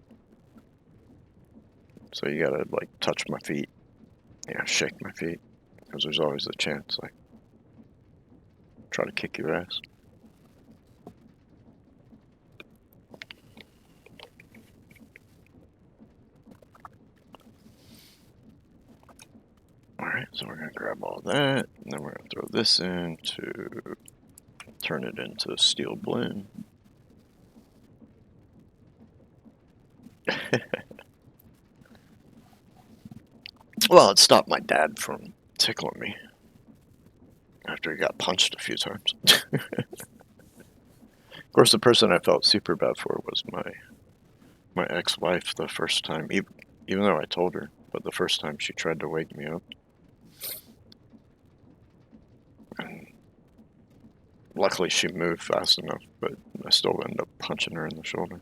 So you gotta, like, touch my feet. Yeah, shake my feet. Because there's always a chance, like, try to kick your ass. Alright, so we're gonna grab all that, and then we're gonna throw this in to turn it into steel blend. Well, it stopped my dad from tickling me after he got punched a few times. Of course, the person I felt super bad for was my ex-wife the first time, even though I told her, but the first time she tried to wake me up. And luckily she moved fast enough, but I still ended up punching her in the shoulder.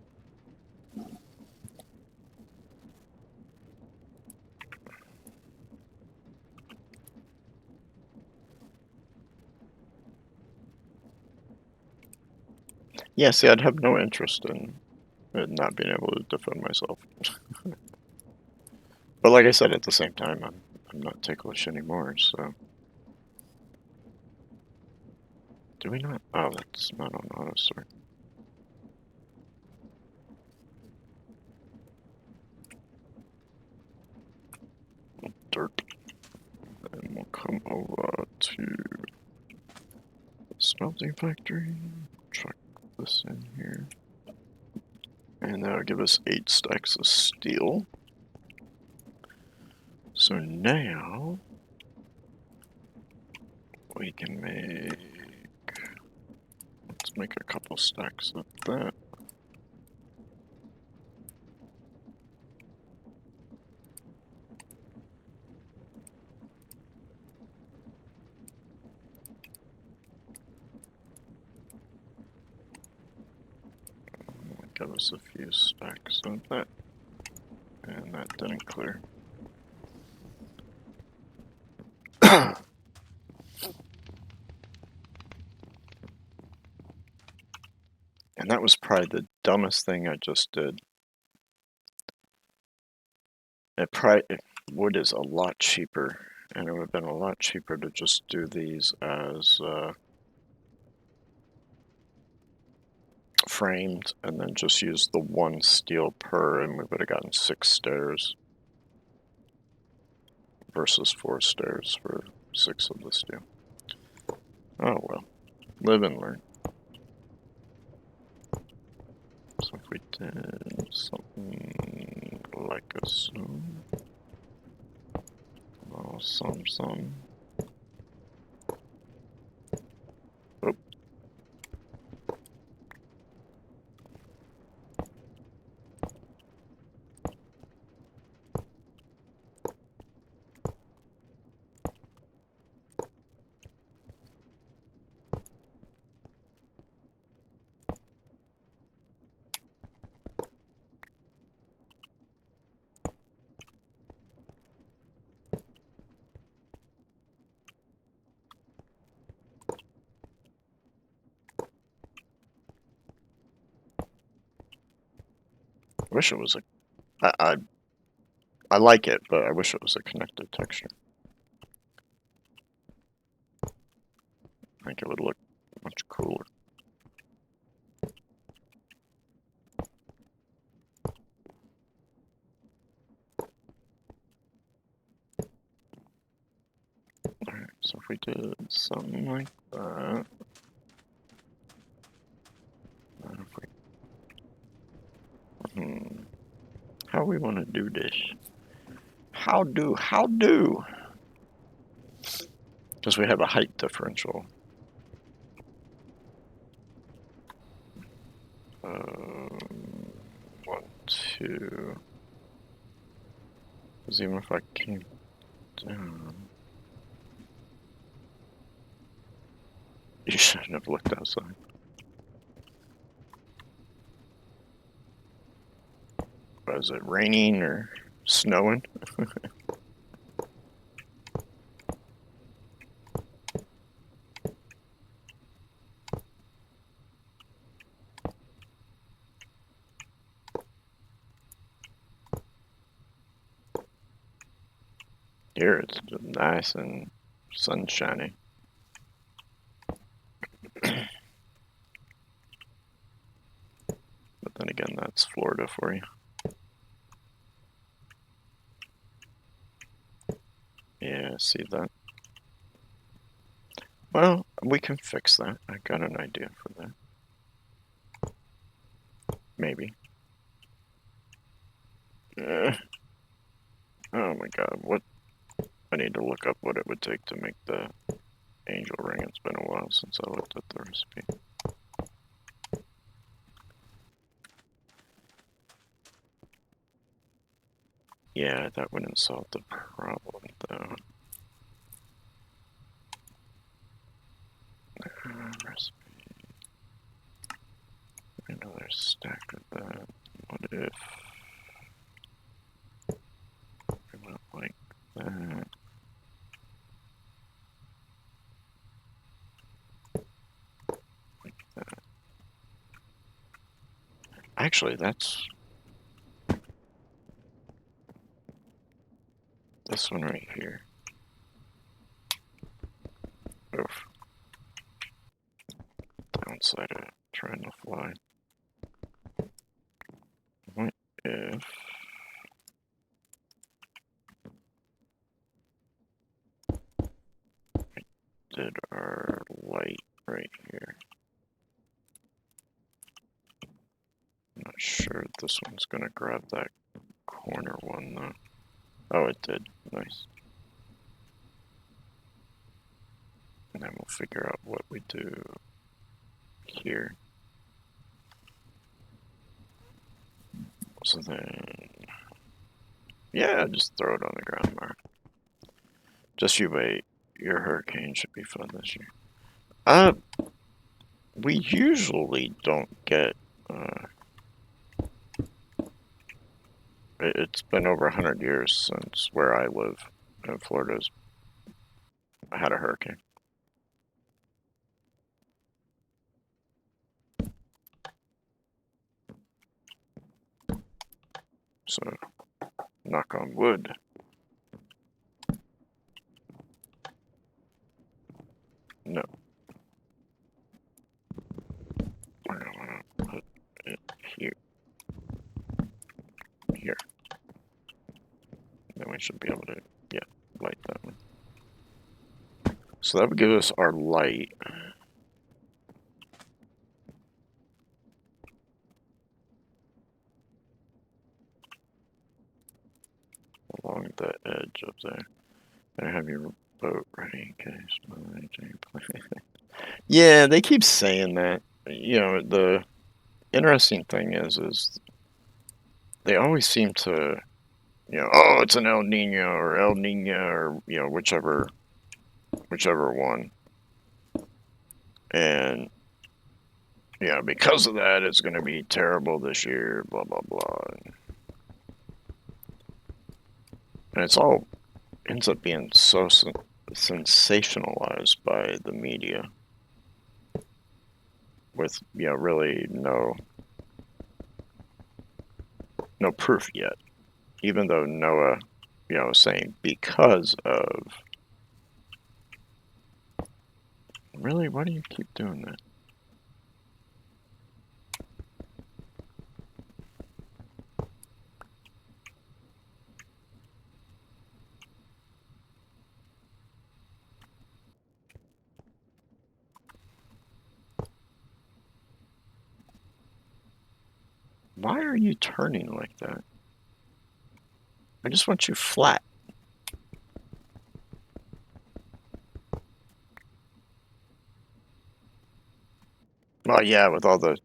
Yeah, see, I'd have no interest in not being able to defend myself. But like I said, at the same time, I'm not ticklish anymore, so... Do we not? Oh, that's not on auto sort. Dirt. And we'll come over to the smelting factory. Chuck this in here. And that'll give us 8 stacks of steel. So now we can make... Let's make a couple stacks of that. Give us a few stacks of that. And that didn't clear. And that was probably the dumbest thing I just did. Wood is a lot cheaper, and it would have been a lot cheaper to just do these as framed, and then just use the one steel per, and we would have gotten 6 stairs versus 4 stairs for 6 of the steel. Oh well, live and learn. So if we did something like a some. Oh. I wish it was I like it, but I wish it was a connected texture. I think it would look much cooler. Alright, so if we did something like that. If we, how we want to do this? How do? Because we have a height differential. 1, 2. Because even if I came down, you shouldn't have looked outside. Was it raining or snowing? Here it's nice and sunshiny. But then again, that's Florida for you. Yeah, see that? Well, we can fix that. I got an idea for that. Maybe. Oh my god, what? I need to look up what it would take to make the angel ring. It's been a while since I looked at the recipe. Yeah, that wouldn't solve the problem, though. Recipe. Another stack of that. What if we went like that? Like that. Actually, that's this one right here. Oof. Downside of trying to fly. What if I did our light right here? I'm not sure if this one's gonna grab that corner one though. Oh, it did. Nice. And then we'll figure out what we do here. So then, yeah, just throw it on the ground, Mark. Just you wait. Your hurricane should be fun this year. We usually don't get, it's been over 100 years since where I live in Florida's had a hurricane. So, knock on wood. No. I don't want to put it here. Here. Then we should be able to, yeah, light that one. So that would give us our light. Along the edge of there. And have your boat ready in case. Yeah, they keep saying that. You know, the interesting thing is they always seem to, you know, oh, it's an El Nino or El Nina or, you know, whichever one. And, yeah, because of that, it's going to be terrible this year, blah, blah, blah. And it's all ends up being so sensationalized by the media with, you know, really no proof yet. Even though NOAA, you know, is saying because of... Really? Why do you keep doing that? Why are you turning like that? I just want you flat. Well, yeah, with all the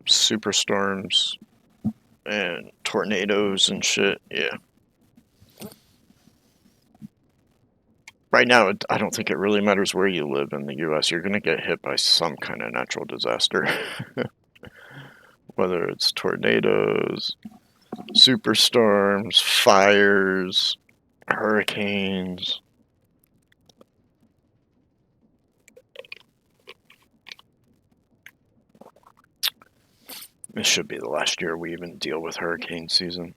superstorms and tornadoes and shit, yeah. Right now, I don't think it really matters where you live in the U.S. You're going to get hit by some kind of natural disaster. Whether it's tornadoes, superstorms, fires, hurricanes. This should be the last year we even deal with hurricane season.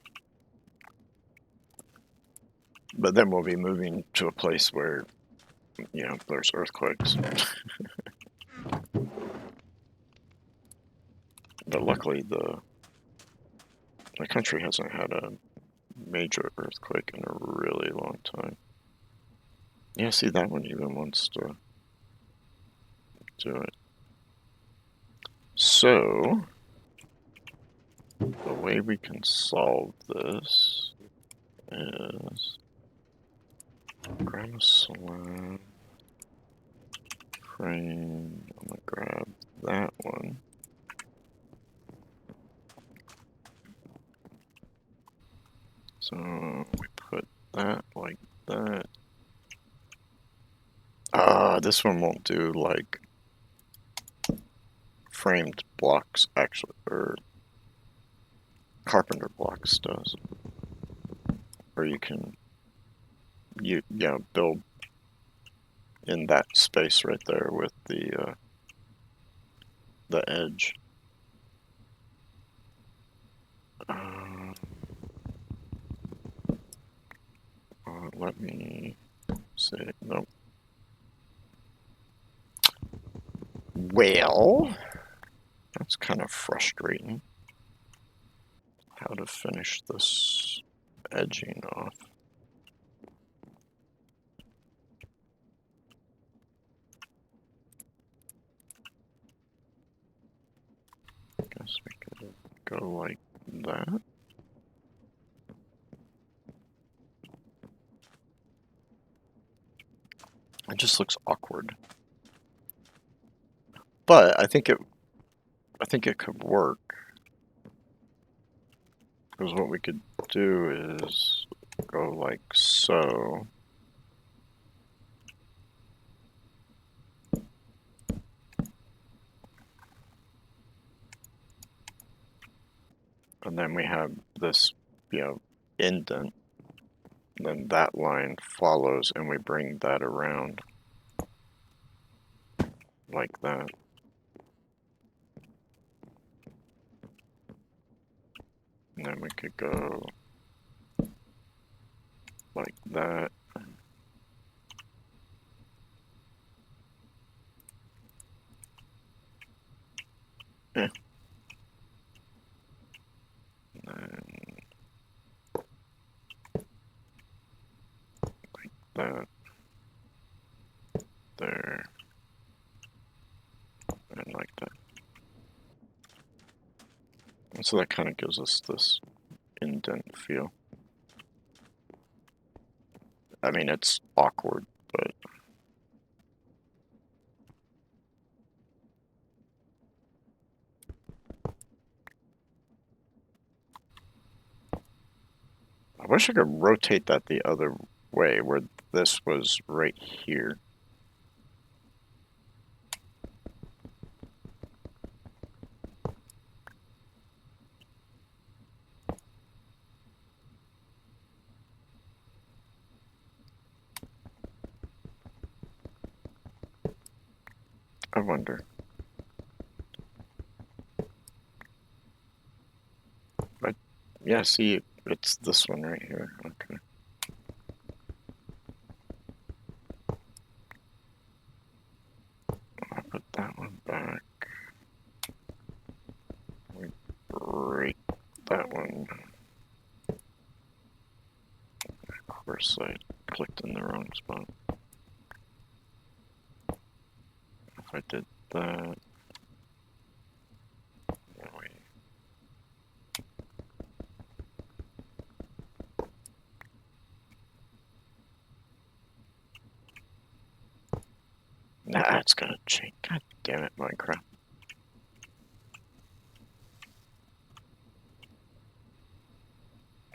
But then we'll be moving to a place where, you know, there's earthquakes. But luckily the country hasn't had a major earthquake in a really long time. Yeah, see, that one even wants to do it. So, the way we can solve this is grab a slab, frame, I'm gonna grab that one. So we put that like that. This one won't do like framed blocks actually, or carpenter blocks does. Or you can build in that space right there with the edge. Let me say no. Well, that's kind of frustrating. How to finish this edging off? Guess we could go like that. It just looks awkward. But I think it could work. Because what we could do is go like so. And then we have this, indent. Then that line follows and we bring that around like that. And then we could go like that. Yeah. And then like that. There. And like that. And so that kind of gives us this indent feel. I mean, it's awkward, but I wish I could rotate that the other way, where this was right here. I wonder. Yeah, see, it's this one right here. Okay. I'll put that one back. We break that one. Of course, I clicked in the wrong spot. If I did that, nah, it's gonna change. God damn it, Minecraft.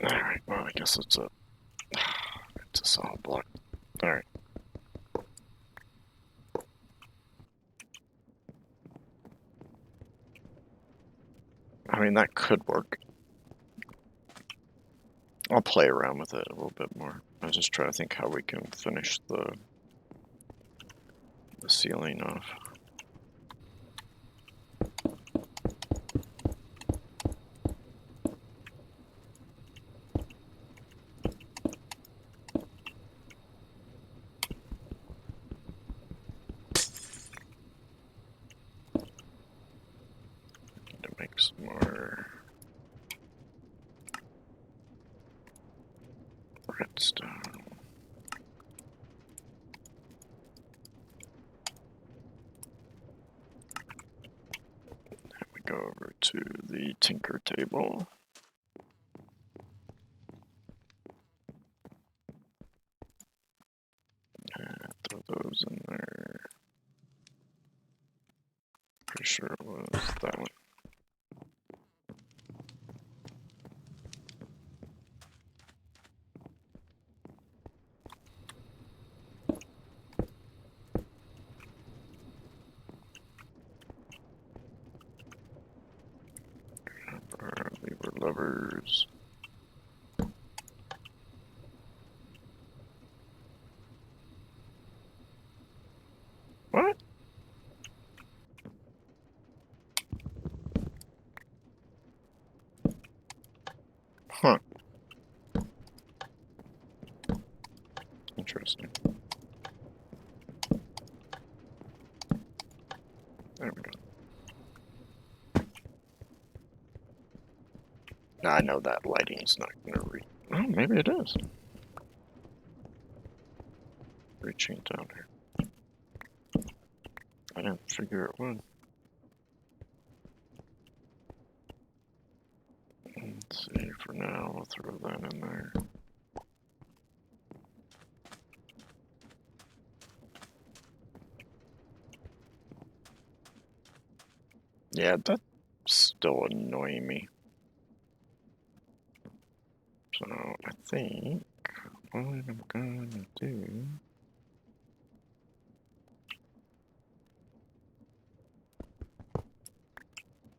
Alright, well, I guess it's a solid block. Alright. I mean, that could work. I'll play around with it a little bit more. I'll just try to think how we can finish the ceiling off. To make some more redstone. Then we go over to the tinker table. And throw those in there. Pretty sure it was that one. Lever levers. What? Huh. Interesting. There we go. Now I know that lighting's not gonna oh, maybe it is. Reaching down here. I didn't figure it would. Let's see, for now, we'll throw that in there. Yeah, that's still annoying me. So I think what I'm gonna do.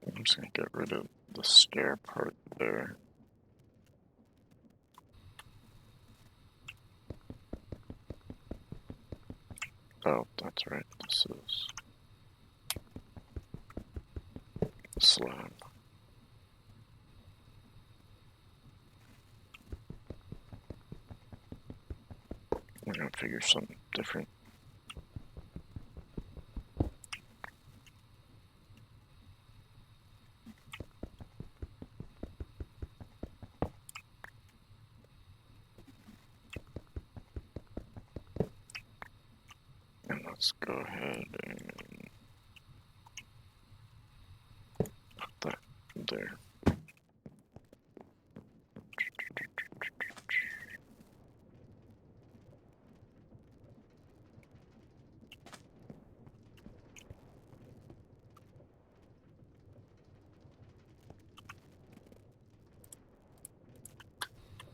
I'm just gonna get rid of the stair part there. Oh, that's right. This is the slab. We're gonna figure something different. And let's go ahead and put that there.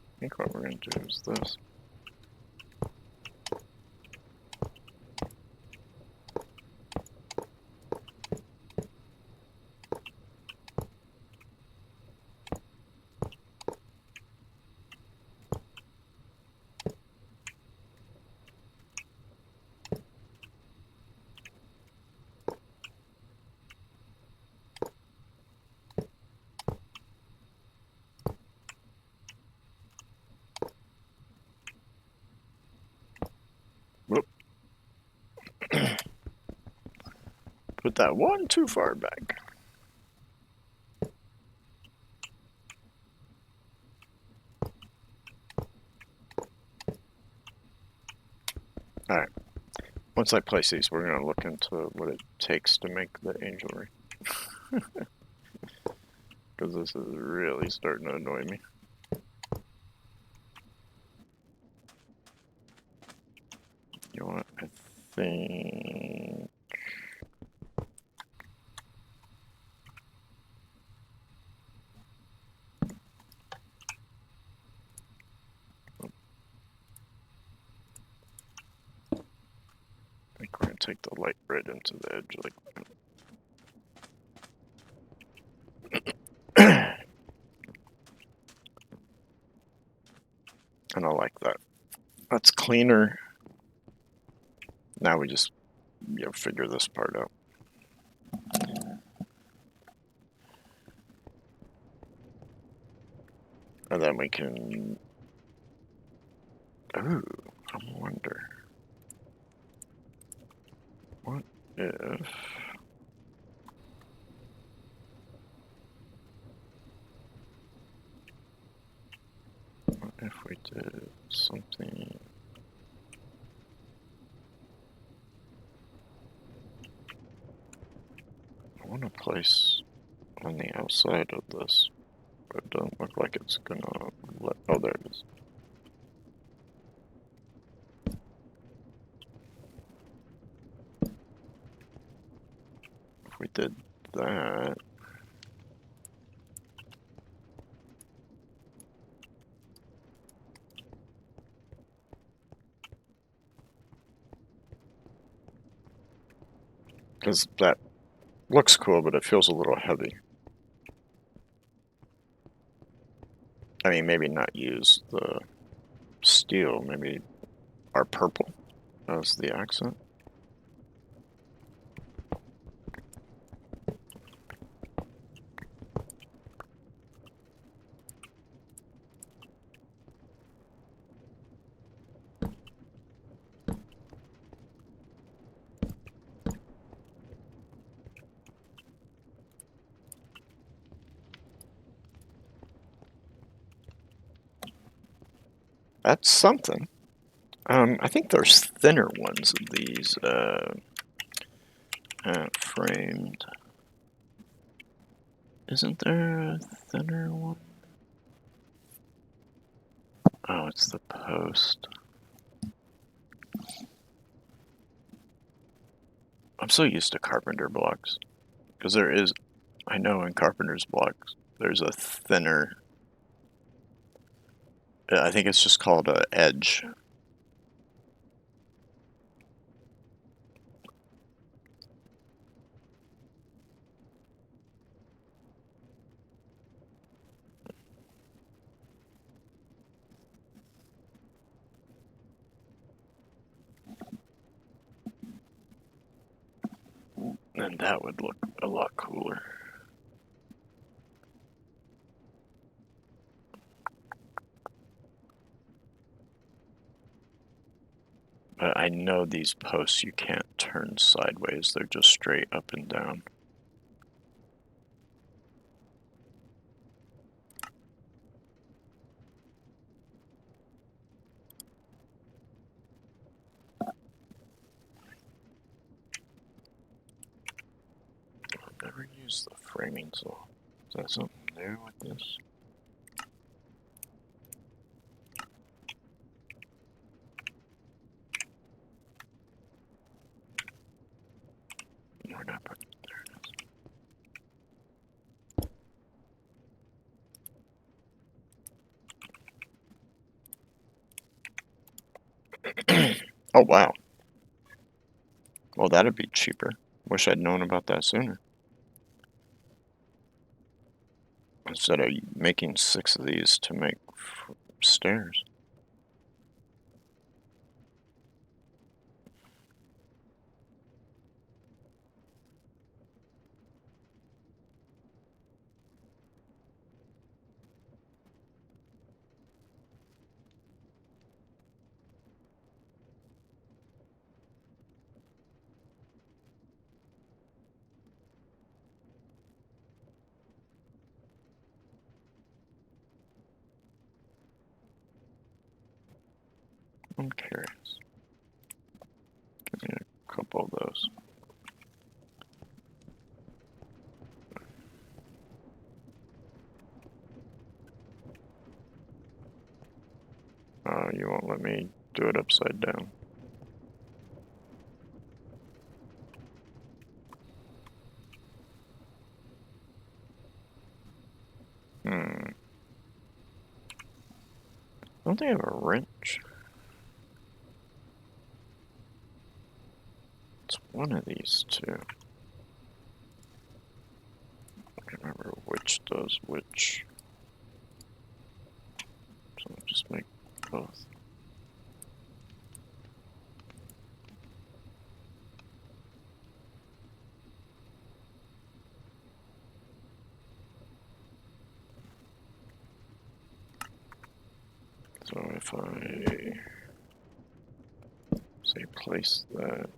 I think what we're gonna do is this. Whoop. Put that one too far back. Alright. Once I place these, we're gonna look into what it takes to make the angelry. Because this is really starting to annoy me. You know what? I think... I think we're gonna take the light right into the edge like that. And I like that. That's cleaner. Now we just figure this part out. And then we can... Ooh, I wonder. What if... What if we did something... I want to place on the outside of this, but it doesn't look like it's gonna let... Oh, there it is. If we did that... Because that looks cool, but it feels a little heavy. I mean, maybe not use the steel, maybe our purple as the accent. That's something. I think there's thinner ones of these framed. Isn't there a thinner one? Oh, it's the post. I'm so used to carpenter blocks because there is I know in carpenter's blocks there's a thinner, I think it's just called a edge. And that would look a lot cooler. But I know these posts you can't turn sideways, they're just straight up and down. I've never used the framing saw. Is that something new with this? Where'd I put it? There it is. Oh, wow. Well, that'd be cheaper. Wish I'd known about that sooner. Instead of making 6 of these to make stairs. I'm curious. Give me a couple of those. You won't let me do it upside down. Don't they have a wrench? It's one of these two. I can't remember which does which. So I'll just make both. So if I say place that,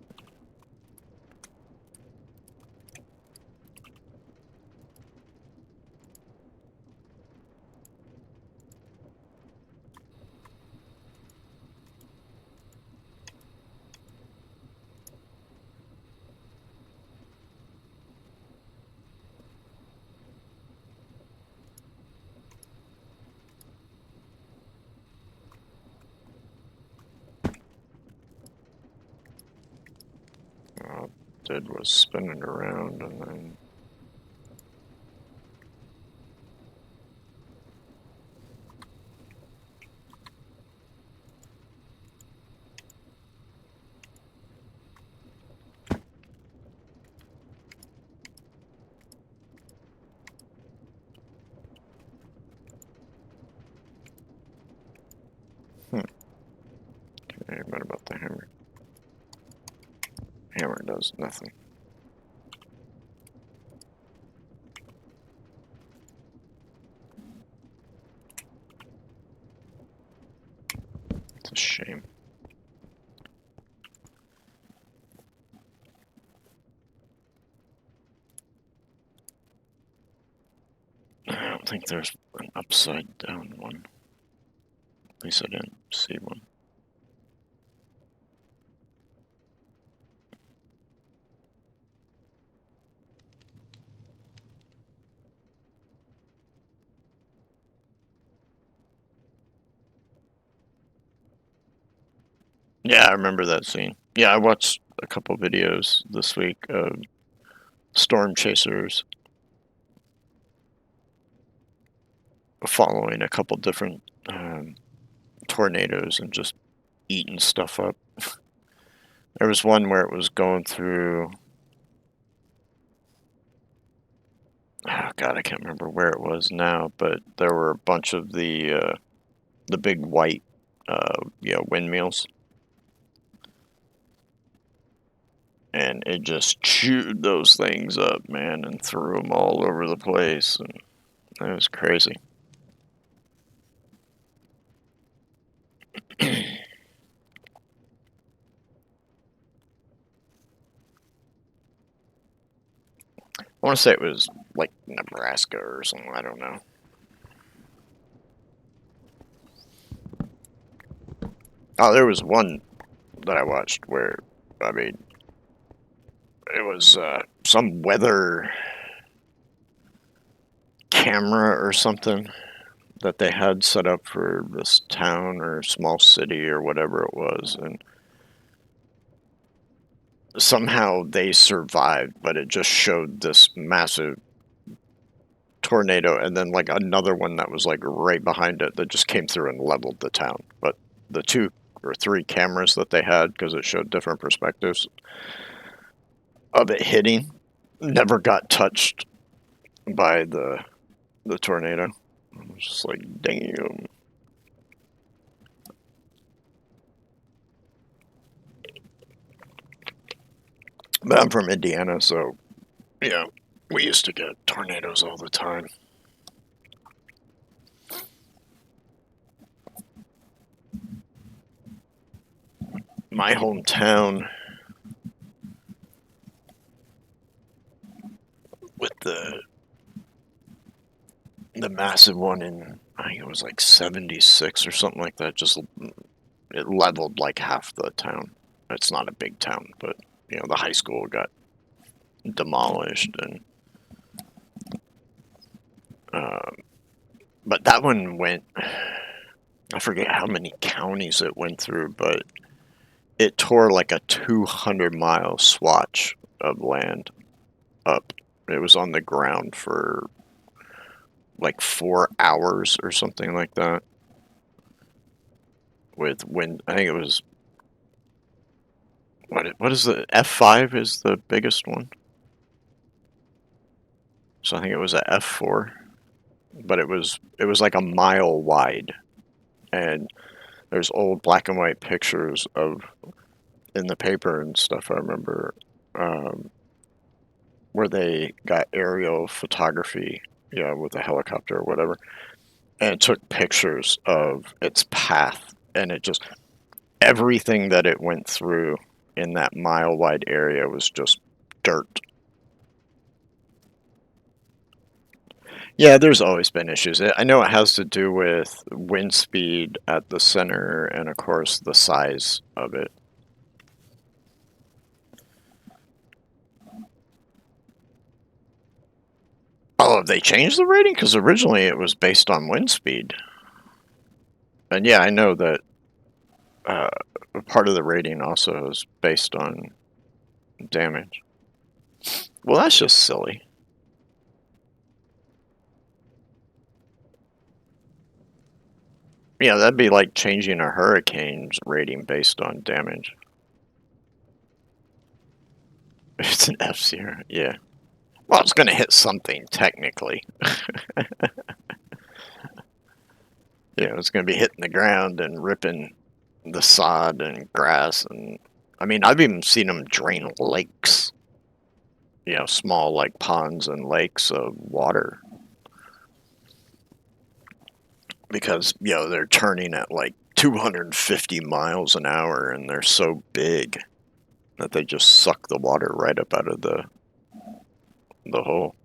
all it did was spin it around and then okay, what about the hammer? Hammer does nothing. It's a shame. I don't think there's an upside down one. At least I didn't see one. Yeah, I remember that scene. Yeah, I watched a couple videos this week of storm chasers following a couple different tornadoes and just eating stuff up. There was one where it was going through. Oh God, I can't remember where it was now, but there were a bunch of the big white, windmills, and it just chewed those things up, man, and threw them all over the place, and it was crazy. I want to say it was like Nebraska or something. I don't know. Oh, there was one that I watched where, I mean, it was some weather camera or something that they had set up for this town or small city or whatever it was, and somehow they survived, but it just showed this massive tornado and then like another one that was like right behind it that just came through and leveled the town. But the 2 or 3 cameras that they had, because it showed different perspectives of it hitting, never got touched by the tornado. I was just like, damn. But I'm from Indiana, so yeah, we used to get tornadoes all the time. My hometown, with the massive one in, I think it was like 76 or something like that, just it leveled like half the town. It's not a big town, but the high school got demolished, and uh, but that one went. I forget how many counties it went through, but it tore like a 200-mile swatch of land up. It was on the ground for like 4 hours or something like that. With wind, I think it was what is the F5 is the biggest one. So I think it was a F4, but it was like a mile wide, and there's old black and white pictures of in the paper and stuff. I remember um, where they got aerial photography, with a helicopter or whatever, and it took pictures of its path, and it just everything that it went through in that mile wide area was just dirt. Yeah, there's always been issues. I know it has to do with wind speed at the center and, of course, the size of it. Oh, have they changed the rating? Because originally it was based on wind speed. And yeah, I know that uh, part of the rating also is based on damage. Well, that's just silly. Yeah, that'd be like changing a hurricane's rating based on damage. It's an F-Zero, yeah. Well, it's going to hit something, technically. It's going to be hitting the ground and ripping the sod and grass. And I mean, I've even seen them drain lakes, small like ponds and lakes of water. Because, they're turning at like 250 miles an hour, and they're so big that they just suck the water right up out of the hole.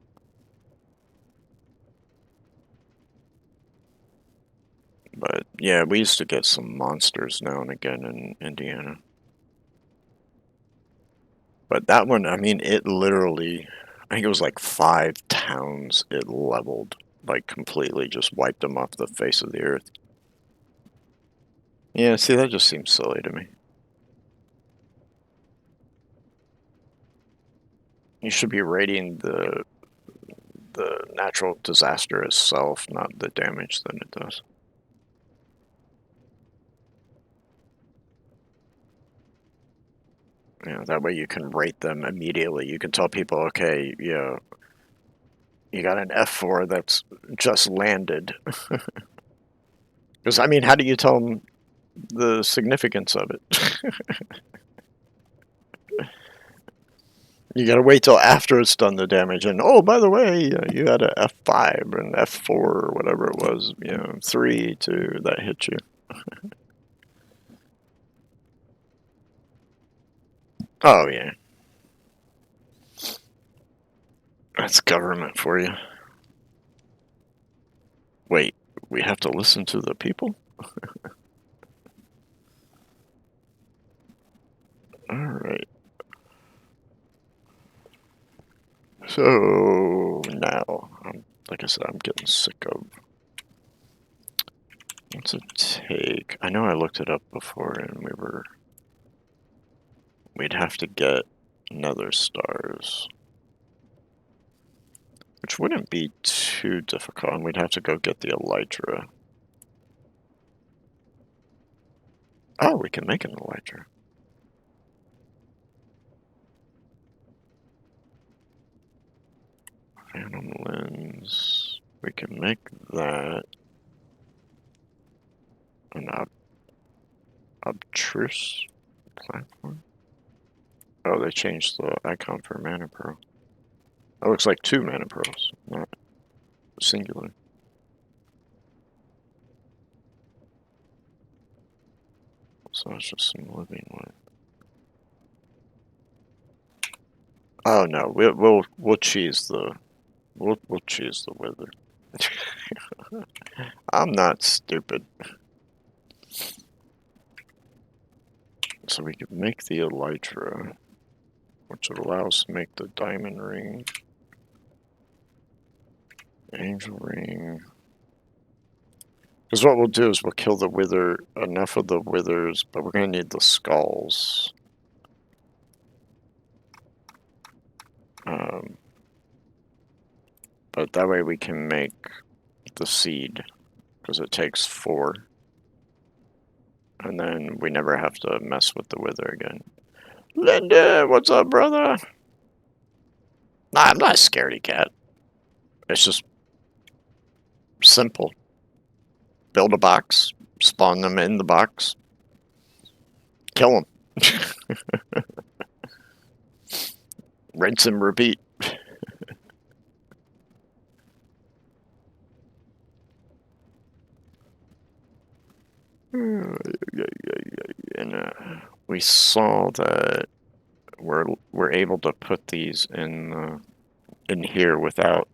But yeah, we used to get some monsters now and again in Indiana. But that one, I mean, it literally, I think it was like 5 towns it leveled, like completely just wiped them off the face of the earth. Yeah, see, that just seems silly to me. You should be rating the natural disaster itself, not the damage that it does. That way you can rate them immediately. You can tell people, okay, you got an F4 that's just landed. Because, I mean, how do you tell them the significance of it? You gotta wait till after it's done the damage, and oh, by the way, you had a F5 and F4 or whatever it was, 3, 2, that hit you. Oh, yeah. That's government for you. Wait, we have to listen to the people? Alright. So, now, like I said, I'm getting sick of... What's it take? I know I looked it up before, and we'd have to get nether stars. Which wouldn't be too difficult, and we'd have to go get the elytra. Oh, we can make an elytra. Phantom lens. We can make that an obtruse platform. Oh, they changed the icon for mana pearl. That looks like 2 mana pearls, not singular. So it's just some living wood. Oh no, we'll cheese the we'll cheese the wither. I'm not stupid. So we could make the elytra, which would allow us to make the diamond ring, angel ring. Because what we'll do is we'll kill the wither, enough of the withers, but we're going to need the skulls. But that way we can make the seed, because it takes 4. And then we never have to mess with the wither again. Linda, what's up, brother? Nah, I'm not a scaredy cat. It's just simple. Build a box, spawn them in the box, kill them. Rinse and repeat. And we saw that we're able to put these in here without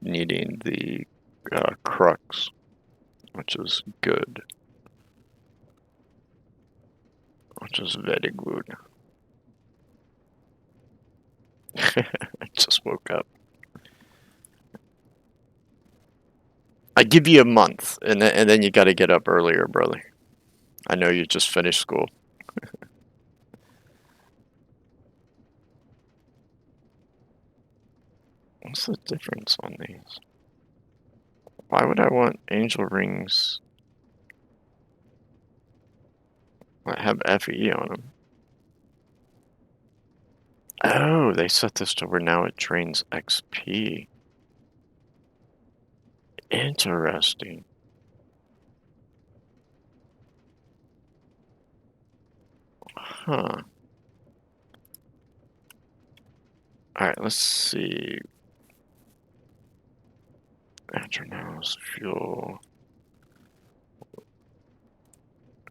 needing the crux, which is good. Which is very good. I just woke up. I give you a month, and then you got to get up earlier, brother. I know you just finished school. What's the difference on these? Why would I want angel rings that have FE on them? Oh, they set this to where now it drains XP. Interesting. Huh. Alright, let's see. Adrenals, fuel.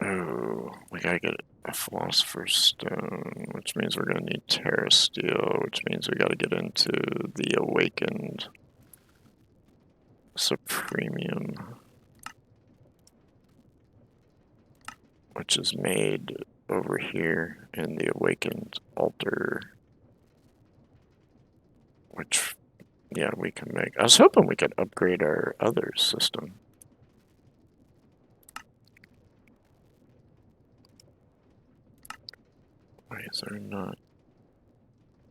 Oh, we gotta get a philosopher's stone, which means we're gonna need terra steel, which means we gotta get into the awakened supremium, which is made over here in the awakened altar, which, yeah, we can make. I was hoping we could upgrade our other system. Why is there not?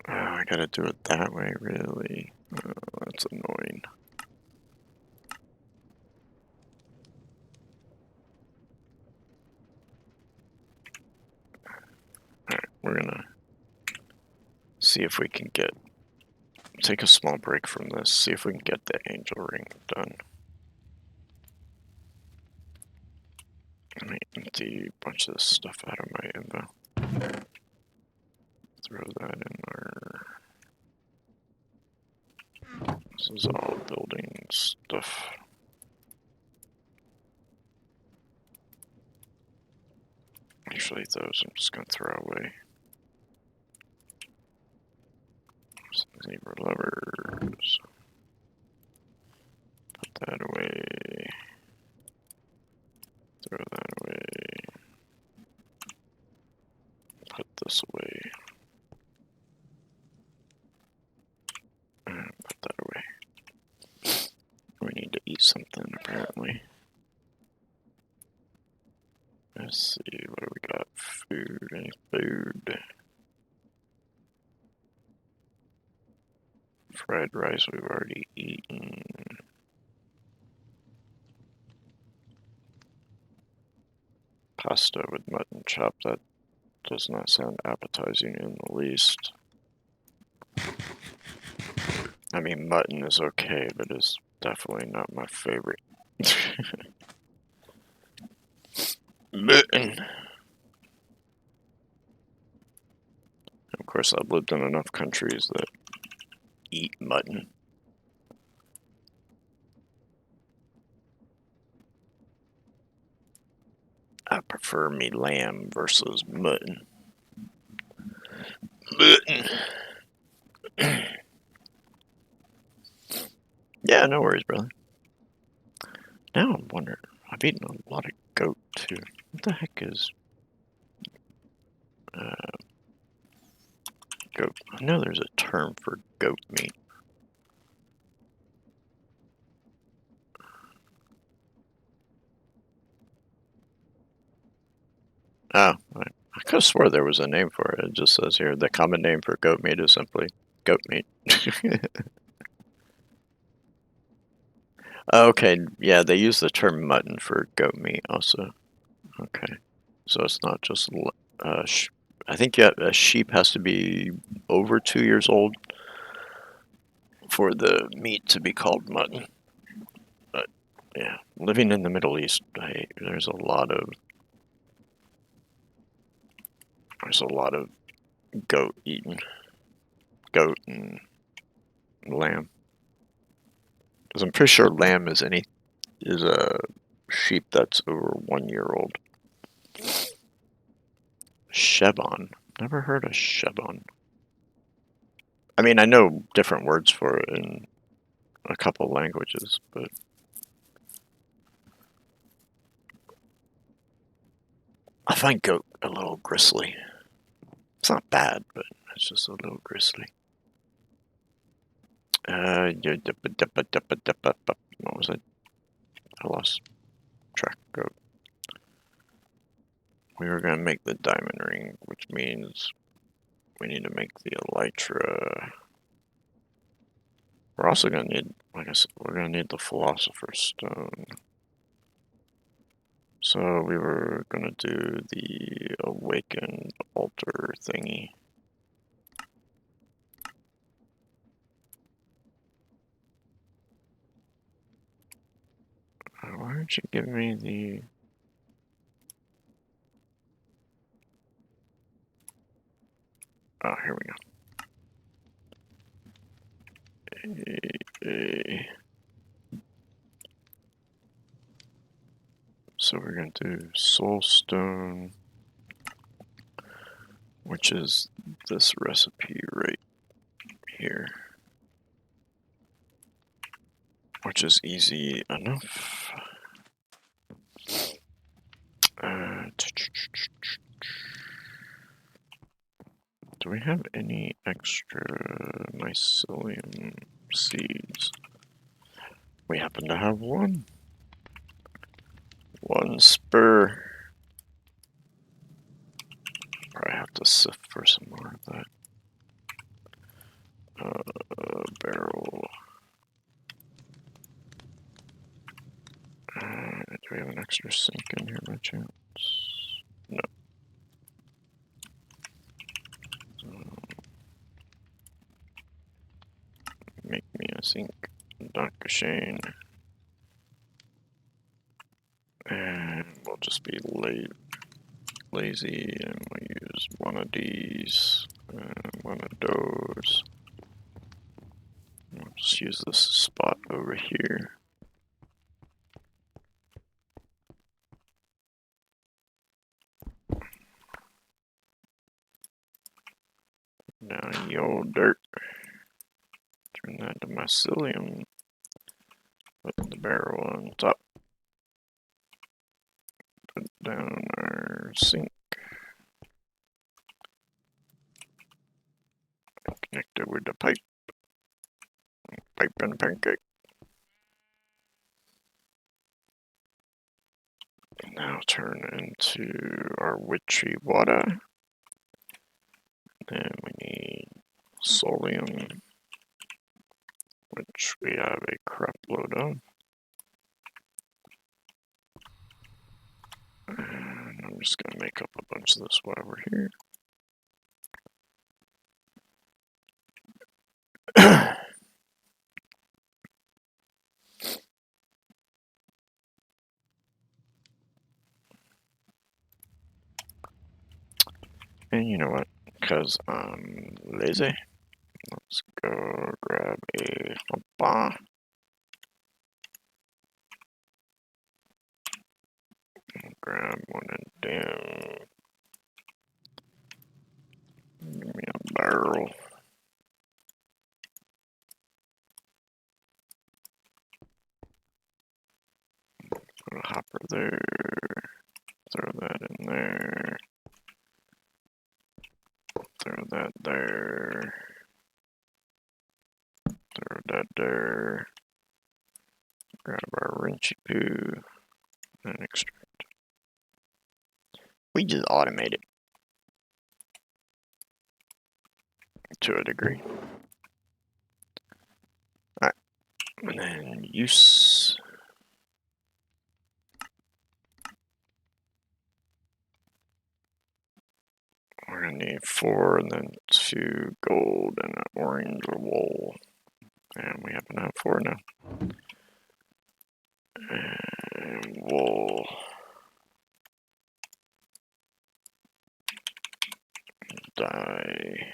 Oh, I gotta do it that way, really? That's annoying. Alright, we're gonna see if we can take a small break from this, see if we can get the angel ring done. Let me empty a bunch of this stuff out of my info. Throw that in our... This is all building stuff. Actually, those I'm just gonna throw away. Some zebra levers. Put that away. Throw that away. Put this away. And put that away. We need to eat something, apparently. Let's see, what do we got? Food, any food? Fried rice we've already eaten. Pasta with mutton chop, that does not sound appetizing in the least. I mean, mutton is okay, but it's definitely not my favorite. Mutton. Of course, I've lived in enough countries that eat mutton. I prefer me lamb versus mutton. Mutton. Yeah, no worries, brother. Now I'm wondering, I've eaten a lot of goat too. What the heck is goat? I know there's a term for goat meat. Oh, I could have swore there was a name for it. It just says here, the common name for goat meat is simply goat meat. Okay, yeah, they use the term mutton for goat meat also. Okay, so it's not just, I think a sheep has to be over 2 years old for the meat to be called mutton. But yeah, living in the Middle East, there's a lot of goat eating, goat and lamb. Because I'm pretty sure lamb is a sheep that's over 1 year old. Chevon. Never heard of chevon. I mean, I know different words for it in a couple languages, but I find goat a little gristly. It's not bad, but it's just a little gristly. What was it? I lost track. Goat. We were gonna make the diamond ring, which means we need to make the elytra. We're also gonna need, like I said, we're gonna need the philosopher's stone. So we were gonna do the awakened altar thingy. Why aren't you giving me the... Oh, here we go. So we're going to do soulstone, which is this recipe right here, which is easy enough. Do we have any extra mycelium seeds? We happen to have one. One spur. Probably have to sift for some more of that. Barrel. we have an extra sink in here by chance? No. So, make me a sink. Dr. Shane. And we'll just be lazy and we'll use one of these and one of those. We'll just use this spot over here. Now, the old dirt. Turn that to mycelium. Put the barrel on top. Put down our sink. Connect it with the pipe. Pipe and pancake. Now turn into our witchy water. Then we need solium, which we have a crap load of. And I'm just going to make up a bunch of this while we're here. And you know what? Because I'm lazy, let's go grab a bar. Grab one of them. Give me a barrel. Put a hopper there. Throw that in there. Throw that there. Throw that there. Grab our wrenchy poo and extract. We just automate it to a degree. Alright, and then use. We're gonna need 4 and then 2 gold and an orange wool. And we happen to have 4 now. And wool. Dye.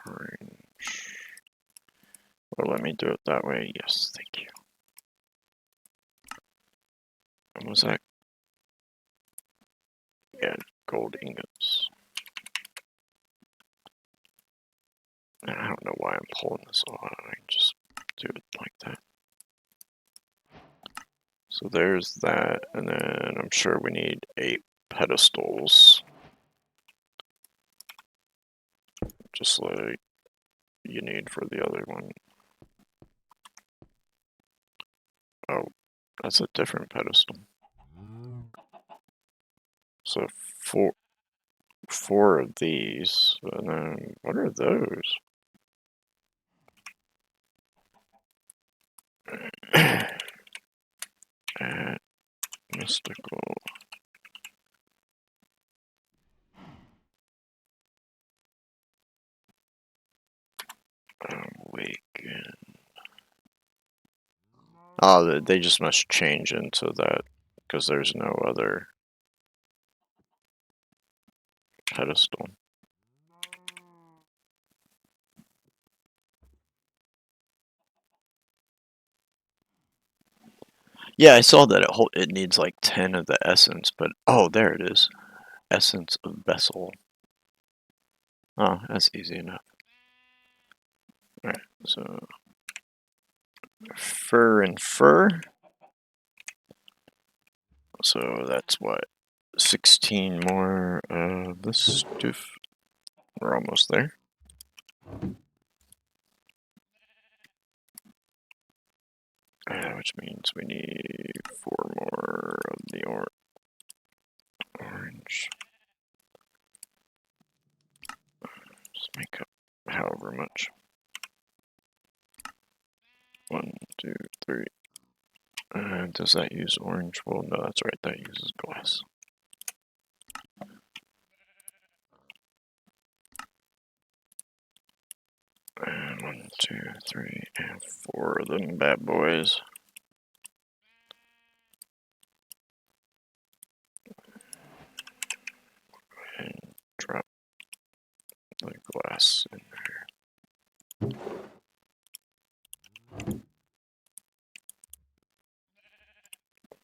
Orange. Well, let me do it that way. Yes, thank you. What was that? Yeah, gold ingots. I don't know why I'm pulling this all out. I can just do it like that. So there's that, and then I'm sure we need 8 pedestals. Just like you need for the other one. Oh, that's a different pedestal. So 4 of these, and then what are those? At mystical. Awaken. Oh, they just must change into that because there's no other pedestal. Yeah, I saw that it needs like 10 of the essence, but oh, there it is. Essence of vessel. Oh, that's easy enough. Alright, so fur and fur. So that's what? 16 more of this stuff. We're almost there. Which means we need 4 more of the orange. Just make up however much. 1, 2, 3. Does that use orange? Well, no, that's right. That uses glass. And 1, 2, 3, and 4 of them bad boys. And drop the glass in there.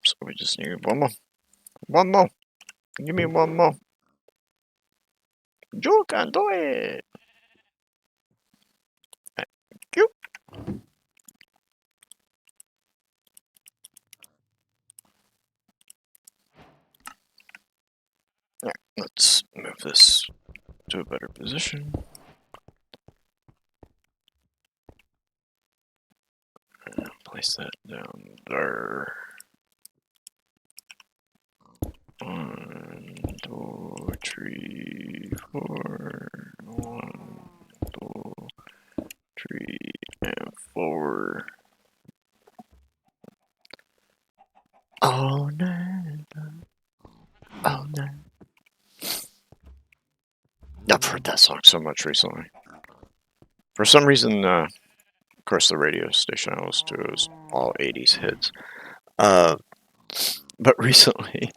So we just need one more. One more. Give me one more. You can do it. Thank you. Alright, let's move this to a better position. And place that down there. 1, 2, 3, 4. 1, 2, 3, and 4. All night, all night. I've heard that song so much recently. For some reason, of course, the radio station I listen to is all 80s hits. But recently,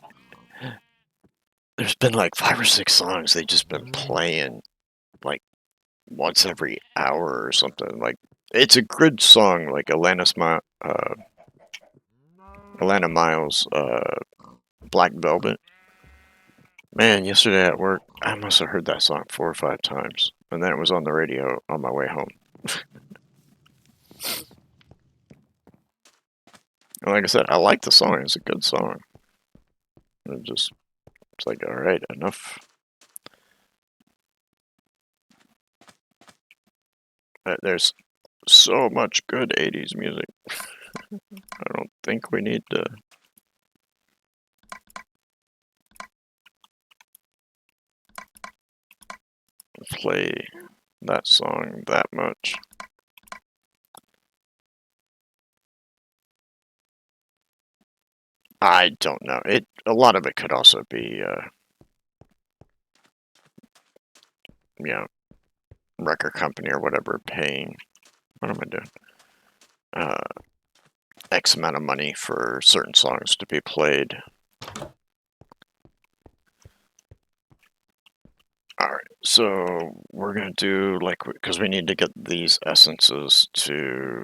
there's been like 5 or 6 songs they've just been playing like once every hour or something. Like, it's a good song, like Atlanta Miles, Black Velvet. Man, yesterday at work, I must have heard that song 4 or 5 times, and then it was on the radio on my way home. And like I said, I like the song. It's a good song. It's like, all right, enough. There's so much good 80s music. I don't think we need to play that song that much. I don't know. A lot of it could also be, you know, record company or whatever paying. What am I doing? X amount of money for certain songs to be played. Alright, so we're gonna do like, because we need to get these essences to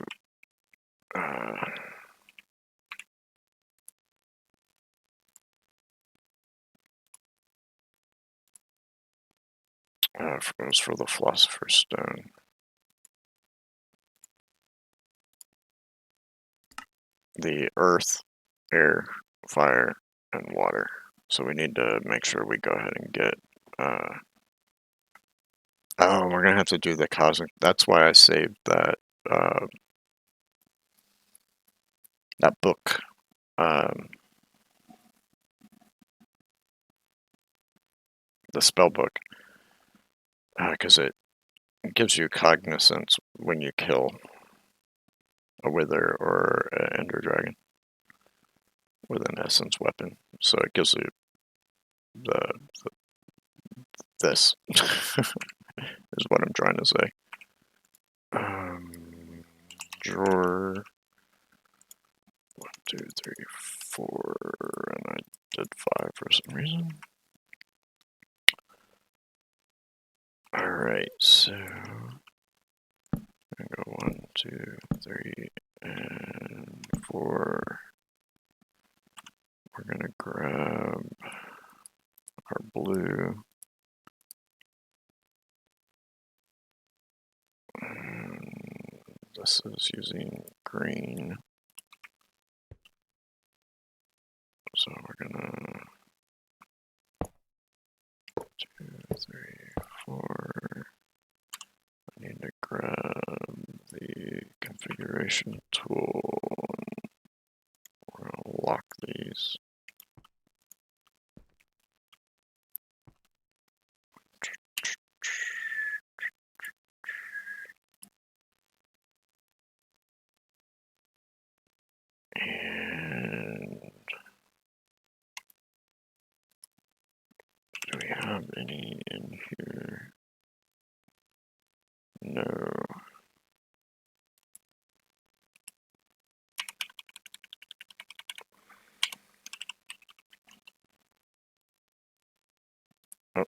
goes for the Philosopher's Stone. The earth, air, fire, and water. So we need to make sure we go ahead and get, oh, we're gonna have to do the cosmic, that's why I saved that, that book, the spell book, because it gives you cognizance when you kill a wither or an ender dragon with an essence weapon. So it gives you this is what I'm trying to say. Drawer 1, 2, 3, 4, and I did 5 for some reason. Alright, so I go 1, 2, 3, and 4. We're gonna grab our blue. And this is using green. So we're gonna 2, 3, 4. I need to grab the configuration tool. We're gonna lock these. we have any in here? No. Oh,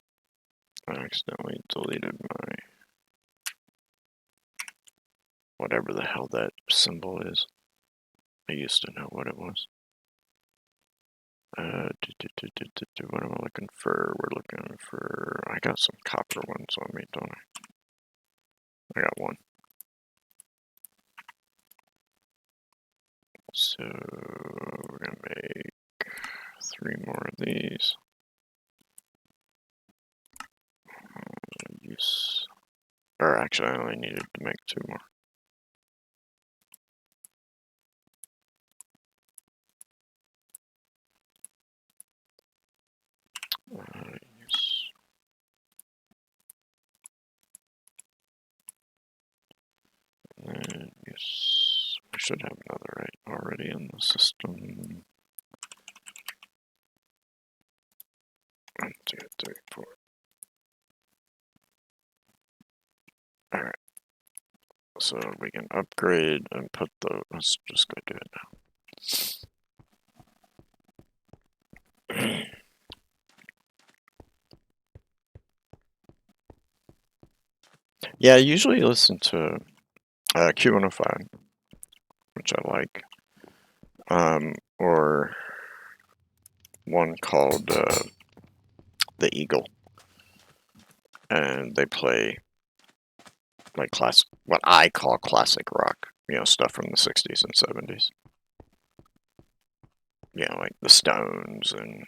I accidentally deleted my... whatever the hell that symbol is. I used to know what it was. What am I looking for? We're looking for... I got some copper ones on me, don't I? I got one. So we're gonna make 3 more of these. Use, or actually, I only needed to make 2 more. Use. And use. I should have another right already in the system. 1, 2, 3, 4. Alright. So we can upgrade and put the... Let's just go do it now. Yeah, I usually listen to Q105, which I like. Or one called The Eagle. And they play like what I call classic rock, stuff from the 60s and 70s. Like the Stones and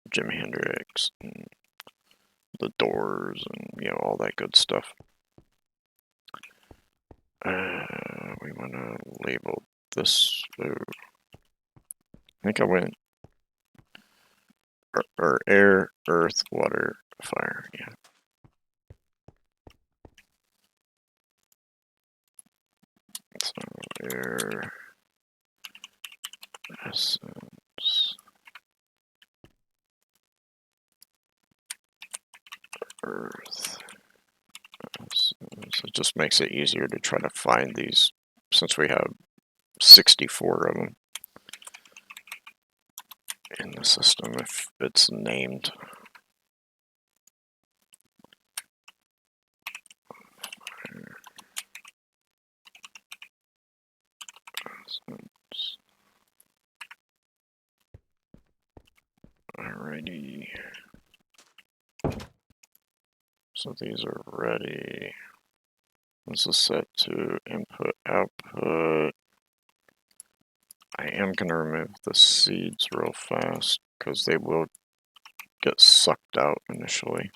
Jimi Hendrix and the Doors and, all that good stuff. We want to label this. I think I went or air, earth, water, fire. Yeah. So air, essence, earth. It just makes it easier to try to find these since we have 64 of them in the system if it's named. Alrighty. So these are ready. This is set to input, output. I am going to remove the seeds real fast because they will get sucked out initially.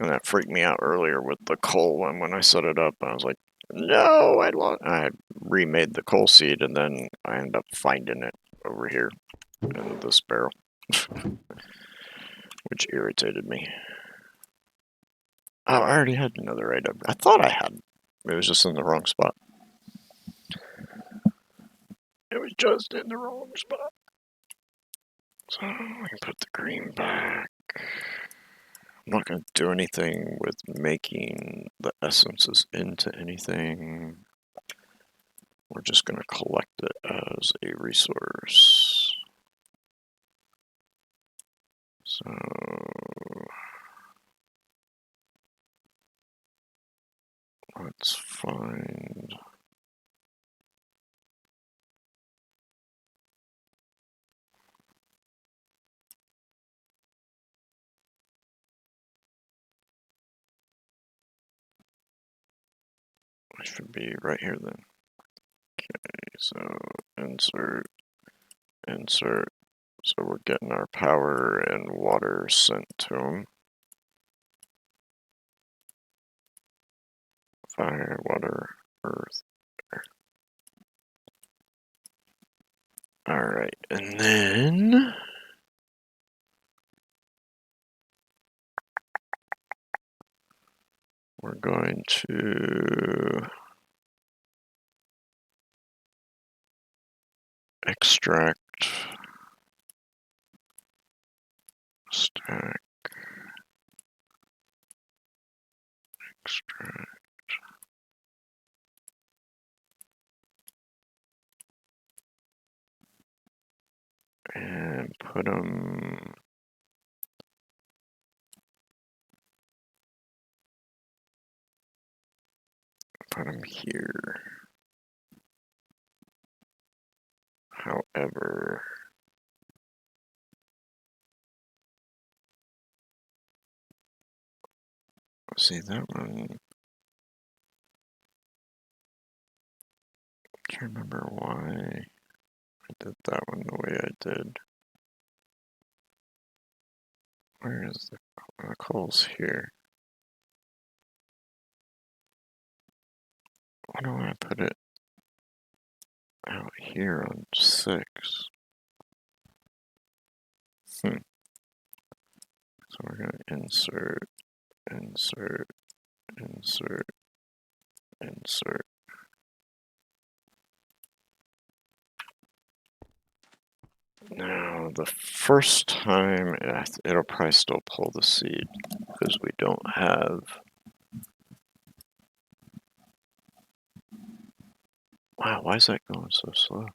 And that freaked me out earlier with the coal one when I set it up. I was like, no, I remade the coal seed and then I ended up finding it over here in this barrel, which irritated me. Oh, I already had another item. I thought I had. It was just in the wrong spot. It was just in the wrong spot. So I can put the green back. I'm not going to do anything with making the essences into anything. We're just going to collect it as a resource. So let's find... I should be right here then. Okay, so insert, insert. So we're getting our power and water sent to them. Fire, water, earth. Alright, and then... we're going to extract, stack, put them... Put them here. However... See, that one... I can't remember why I did that one the way I did. Where is the coal's here? Why don't I put it out here on 6? So we're going to insert, insert, insert, insert. Now, the first time, it'll probably still pull the seed because we don't have... Wow, why is that going so slow?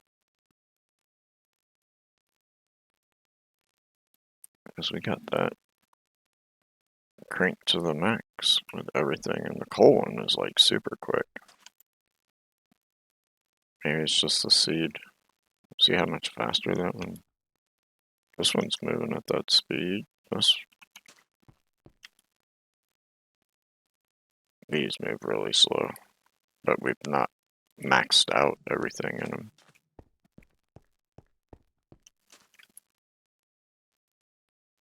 Because we got that cranked to the max with everything, and the coal one is like super quick. Maybe it's just the seed. See how much faster that one... This one's moving at that speed. These move really slow, but we've not maxed out everything in them.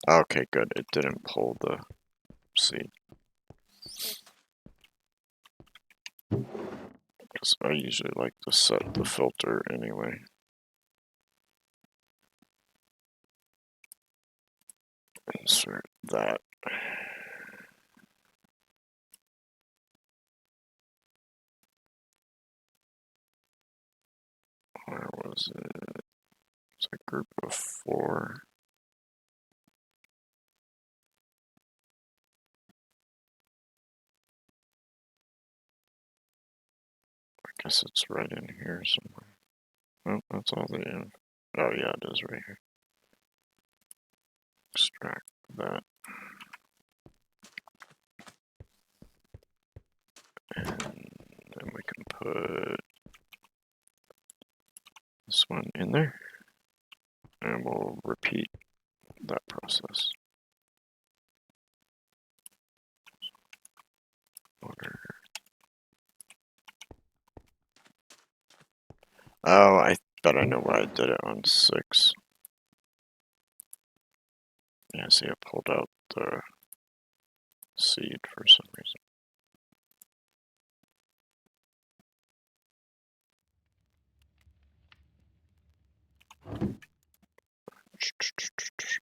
Okay, good. It didn't pull the seed. Because I usually like to set the filter anyway. Insert that. Where was it? It's a group of 4. I guess it's right in here somewhere. Oh, that's all the info. Oh yeah, it is right here. Extract that. And then we can put this one in there. And we'll repeat that process. Water. Oh, I bet I know why I did it on 6. Yeah, see, I pulled out the seed for some reason.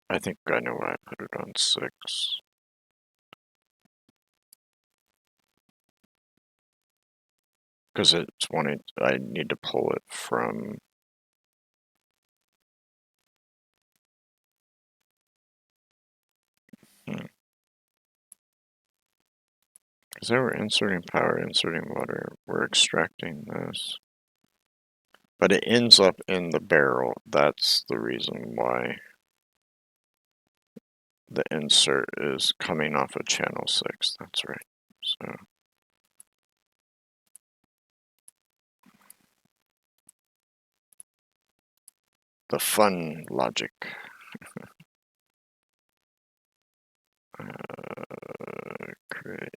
I think I know why I put it on 6. Because it's wanting, I need to pull it from... Because they were inserting power, inserting water, we're extracting this. But it ends up in the barrel. That's the reason why the insert is coming off of channel 6. That's right. So the fun logic. Create.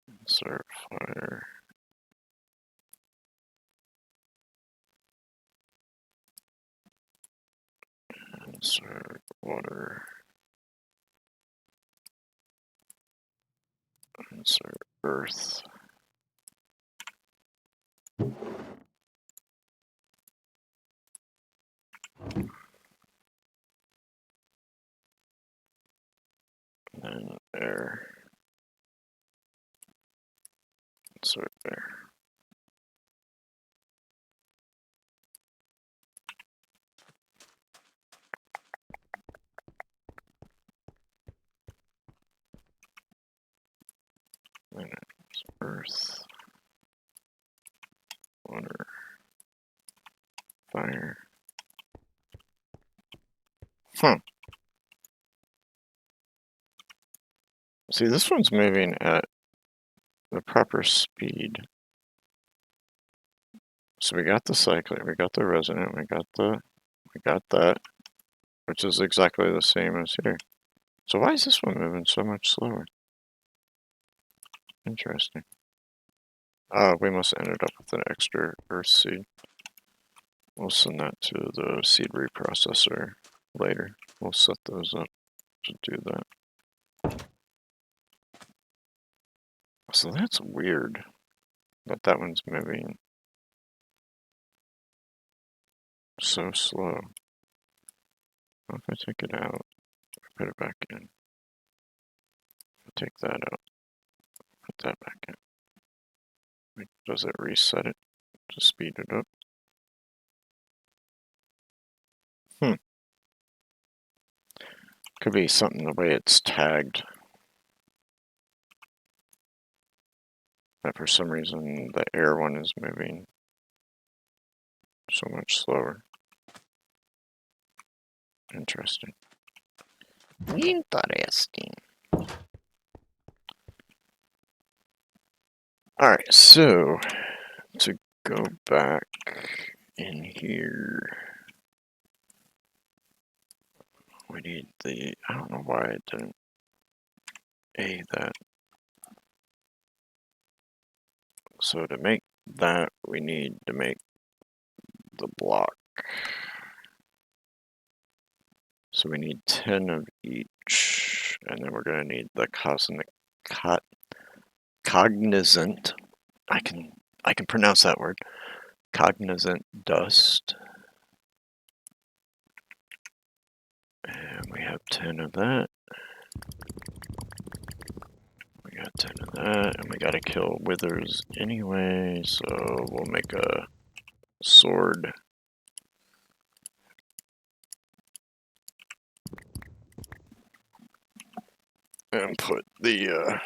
Insert fire. Insert water. Insert earth. And then air. Insert air. Then it's earth. Water. Fire. Huh. See, this one's moving at the proper speed. So we got the cycler, we got the resident, we got that, which is exactly the same as here. So why is this one moving so much slower? Interesting. We must have ended up with an extra earth seed. We'll send that to the seed reprocessor later. We'll set those up to do that. So that's weird that one's moving so slow. If I take it out, put it back in. Take that out, put that back in. Wait, does it reset it to speed it up? Could be something the way it's tagged. That for some reason the air one is moving so much slower. Interesting. Interesting. Alright, so to go back in here, we need the, I don't know why I didn't A that. So to make that, we need to make the block. So we need 10 of each, and then we're going to need the cognizant. I can pronounce that word. Cognizant dust. And we have 10 of that. We got 10 of that, and we gotta kill withers anyway, so we'll make a sword. And put the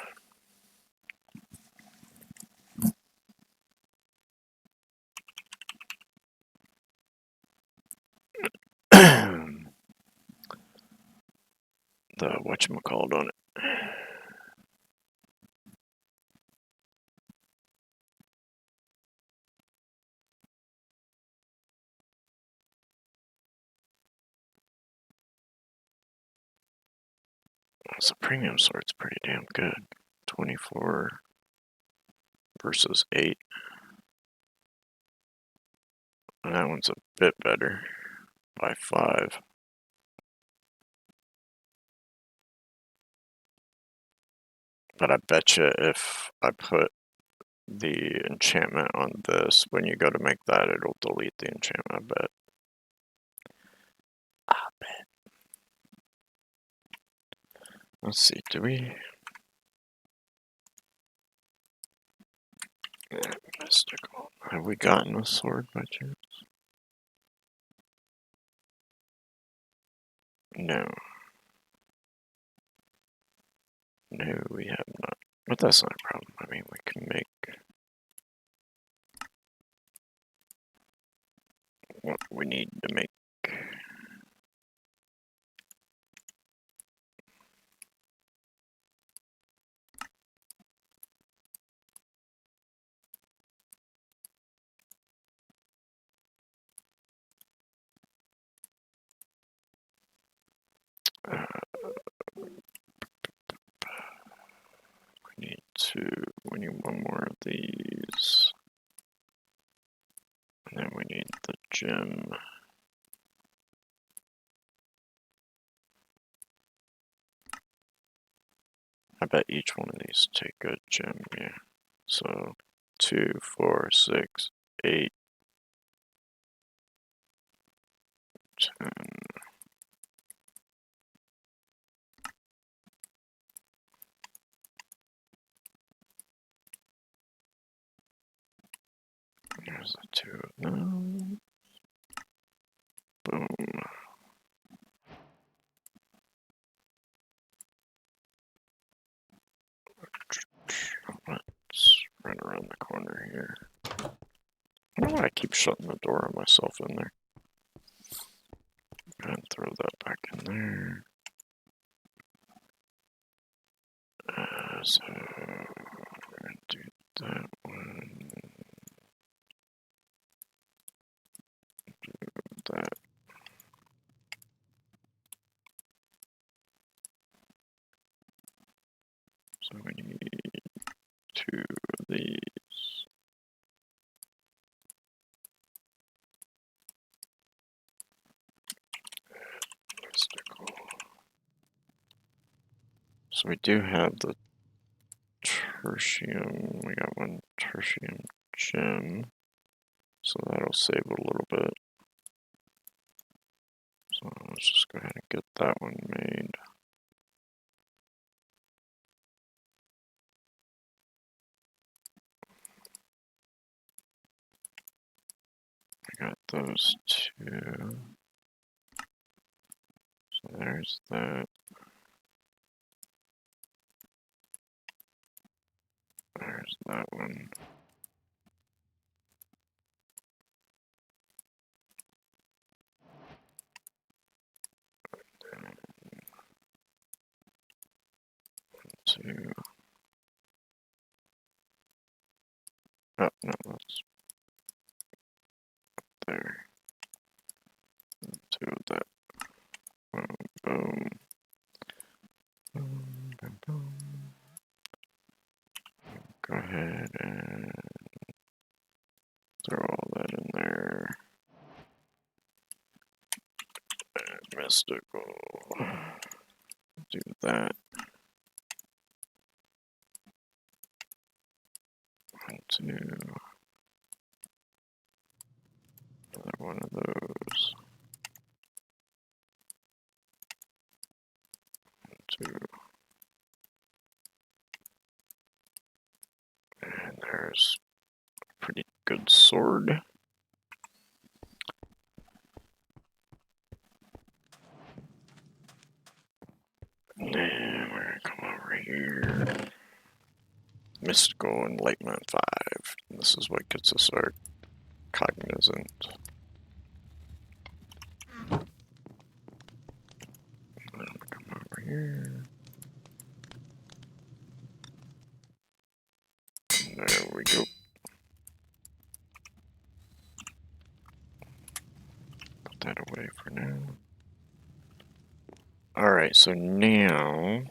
the whatchamacallit on it. So premium sword's pretty damn good. 24 versus 8. And that one's a bit better by 5. But I betcha if I put the enchantment on this, when you go to make that, it'll delete the enchantment, I bet. Let's see, do we... Mystical. Have we gotten a sword by chance? No. No, we have not. But that's not a problem. I mean, we can make what we need to make. We need one more of these. And then we need the gem. I bet each one of these take a gem, yeah. So 2, 4, 6, 8, 10. There's the 2 of them. Boom. Let's run around the corner here. I don't know why I keep shutting the door on myself in there. Go ahead and throw that back in there. So we're gonna do that one. Do that. So we need 2 of these. Mystical. So we do have the tertium. We got 1 tertium gem. So that'll save a little bit. So let's just go ahead and get that one made. I got those 2. So there's that. There's that one. And 2. Oh, no, that's there. 2 of that. Boom, boom. Boom, boom, boom. Go ahead and throw all that in there. And mystical. Do that. 1, 2. Another one of those. 2. And there's a pretty good sword. And then we're gonna come over here. Mystical Enlightenment 5. And this is what gets us our cognizant. And then we come over here. And there we go. Put that away for now. Alright, so now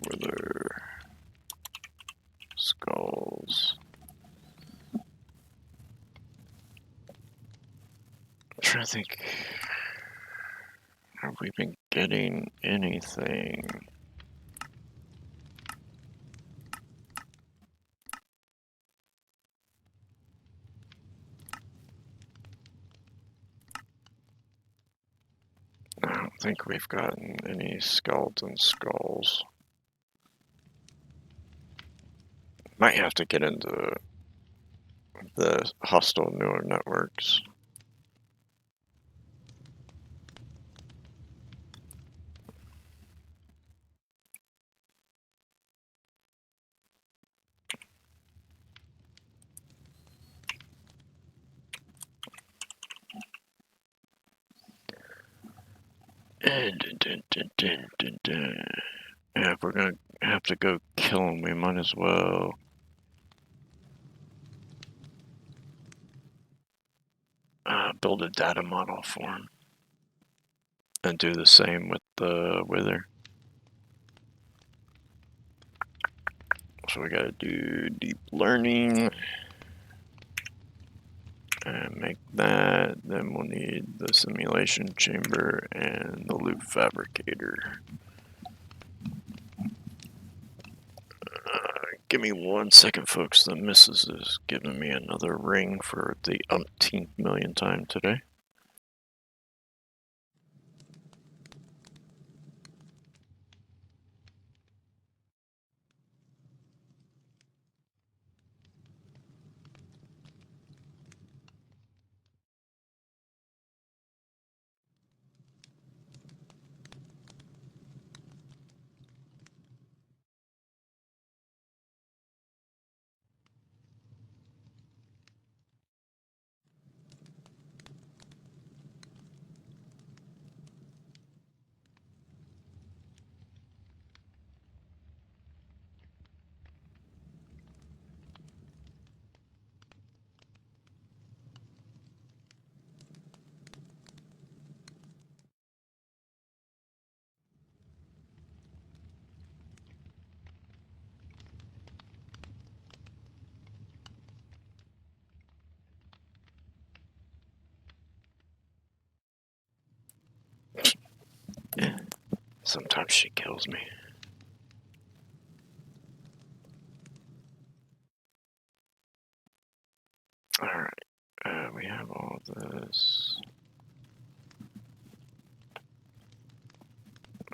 wither skulls. I'm trying to think. Have we been getting anything? I don't think we've gotten any skeleton skulls. Might have to get into the hostile neural networks. Yeah, if we're gonna have to go kill him, we might as well. Build a data model for him. And do the same with the wither. So we gotta do deep learning. And make that. Then we'll need the simulation chamber and the loop fabricator. Give me 1 second, folks. The missus is giving me another ring for the umpteenth million time today. Sometimes she kills me. Alright, we have all this.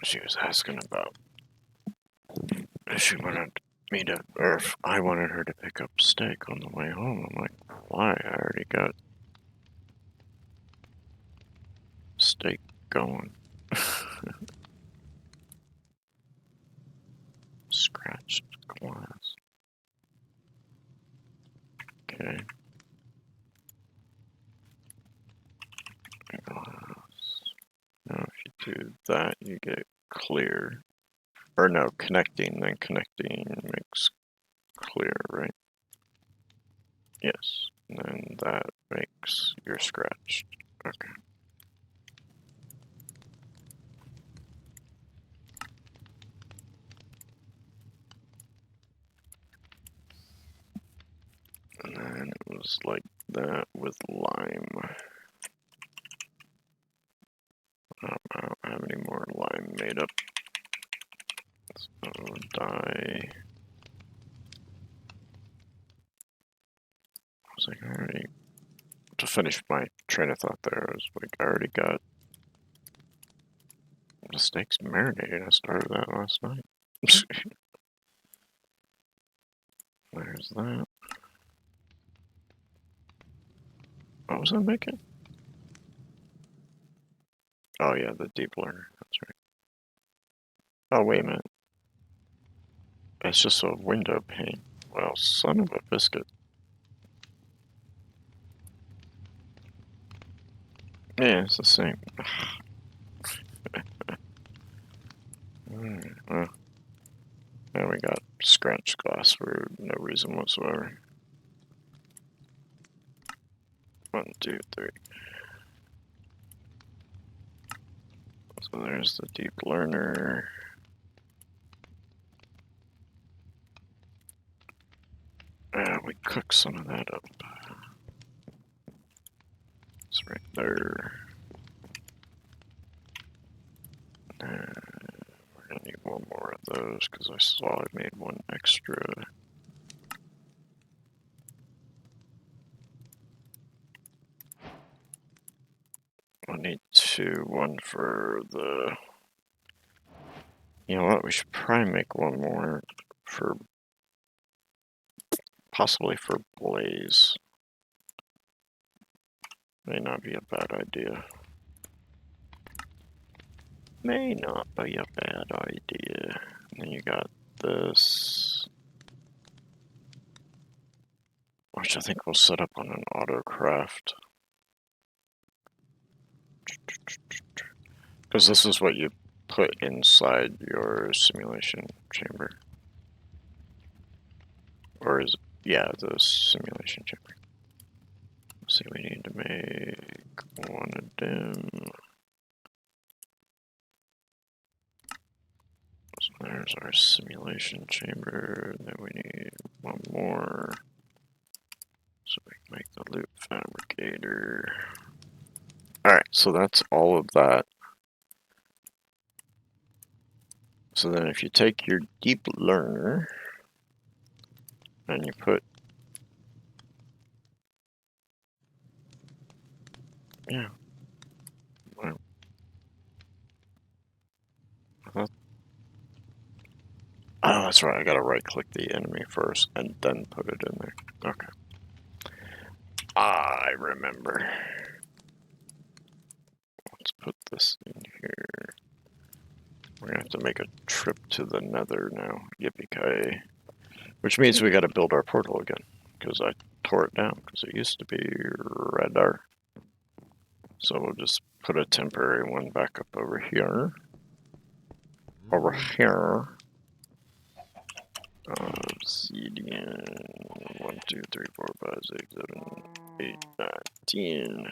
She was asking about if she wanted me to, or if I wanted her to pick up steak on the way home. I'm like, why? I already got steak going. Scratched glass. Okay. Glass. Now if you do that, you get clear. Or no, connecting, then connecting makes clear, right? Yes. And then that makes you're scratched. Okay. And then it was like that with lime. I don't have any more lime made up. So dye. I was like, I already, to finish my train of thought there, I was like, I already got the steaks marinated. I started that last night. There's that. What was I making? Oh yeah, the deep learner. That's right. Oh wait a minute. It's just a window pane. Well, son of a biscuit. Yeah, it's the same. Well, now we got scratched glass for no reason whatsoever. 1, 2, 3. So there's the deep learner. We cooked some of that up. It's right there. We're gonna need one more of those because I saw I made one extra. I need two. One for the. You know what? We should probably make one more for. Possibly for Blaze. May not be a bad idea. May not be a bad idea. And then you got this. Which I think we'll set up on an autocraft. Because this is what you put inside your simulation chamber. Or is it? Yeah, the simulation chamber. Let's see, we need to make one of them. So there's our simulation chamber. And then we need one more. So we can make the loot fabricator. Alright, so that's all of that. So then if you take your deep learner and you put, yeah. Well, oh, that's right, I gotta right click the enemy first and then put it in there. Okay. I remember. Let's put this in here. We're gonna have to make a trip to the nether now. Yippee-ki-yay. Which means we gotta build our portal again. Because I tore it down, because it used to be radar. So we'll just put a temporary one back up over here. Over here. Obsidian. 1, 2, 3, 4, 5, 6, 7, 8, 9, 10.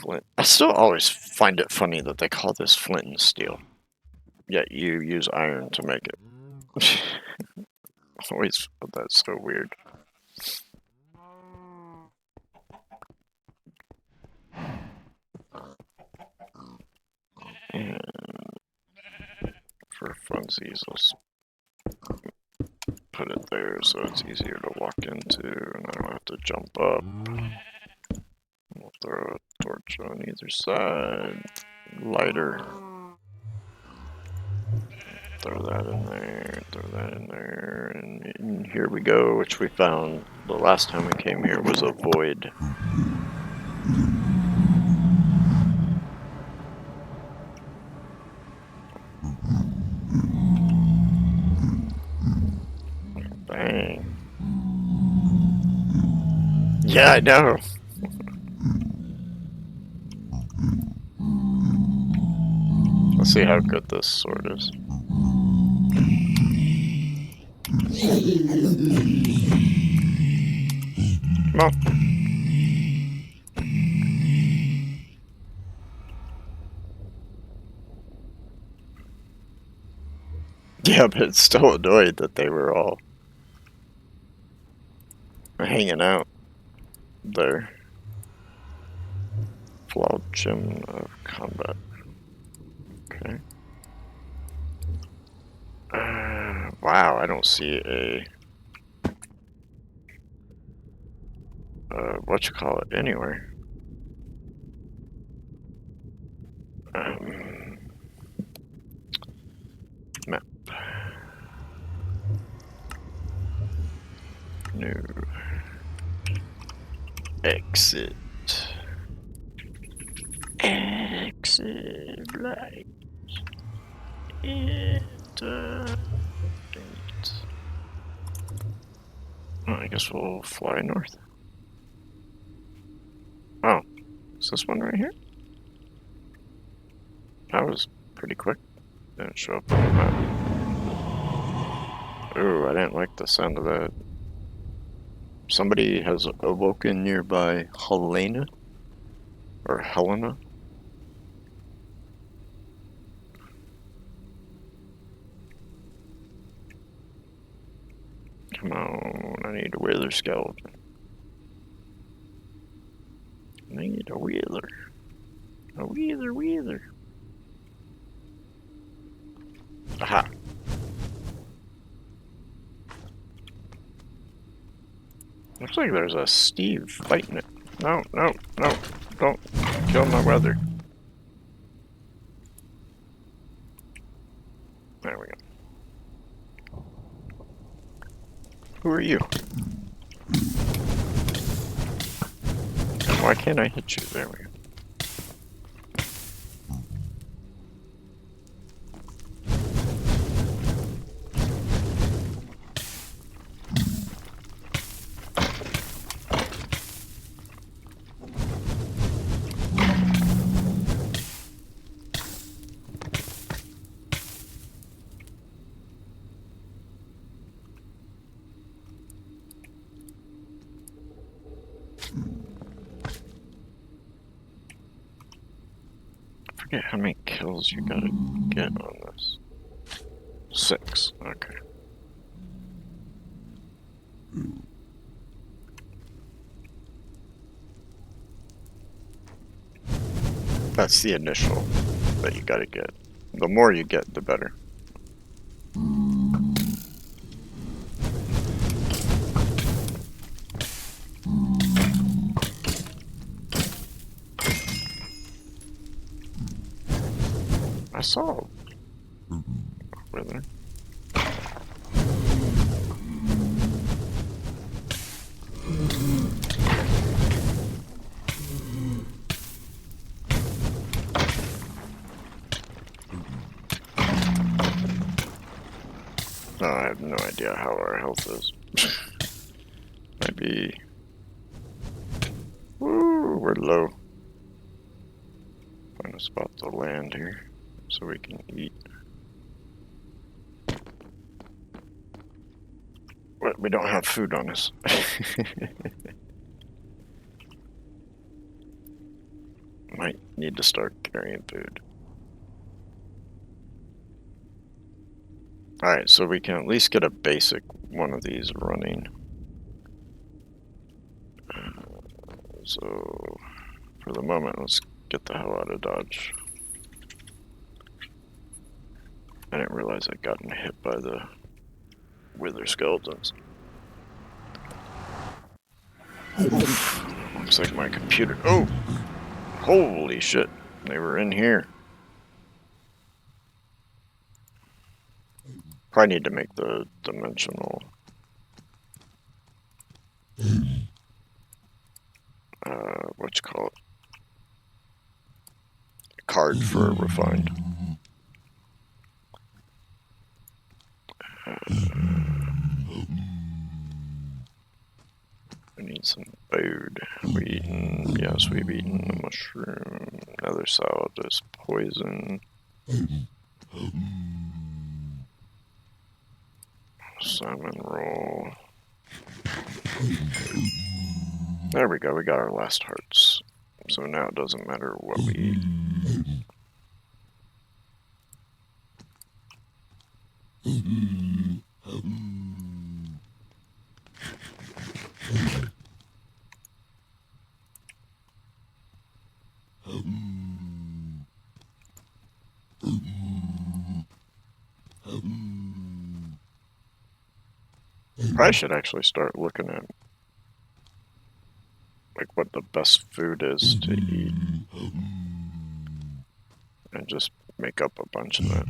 Flint. I still always find it funny that they call this flint and steel. Yet you use iron to make it. Always thought that's so weird. funsies. Let's put it there so it's easier to walk into, and I don't have to jump up. We'll throw a torch on either side. Lighter. Throw that in there, throw that in there, and here we go, which we found the last time we came here was a void. Dang. Yeah, I know. Let's see how good this sword is. Come on. Yeah, but it's still annoyed that they were all hanging out there. Flawed gem of combat. Okay. Wow, I don't see a what you call it anywhere. Map. New. Exit. Exit light. Enter. Oh, I guess we'll fly north. Oh, is this one right here? That was pretty quick. Didn't show up on the map. Ooh, I didn't like the sound of that. Somebody has awoken nearby Helena? Or Helena? Come on, I need a wither skeleton. I need a wither. A wither. Aha. Looks like there's a Steve fighting it. No. Don't kill my weather. There we go. Who are you? And why can't I hit you? There we go. I forget how many kills you gotta get on this. 6, okay. That's the initial that you gotta get. The more you get, the better. I saw a wither. No, I have no idea how our health is. Might be... Woo, we're low. Find a spot to land here so we can eat. What? We don't have food on us. Might need to start carrying food. Alright, so we can at least get a basic one of these running. So, for the moment, let's get the hell out of Dodge. I didn't realize I'd gotten hit by the wither skeletons. Looks like my computer. Oh! Holy shit. They were in here. Probably need to make the dimensional. What you call it? Card for refined. We need some food. Yes, we've eaten the mushroom. Another salad is poison. Salmon roll. There we go, we got our last hearts. So now it doesn't matter what we eat. Probably should actually start looking at like what the best food is to eat and just make up a bunch of that.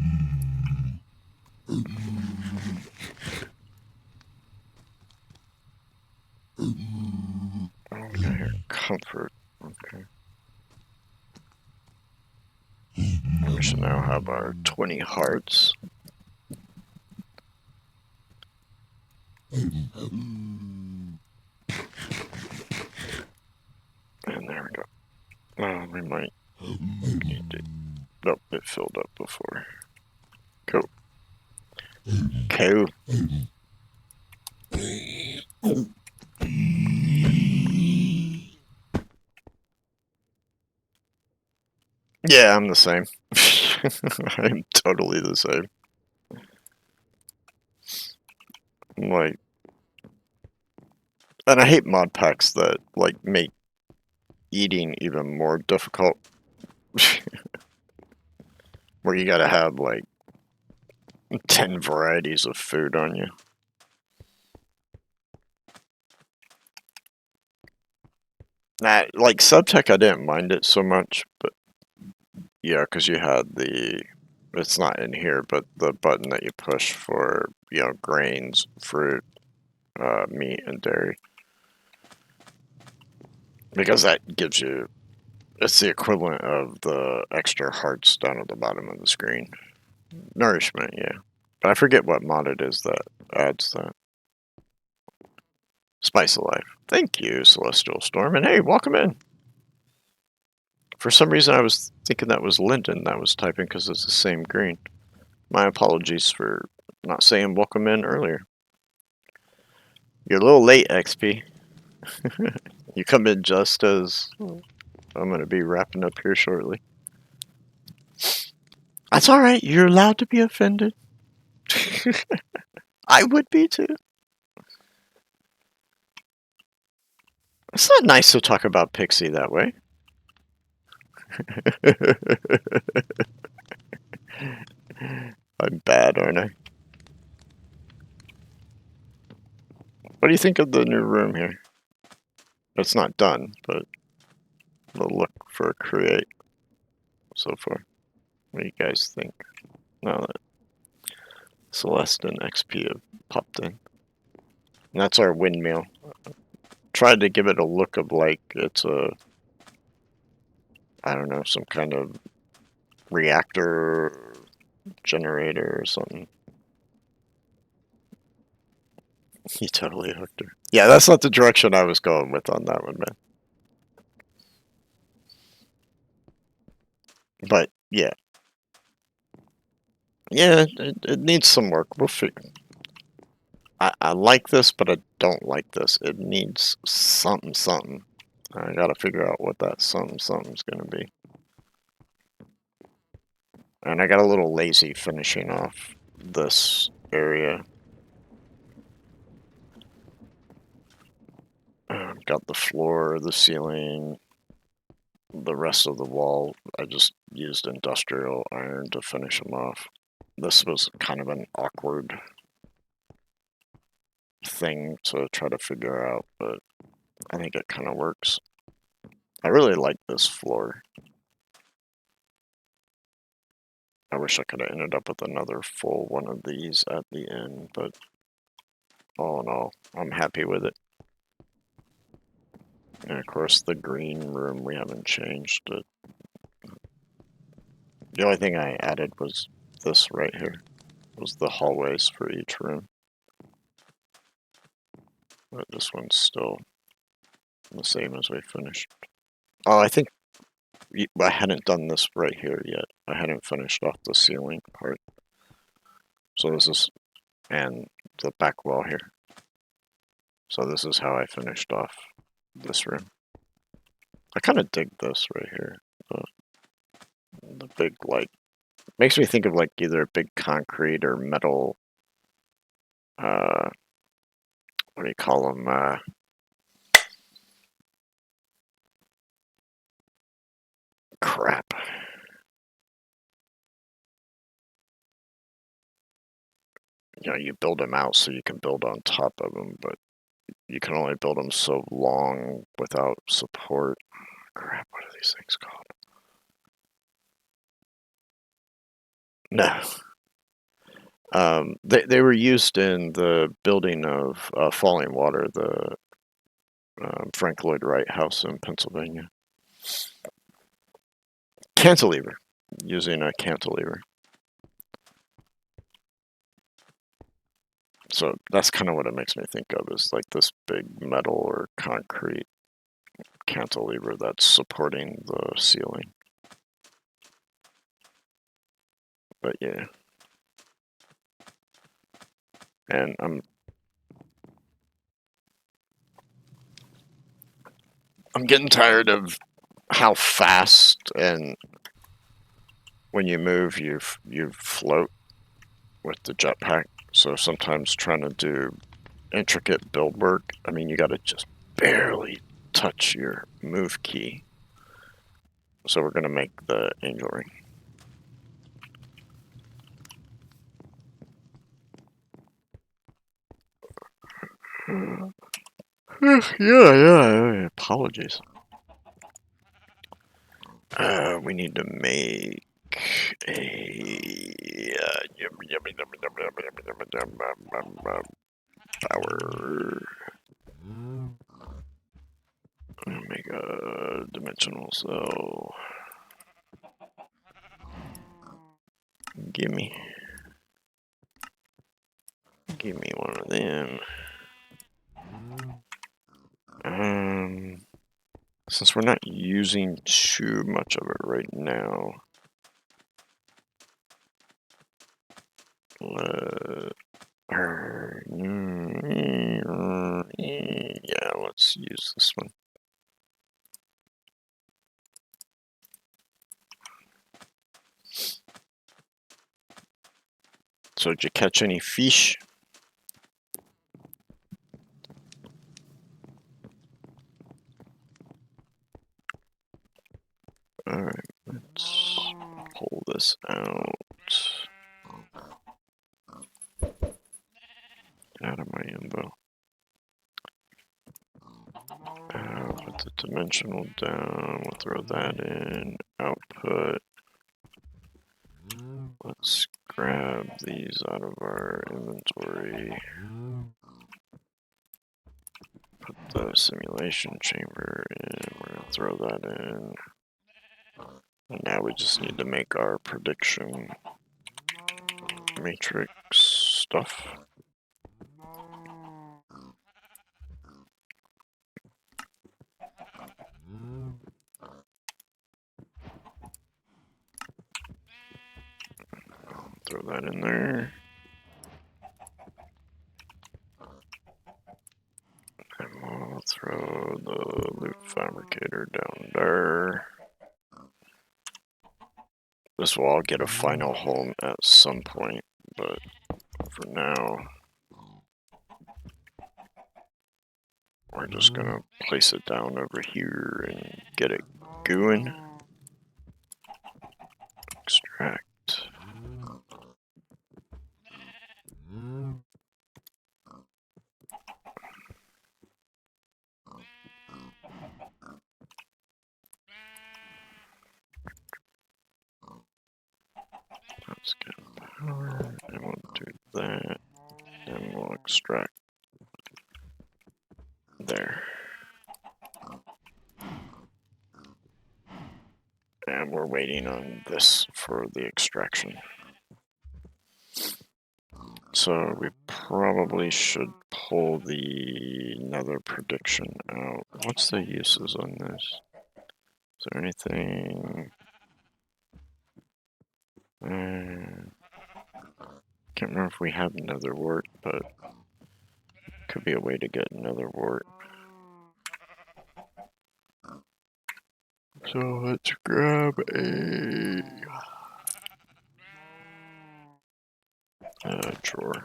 Oh, we got here comfort. Okay. We should now have our 20 hearts. And there we go. Oh, we might need to. Nope, it filled up before. Cool. Cool. Yeah, I'm the same. I'm totally the same. I'm like, and I hate mod packs that like make eating even more difficult. Where you gotta have like 10 varieties of food on you. Nah, like Subtech, I didn't mind it so much, but yeah, because you had it's not in here, but the button that you push for, grains, fruit, meat, and dairy. Because that gives you, it's the equivalent of the extra hearts down at the bottom of the screen. Nourishment, yeah. But I forget what mod it is that adds that. Spice of Life. Thank you, Celestial Storm. And hey, welcome in. For some reason, I was thinking that was Lyndon that was typing because it's the same green. My apologies for not saying welcome in earlier. You're a little late, XP. You come in just as I'm going to be wrapping up here shortly. That's alright. You're allowed to be offended. I would be too. It's not nice to talk about Pixie that way. I'm bad, aren't I? What do you think of the new room here? It's not done, but the look for create so far. What do you guys think? Now that Celeste and XP have popped in. And that's our windmill. Tried to give it a look of like it's I don't know, some kind of reactor generator or something. He totally hooked her. Yeah, that's not the direction I was going with on that one, man. But yeah. Yeah, it needs some work. We'll figure. I like this, but I don't like this. It needs something. I gotta figure out what that something's gonna be. And I got a little lazy finishing off this area. Got the floor, the ceiling, the rest of the wall. I just used industrial iron to finish them off. this was kind of an awkward thing to try to figure out, but I think it kind of works. I really like this floor. I wish I could have ended up with another full one of these at the end, but all in all, I'm happy with it. And of course, the green room, we haven't changed it. The only thing I added was this right here. Was the hallways for each room. But this one's still the same as we finished. Oh, I think I hadn't done this right here yet. I hadn't finished off the ceiling part. So this is, and the back wall here. So this is how I finished off this room. I kind of dig this right here. The big, like, makes me think of like either a big concrete or metal, what do you call them? Crap. You know, you build them out so you can build on top of them, but you can only build them so long without support. Crap, what are these things called? No. They were used in the building of Falling Water, the Frank Lloyd Wright house in Pennsylvania. Cantilever. Using a cantilever. So that's kind of what it makes me think of, is like this big metal or concrete cantilever that's supporting the ceiling. But yeah. And I'm getting tired of how fast, and when you move, you float with the jetpack. So sometimes trying to do intricate build work, I mean, you got to just barely touch your move key. So we're going to make the angel ring. Yeah, apologies. We need to make a power. Make a dimensional cell. Gimme one of them. Since we're not using too much of it right now, yeah, let's use this one. So did you catch any fish? Alright, let's pull this out. Get out of my info. Put the dimensional down, we'll throw that in. Output. Let's grab these out of our inventory. Put the simulation chamber in, we're gonna throw that in. And now we just need to make our prediction matrix stuff. Throw that in there. And we'll throw the loot fabricator down there. This will all get a final home at some point, but for now, we're just gonna place it down over here and get it going. Extract. power, and we'll do that, and we'll extract there. And we're waiting on this for the extraction. So we probably should pull the nether prediction out. What's the uses on this? Is there anything? Can't remember if we have nether wart, but could be a way to get nether wart. So let's grab a drawer.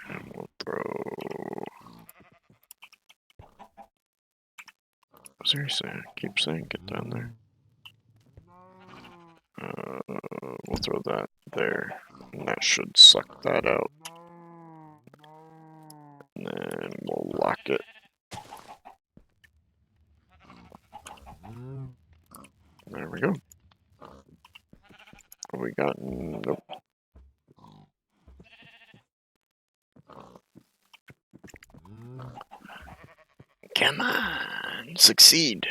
And we'll throw... Seriously, I keep saying get down there. We'll throw that there. And that should suck that out. And then we'll lock it. There we go. What we got? Nope. Come on, succeed.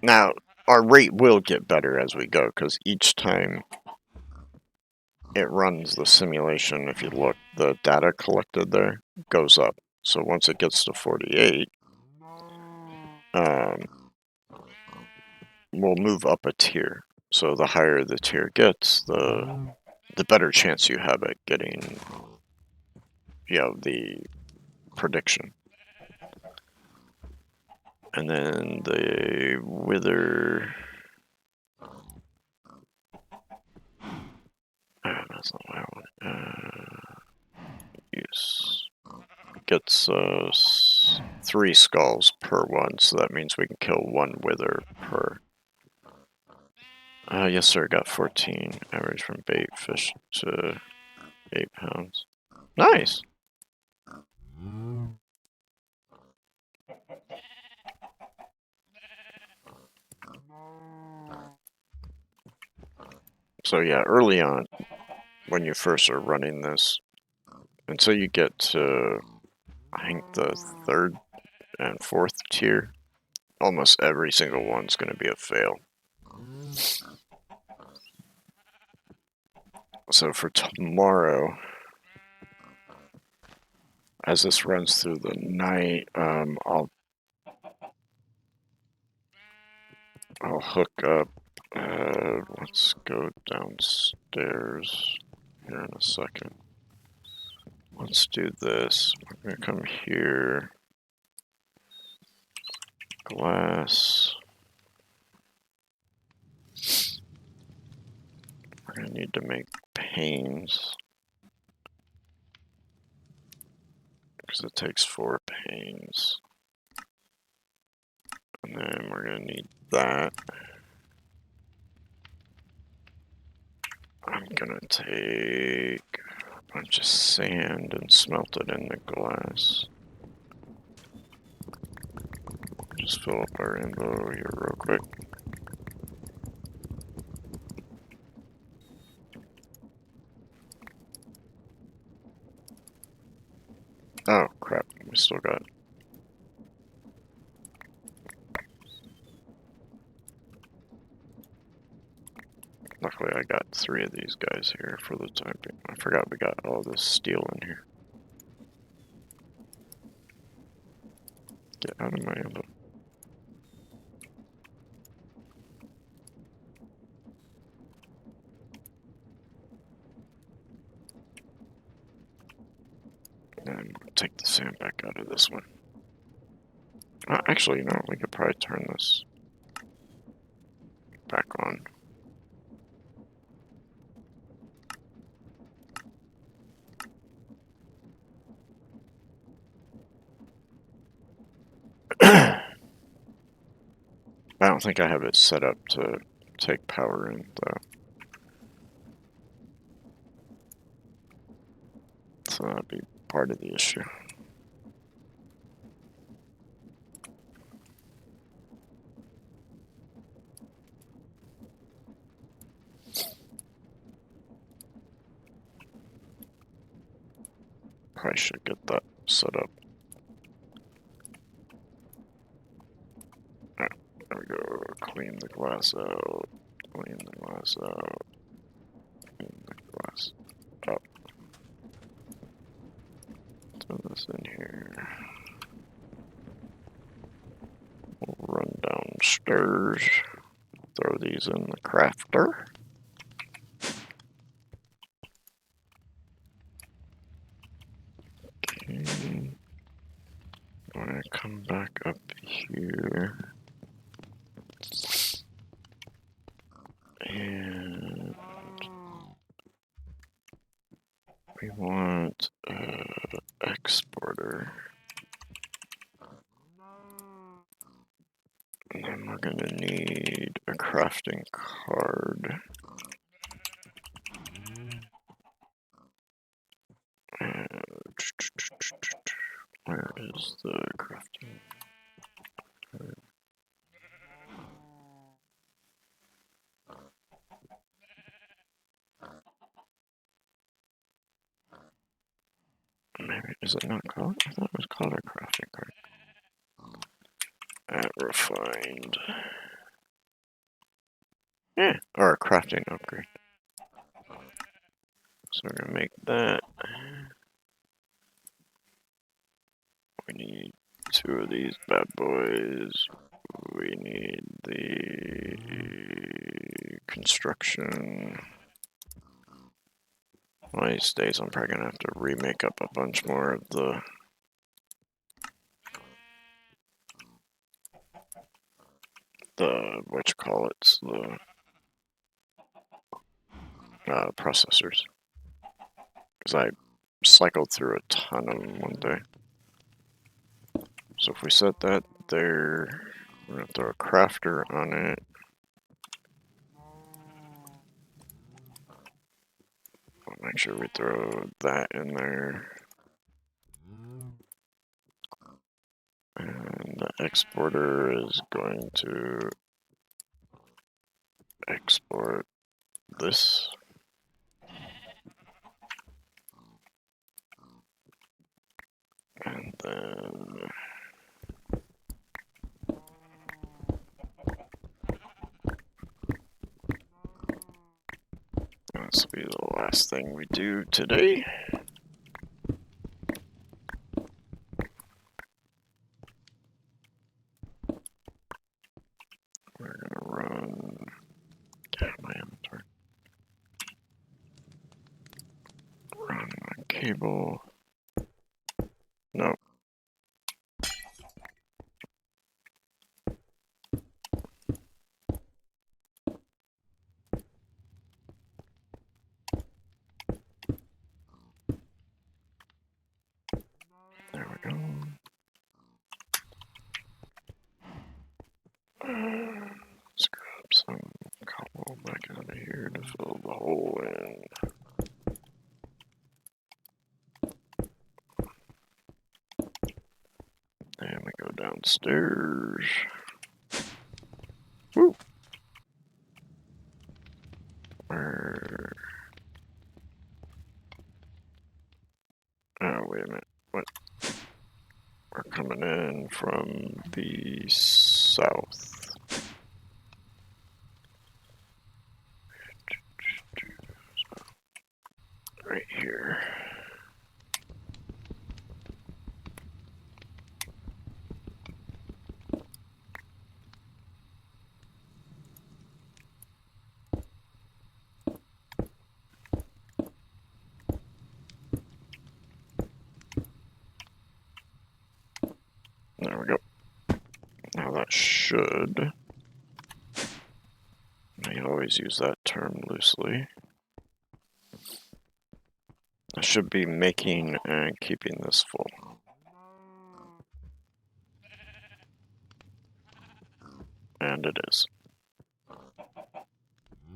Now, our rate will get better as we go, because each time it runs the simulation, if you look, the data collected there goes up. So once it gets to 48, we'll move up a tier. So the higher the tier gets, the better chance you have at getting, the prediction. And then the wither... that's not what I want. Use... Gets 3 skulls per one, so that means we can kill 1 wither per... yes sir, got 14. Average from bait fish to 8 pounds. Nice! So yeah, early on, when you first are running this, until you get to, I think, the 3rd and 4th tier, almost every single one's going to be a fail. So for tomorrow, as this runs through the night, I'll hook up. Let's go downstairs here in a second. Let's do this. We're gonna come here. Glass. We're gonna need to make panes, because it takes 4 panes. And then we're gonna need that. I'm gonna take a bunch of sand and smelt it in the glass. Just fill up our info here real quick. Oh crap, we still got... Luckily I got 3 of these guys here for the time being. I forgot we got all this steel in here. Get out of my info. And take the sand back out of this one. Actually, no, we could probably turn this back on. I don't think I have it set up to take power in, though. So that'd be part of the issue. Probably should get that set up. Alright, there we go. Clean the glass out. Clean the glass out. Clean the glass out. Throw this in here. We'll run downstairs. Throw these in the crafter. Okay. I'm gonna come back up here. And we want exporter. And then we're gonna need a crafting card. Where is the crafting card? Maybe, is it not called? I thought it was called a crafting card. Refined. Yeah, or a crafting upgrade. So we're gonna make that. We need 2 of these bad boys. We need the construction. One of these days I'm probably gonna have to remake up a bunch more of the whatchamacallits, the processors. Because I cycled through a ton of them one day. So if we set that there, we're gonna throw a crafter on it. We'll make sure we throw that in there. And the exporter is going to export this. And then this will be the last thing we do today. We're gonna run my inventory. Run my cable. No. There we go. Let's grab some cobble back out of here to fill the hole in. And we go downstairs. Woo! Where? Oh, wait a minute. What? We're coming in from the south. Right here. There we go. Now that should, I always use that term loosely. I should be making and keeping this full. And it is.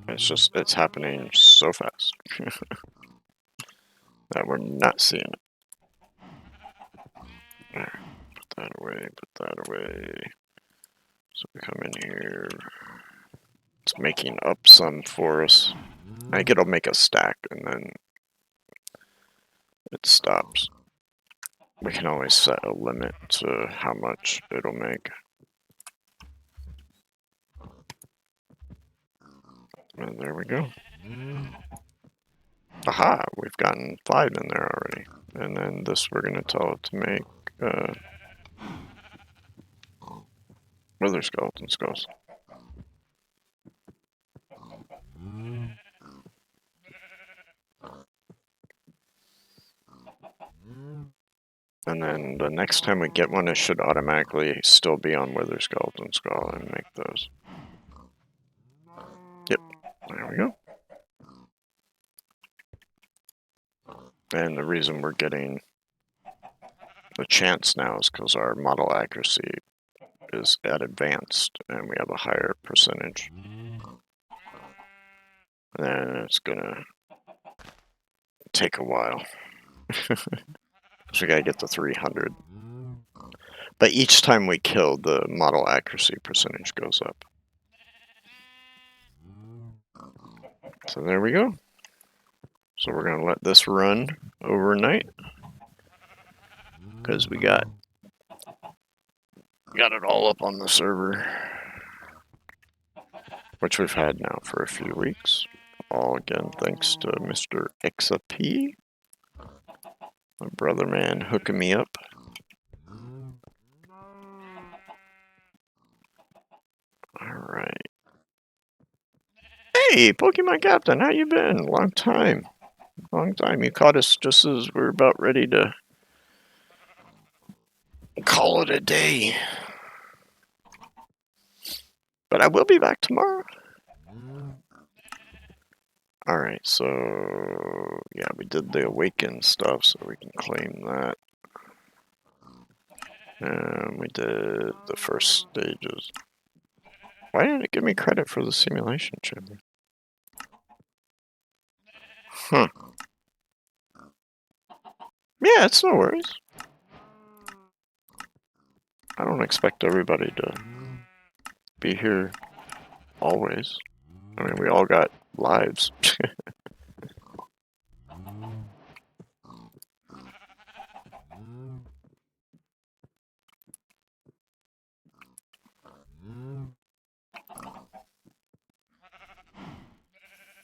It's happening so fast that we're not seeing it. Alright, put that away, put that away. So we come in here. It's making up some for us. I think it'll make a stack and then it stops. we can always set a limit to how much it'll make. And there we go. Aha, we've gotten 5 in there already. And then this we're going to tell it to make wither skeleton skulls. And then the next time we get one, it should automatically still be on wither skeleton skull and make those. Yep, there we go. And the reason we're getting the chance now is because our model accuracy is at advanced and we have a higher percentage. And then it's gonna take a while. So we gotta get to 300. But each time we kill, the model accuracy percentage goes up. So there we go. So we're gonna let this run overnight because we got it all up on the server, which we've had now for a few weeks. All again thanks to Mr. XP, my brother man, hooking me up. Alright. Hey, Pokemon Captain, how you been? Long time. Long time. You caught us just as we're about ready to call it a day. But I will be back tomorrow. Alright, so yeah, we did the awaken stuff, so we can claim that. And we did the first stages. Why didn't it give me credit for the simulation chamber? Huh. Yeah, it's no worries. I don't expect everybody to be here always. I mean, we all got lives.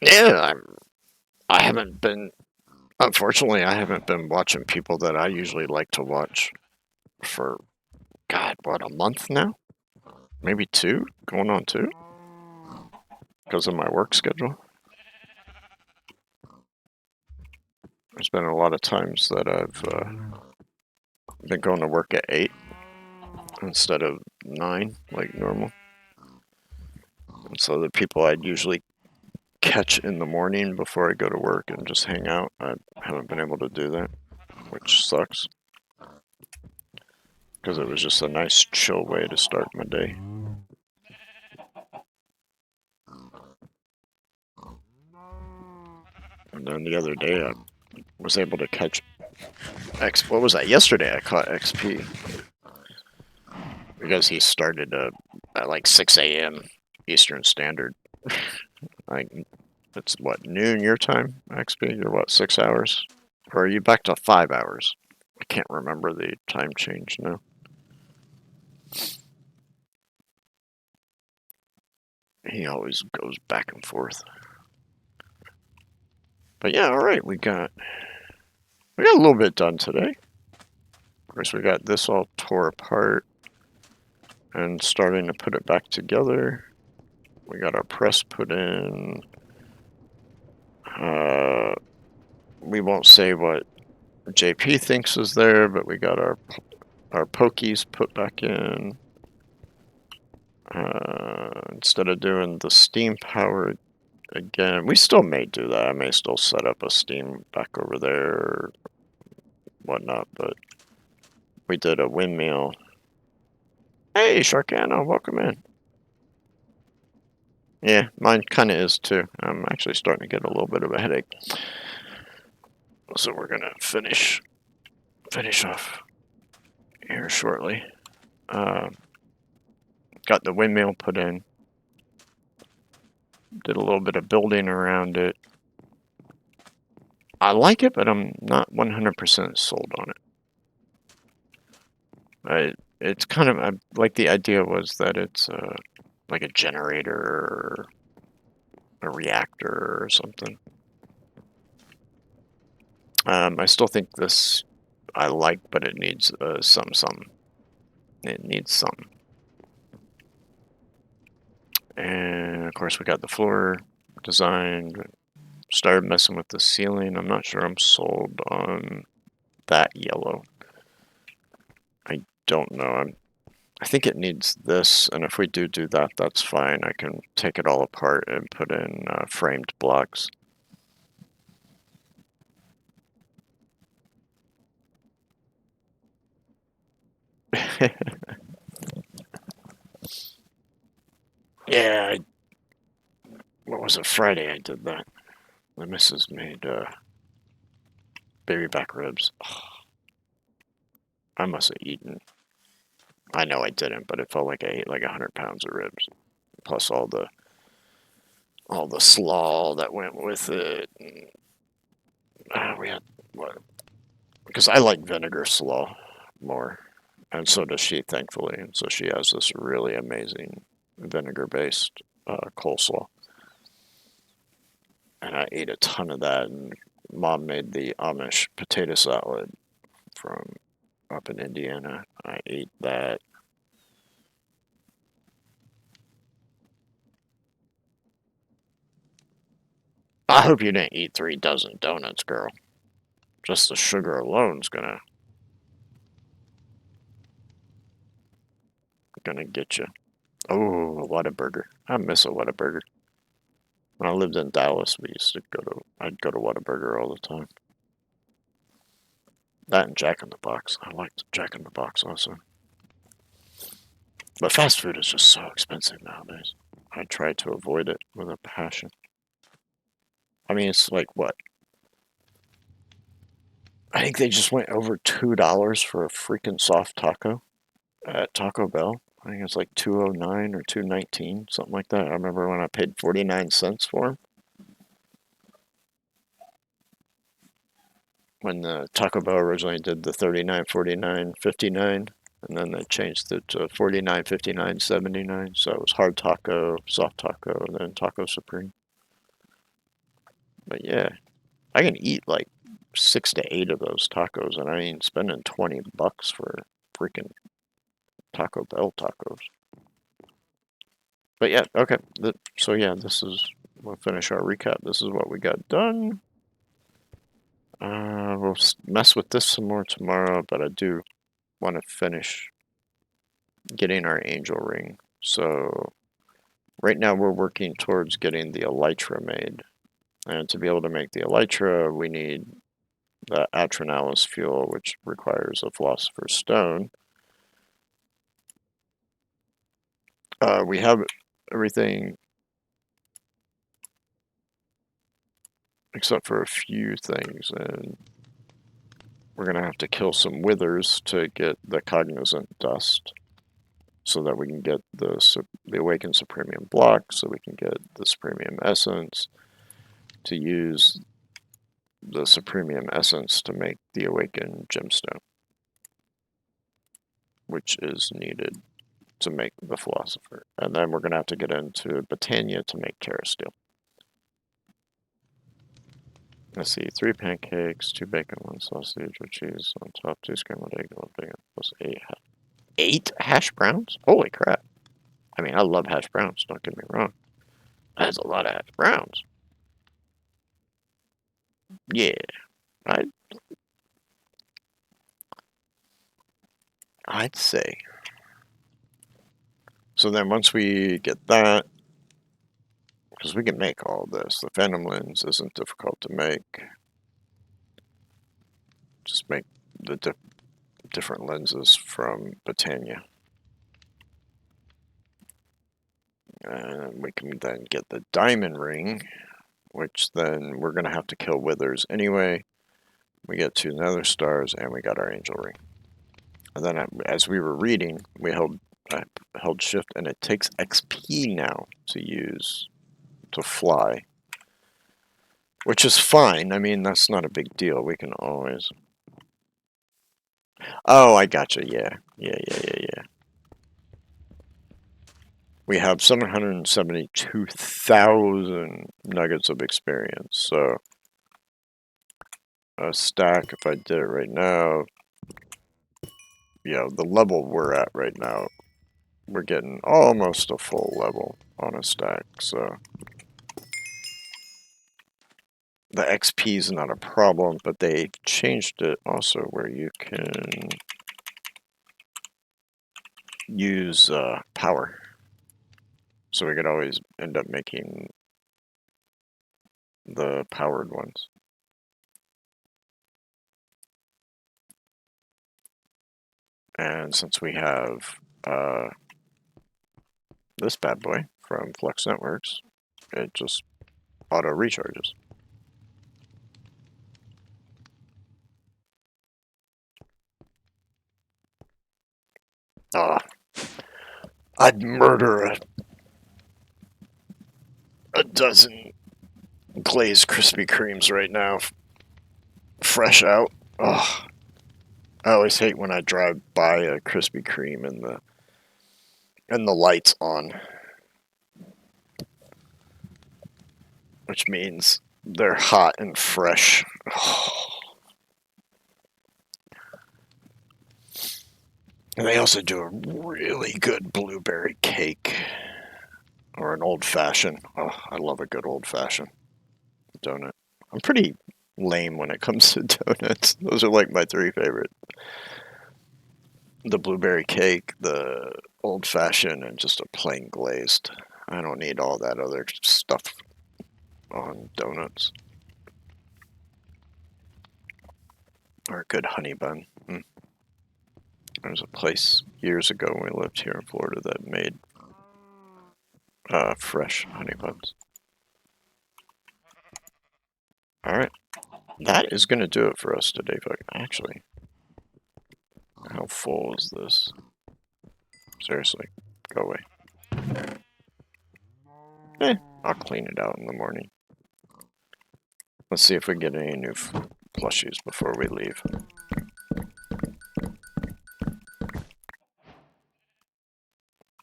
Yeah, I haven't been, unfortunately, I haven't been watching people that I usually like to watch for, God, what, a month now? Maybe 2? Going on 2? Because of my work schedule. There's been a lot of times that I've been going to work at 8 instead of 9, like normal. And so the people I'd usually catch in the morning before I go to work and just hang out, I haven't been able to do that, which sucks. Because it was just a nice chill way to start my day. And then the other day I was able to catch what was that? Yesterday I caught XP. Because he started at like 6 a.m. Eastern Standard. Like, it's what, noon your time, XP? You're what, 6 hours? Or are you back to 5 hours? I can't remember the time change now. He always goes back and forth. But yeah, alright, we got a little bit done today. Of course, we got this all tore apart and starting to put it back together. We got our press put in. We won't say what JP thinks is there, but we got our pokies put back in. Instead of doing the steam power again, we still may do that. I may still set up a steam back over there or whatnot, but we did a windmill. Hey, Sharkana, welcome in. Yeah, mine kind of is too. I'm actually starting to get a little bit of a headache. So we're gonna finish off here shortly. Got the windmill put in. Did a little bit of building around it. I like it, but I'm not 100% sold on it. It's kind of like the idea was that it's like a generator or a reactor or something. I still think this I like, but it needs some. It needs some. And of course, we got the floor designed. Started messing with the ceiling. I'm not sure I'm sold on that yellow. I don't know. I think it needs this, and if we do that, that's fine. I can take it all apart and put in framed blocks. Yeah, what was it? Friday I did that. The missus made baby back ribs. I must have eaten. I know I didn't, but it felt like I ate like 100 pounds of ribs, plus all the slaw that went with it. And, we had what? Because I like vinegar slaw more, and so does she, thankfully. And so she has this really amazing vinegar-based coleslaw, and I ate a ton of that. And Mom made the Amish potato salad from up in Indiana. I ate that. I hope you didn't eat 3 dozen donuts, girl. Just the sugar alone's gonna get you. Oh, a Whataburger. I miss a Whataburger. When I lived in Dallas, I'd go to Whataburger all the time. That and Jack in the Box. I liked Jack in the Box also. But fast food is just so expensive nowadays. I try to avoid it with a passion. I mean, it's like what? I think they just went over $2 for a freaking soft taco at Taco Bell. I think it's like 209 or 219, something like that. I remember when I paid 49 cents for them. When the Taco Bell originally did the 39, 49, 59, and then they changed it to 49, 59, 79. So it was hard taco, soft taco, and then taco supreme. But yeah, I can eat like 6 to 8 of those tacos, and I ain't spending $20 for freaking Taco Bell tacos. But yeah, okay. So yeah, we'll finish our recap. This is what we got done. We'll mess with this some more tomorrow, but I do want to finish getting our angel ring. So right now we're working towards getting the elytra made. And to be able to make the elytra, we need the atrinalis fuel, which requires a philosopher's stone. We have everything except for a few things, and we're going to have to kill some withers to get the cognizant dust so that we can get the awakened supremium block, so we can get the supremium essence to use the supremium essence to make the awakened gemstone, which is needed to make the philosopher. And then we're going to have to get into Britannia to make Terrasteel. Let's see, 3 pancakes, 2 bacon, 1 sausage with cheese on top, 2 scrambled eggs, 1 bacon, plus 8 hash browns? Holy crap. I mean, I love hash browns, don't get me wrong. That's a lot of hash browns. Yeah, I'd say. So then once we get that, because we can make all this, the Phantom Lens isn't difficult to make. Just make the different lenses from Britannia. And we can then get the diamond ring, which then we're going to have to kill withers anyway. We get 2 nether stars, and we got our angel ring. And then as we were reading, I held shift, and it takes XP now to use to fly, which is fine. I mean, that's not a big deal. We can always Oh, I gotcha. Yeah. Yeah. We have 772,000 nuggets of experience. So a stack, if I did it right now, yeah, the level we're at right now, we're getting almost a full level on a stack. So the XP is not a problem, but they changed it also where you can use power. So we could always end up making the powered ones. And since we have this bad boy from Flex Networks, it just auto recharges. I'd murder a dozen glazed Krispy Kremes right now, fresh out. Oh, I always hate when I drive by a Krispy Kreme and the lights on, which means they're hot and fresh. Oh. And they also do a really good blueberry cake or an old fashioned. Oh, I love a good old fashioned donut. I'm pretty lame when it comes to donuts. Those are like my three favorite. The blueberry cake, the old fashioned, and just a plain glazed. I don't need all that other stuff on donuts. Or a good honey bun. There was a place years ago when we lived here in Florida that made fresh honey buns. Alright. That is going to do it for us today, folks. Actually, how full is this? Seriously, go away. I'll clean it out in the morning. Let's see if we get any new plushies before we leave.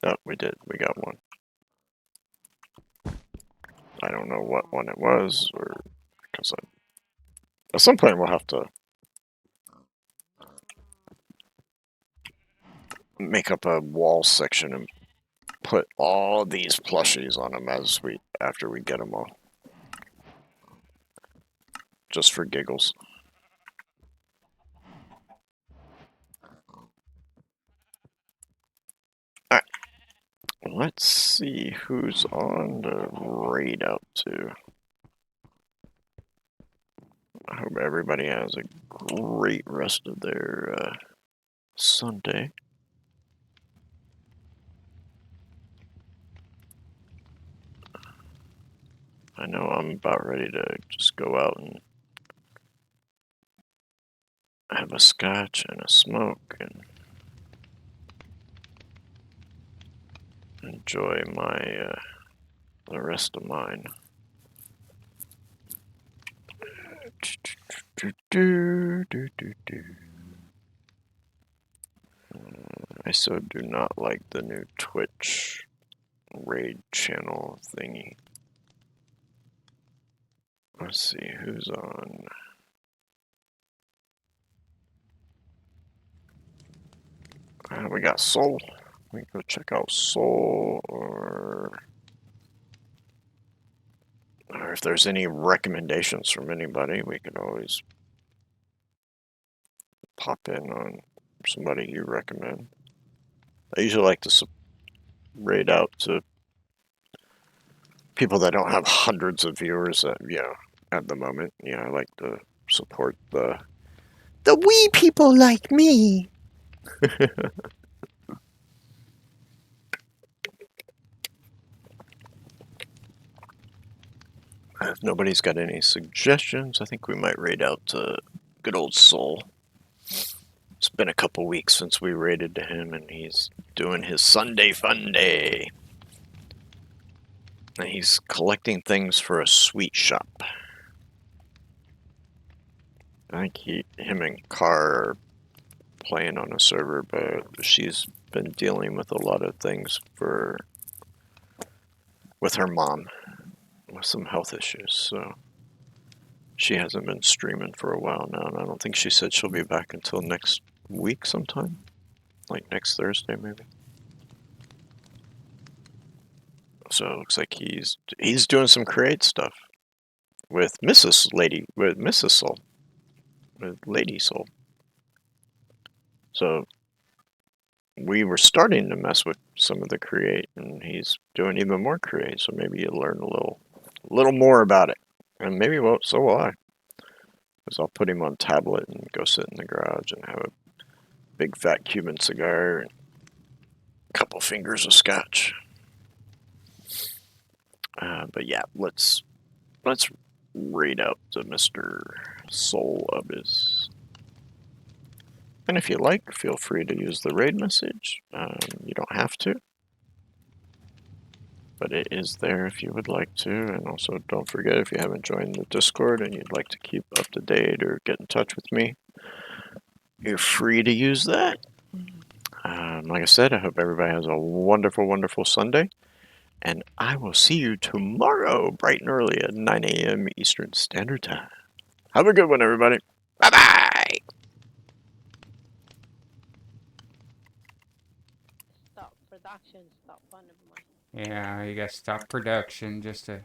Oh, we did. We got one. I don't know what one it was, or because at some point we'll have to make up a wall section and put all these plushies on them after we get them all, just for giggles. All right, let's see who's on the raid out to. I hope everybody has a great rest of their Sunday. I know I'm about ready to just go out and have a scotch and a smoke and enjoy my the rest of mine. I so do not like the new Twitch raid channel thingy. Let's see who's on. We got Soul. We can go check out Soul, or if there's any recommendations from anybody, we could always pop in on somebody you recommend. I usually like to raid out to people that don't have hundreds of viewers at the moment. Yeah, I like to support the wee people like me. If nobody's got any suggestions, I think we might raid out to good old Soul. It's been a couple weeks since we raided to him, and he's doing his Sunday Fun Day. And he's collecting things for a sweet shop. I think him and Carr are playing on a server, but she's been dealing with a lot of things with her mom, with some health issues, so she hasn't been streaming for a while now, and I don't think she said she'll be back until next week sometime, like next Thursday maybe. So it looks like he's doing some create stuff with Mrs. Soul, with Lady Soul. So we were starting to mess with some of the create, and he's doing even more create. So maybe you'll learn a little more about it, and maybe so will I. Because I'll put him on tablet and go sit in the garage and have a big fat Cuban cigar and a couple fingers of scotch. But yeah, let's raid out to Mr. Soul Abyss. And if you like, feel free to use the raid message. You don't have to, but it is there if you would like to. And also, don't forget, if you haven't joined the Discord and you'd like to keep up to date or get in touch with me, you're free to use that. Like I said, I hope everybody has a wonderful, wonderful Sunday. And I will see you tomorrow, bright and early at 9 a.m. Eastern Standard Time. Have a good one, everybody. Bye-bye! Stop production, stop fun, never mind. Yeah, you gotta stop production just to